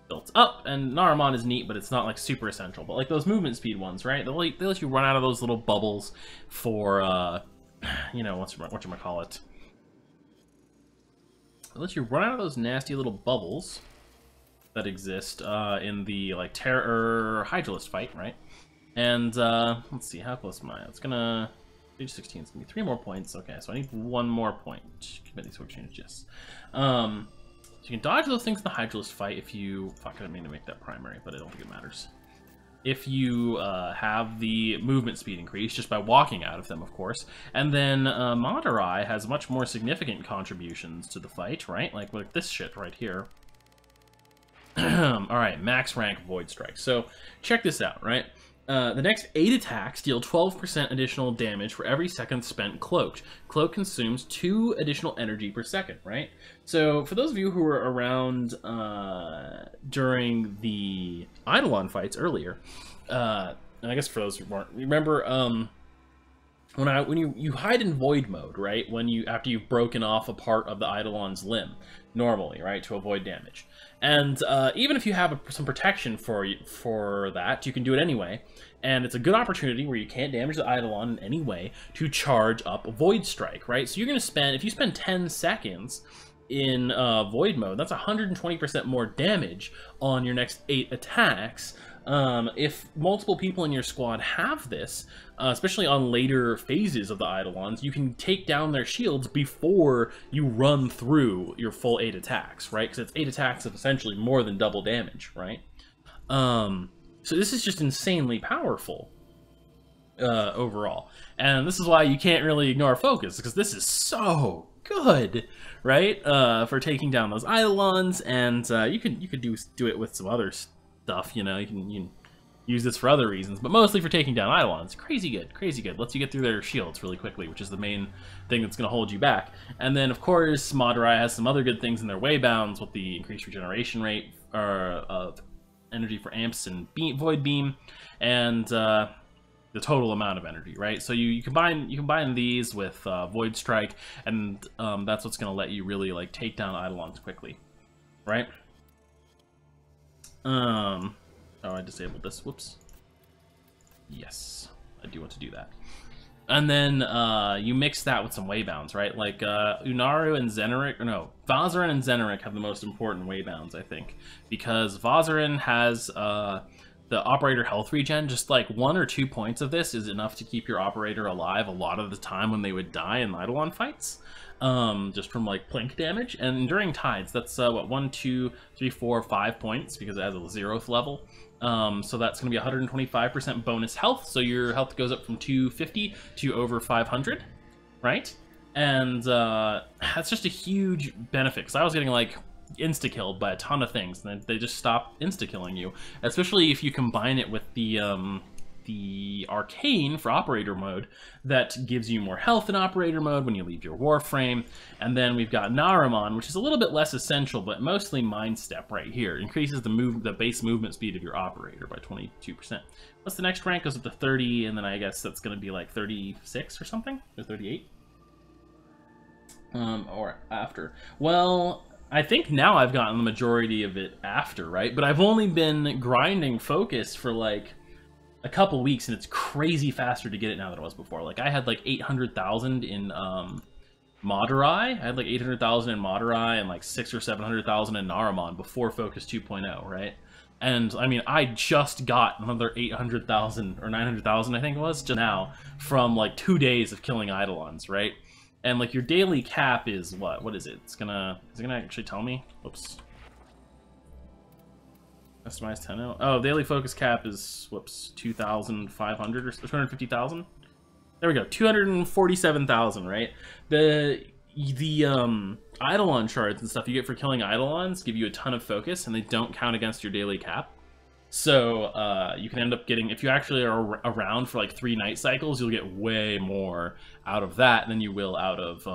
built up, and Naramon is neat, but it's not like super essential. But like those movement speed ones, right? They let you run out of those little bubbles for you know, whatchamacallit. They let you run out of those nasty little bubbles that exist in the like Terror Hydralist fight, right? And let's see, how close am I? It's gonna stage 16 is gonna be 3 more points. Okay, so I need 1 more point. Commit these quick changes. So you can dodge those things in the Hydralist fight if you fuck. I didn't mean to make that primary, but I don't think it matters. If you have the movement speed increase just by walking out of them, of course. And then Matarai has much more significant contributions to the fight, right? Like this shit right here. Alright, max rank Void Strike. So, check this out, right? The next 8 attacks deal 12% additional damage for every second spent cloaked. Cloak consumes 2 additional energy per second, right? So, for those of you who were around during the Eidolon fights earlier, and I guess for those who weren't, remember when you hide in Void Mode, right? After you've broken off a part of the Eidolon's limb, normally, right, to avoid damage. And even if you have some protection for that, you can do it anyway. And it's a good opportunity where you can't damage the Eidolon in any way to charge up a Void Strike, right? So you're going to spend, if you spend 10 seconds in Void Mode, that's 120% more damage on your next 8 attacks. If multiple people in your squad have this, especially on later phases of the Eidolons, you can take down their shields before you run through your full 8 attacks, right? Because it's 8 attacks of essentially more than double damage, right? So this is just insanely powerful overall. And this is why you can't really ignore focus, because this is so good, right? For taking down those Eidolons, and you could do it with some other stuff, you know. You can use this for other reasons, but mostly for taking down Eidolons. Crazy good, crazy good. Lets you get through their shields really quickly, which is the main thing that's going to hold you back. And then, of course, Madurai has some other good things in their waybounds with the increased regeneration rate of energy for amps and void beam, and the total amount of energy, right? So you combine these with void strike, and that's what's going to let you really like take down Eidolons quickly, right? Oh, I disabled this. Whoops. Yes, I do want to do that. And then you mix that with some waybounds, right? Like Unaru and Zeneric, or no, Vazarin and Zeneric have the most important waybounds, I think, because Vazarin has the operator health regen. Just like 1 or 2 points of this is enough to keep your operator alive a lot of the time when they would die in Eidolon fights. Just from like plink damage. And Enduring Tides, that's what, 1, 2, 3, 4, 5 points, because it has a 0th level. So that's going to be 125% bonus health, so your health goes up from 250 to over 500, right? And that's just a huge benefit, because I was getting like insta-killed by a ton of things, and they just stop insta-killing you, especially if you combine it with the arcane for operator mode that gives you more health in operator mode when you leave your Warframe. And then we've got Naramon, which is a little bit less essential, but mostly Mind Step right here. Increases the base movement speed of your operator by 22%. What's the next rank? Goes up to 30, and then I guess that's going to be like 36 or something? Or 38? Or after. Well, I think now I've gotten the majority of it after, right? But I've only been grinding focus for like a couple weeks, and it's crazy faster to get it now than it was before. Like I had like 800,000 in Madurai. I had like 800,000 in Madurai and like 600,000 or 700,000 in Naramon before Focus 2.0, right? And I mean, I just got another 800,000 or 900,000, I think it was, just now from like 2 days of killing Eidolons, right? And like your daily cap is what? What is it? Is it gonna actually tell me? Oops. Customize 10. Oh, daily focus cap is, whoops, 2,500 or 250,000. There we go, 247,000, right? The Eidolon shards and stuff you get for killing Eidolons give you a ton of focus, and they don't count against your daily cap. So you can end up getting, if you actually are around for like 3 night cycles, you'll get way more out of that than you will out of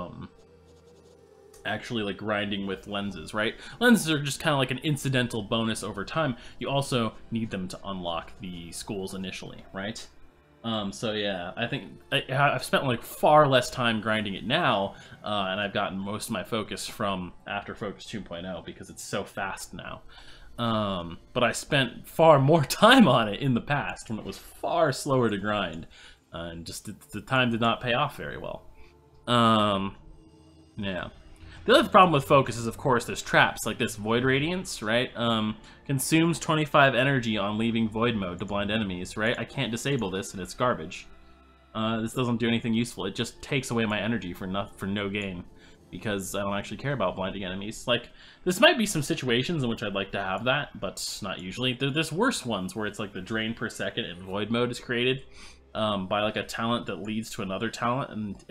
actually like grinding with lenses, right? Lenses are just kind of like an incidental bonus over time. You also need them to unlock the schools initially, right? So yeah, I think I've spent like far less time grinding it now, and I've gotten most of my focus from after Focus 2.0 because it's so fast now. But I spent far more time on it in the past when it was far slower to grind, and just the time did not pay off very well. Yeah. The other problem with focus is, of course, there's traps, like this Void Radiance, right? Consumes 25 energy on leaving Void mode to blind enemies, right? I can't disable this, and it's garbage. This doesn't do anything useful. It just takes away my energy for no gain, because I don't actually care about blinding enemies. Like, this might be some situations in which I'd like to have that, but not usually. There's worse ones where it's like the drain per second in Void mode is created by like a talent that leads to another talent, and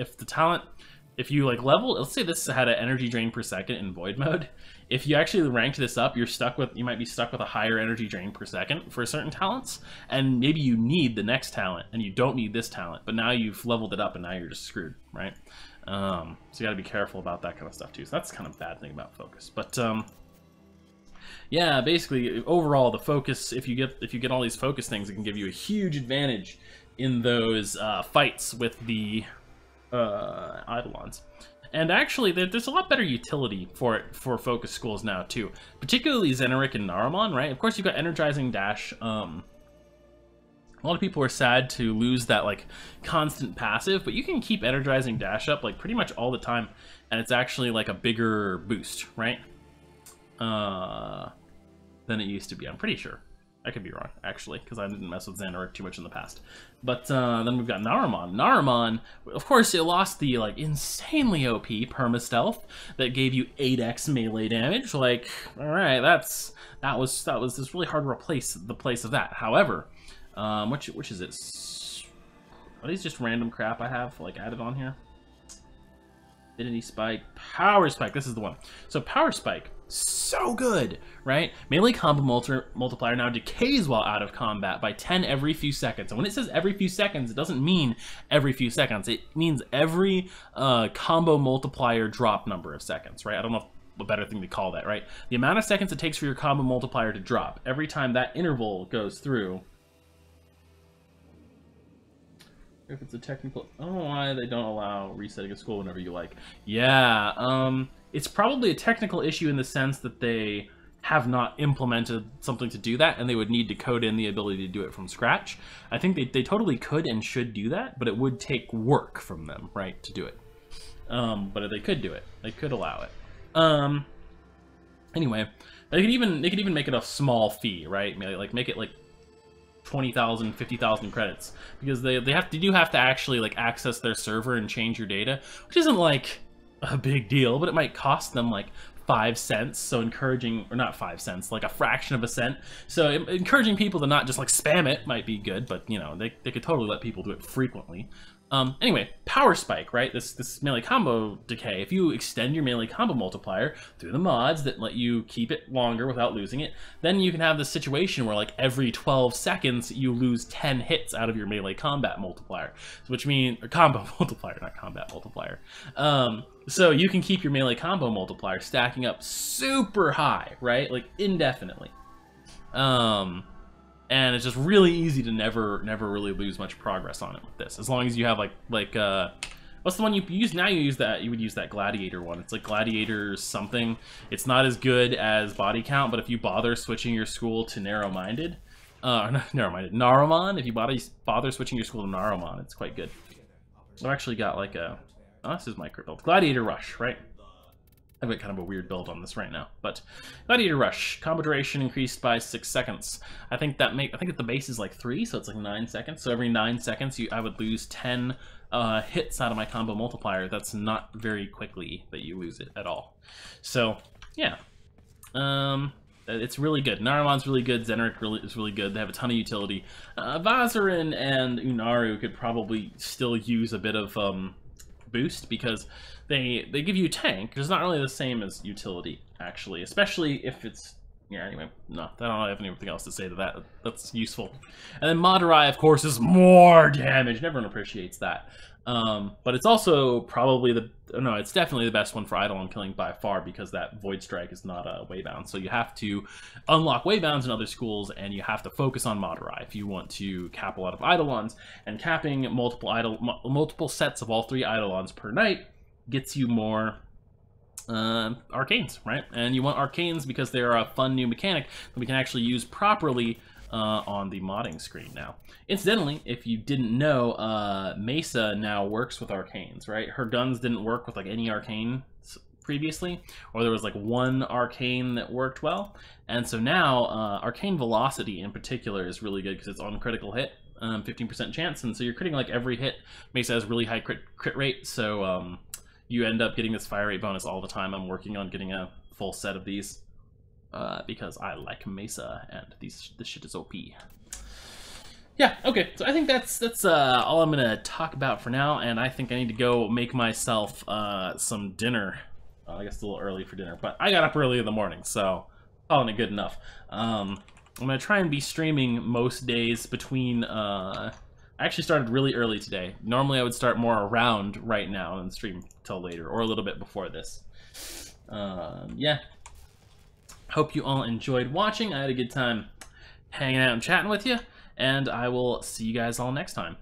if you like level, let's say this had an energy drain per second in Void mode. If you actually ranked this up, you might be stuck with a higher energy drain per second for certain talents, and maybe you need the next talent and you don't need this talent, but now you've leveled it up and now you're just screwed, right? So you got to be careful about that kind of stuff too. So that's kind of a bad thing about focus, but yeah, basically overall the focus, if you get all these focus things, it can give you a huge advantage in those fights with the Eidolons. And actually, there's a lot better utility for it for focus schools now too, particularly Zeneric and Naramon, right? Of course, you've got Energizing Dash. A lot of people are sad to lose that like constant passive, but you can keep Energizing Dash up like pretty much all the time, and it's actually like a bigger boost, right? Than it used to be. I'm pretty sure. I could be wrong, actually, because I didn't mess with Zeneric too much in the past. But then we've got Naramon. Naramon, of course, it lost the like insanely OP perma-stealth that gave you 8x melee damage. Like, all right, that was just really hard to replace the place of that. However, which is it? Are these just random crap I have like added on here? Affinity Spike, Power Spike. This is the one. So Power Spike So good, right? Melee combo multiplier now decays while out of combat by 10 every few seconds. And when it says every few seconds, it doesn't mean every few seconds. It means every combo multiplier drop number of seconds, right? I don't know a better thing to call that, right? The amount of seconds it takes for your combo multiplier to drop every time that interval goes through. If it's a technical, I don't know why they don't allow resetting a school whenever you like. Yeah, it's probably a technical issue in the sense that they have not implemented something to do that, and they would need to code in the ability to do it from scratch. I think they totally could and should do that, but it would take work from them, right, to do it. But they could do it. They could allow it. Anyway, they could even make it a small fee, right? Like make it like 20,000, 50,000 credits, because they do have to actually like access their server and change your data, which isn't like a big deal, but it might cost them like 5 cents. So encouraging, or not 5 cents, like a fraction of a cent. So encouraging people to not just like spam it might be good, but you know, they could totally let people do it frequently. Anyway, power spike, right? This melee combo decay. If you extend your melee combo multiplier through the mods that let you keep it longer without losing it, then you can have this situation where like every 12 seconds you lose 10 hits out of your melee combat multiplier, which means, or combo multiplier, not combat multiplier. So you can keep your melee combo multiplier stacking up super high, right? Like indefinitely. And it's just really easy to never really lose much progress on it with this, as long as you have like what's the one you use now? You would use that gladiator one. It's like gladiator something. It's not as good as body count, but if you bother switching your school to narrow-minded, not narrow-minded, Narumon, if you bother switching your school to Narumon, it's quite good. I've actually got like a, oh, this is my crit build, Gladiator Rush, right? I've got kind of a weird build on this right now, but Gladiator Rush, combo duration increased by 6 seconds. I think that the base is like 3, so it's like 9 seconds. So every 9 seconds, I would lose 10 hits out of my combo multiplier. That's not very quickly that you lose it at all. So yeah, it's really good. Narumon's really good. Zenric is really good. They have a ton of utility. Vazarin and Unaru could probably still use a bit of boost, because they give you tank. It's not really the same as utility, actually, especially if it's, yeah, anyway, no, I don't have anything else to say to that. That's useful. And then Madurai, of course, is more damage. Everyone appreciates that. But it's also probably it's definitely the best one for Eidolon killing by far, because that Void Strike is not a waybound. So you have to unlock waybounds in other schools, and you have to focus on Madurai if you want to cap a lot of Eidolons. And capping multiple sets of all 3 Eidolons per night gets you more arcanes, right? And you want arcanes because they're a fun new mechanic that we can actually use properly on the modding screen now. Incidentally, if you didn't know, Mesa now works with arcanes, right? Her guns didn't work with like any arcane previously, or there was like one arcane that worked well, and so now arcane velocity in particular is really good because it's on critical hit, 15% chance, and so you're critting like every hit. Mesa has really high crit rate, so you end up getting this fire rate bonus all the time. I'm working on getting a full set of these because I like Mesa, and this shit is OP. Yeah, okay, so I think that's all I'm gonna talk about for now, and I think I need to go make myself some dinner. I guess it's a little early for dinner, but I got up early in the morning, so calling it good enough. I'm gonna try and be streaming most days between, I actually started really early today. Normally I would start more around right now and stream till later, or a little bit before this. Yeah. Hope you all enjoyed watching. I had a good time hanging out and chatting with you, and I will see you guys all next time.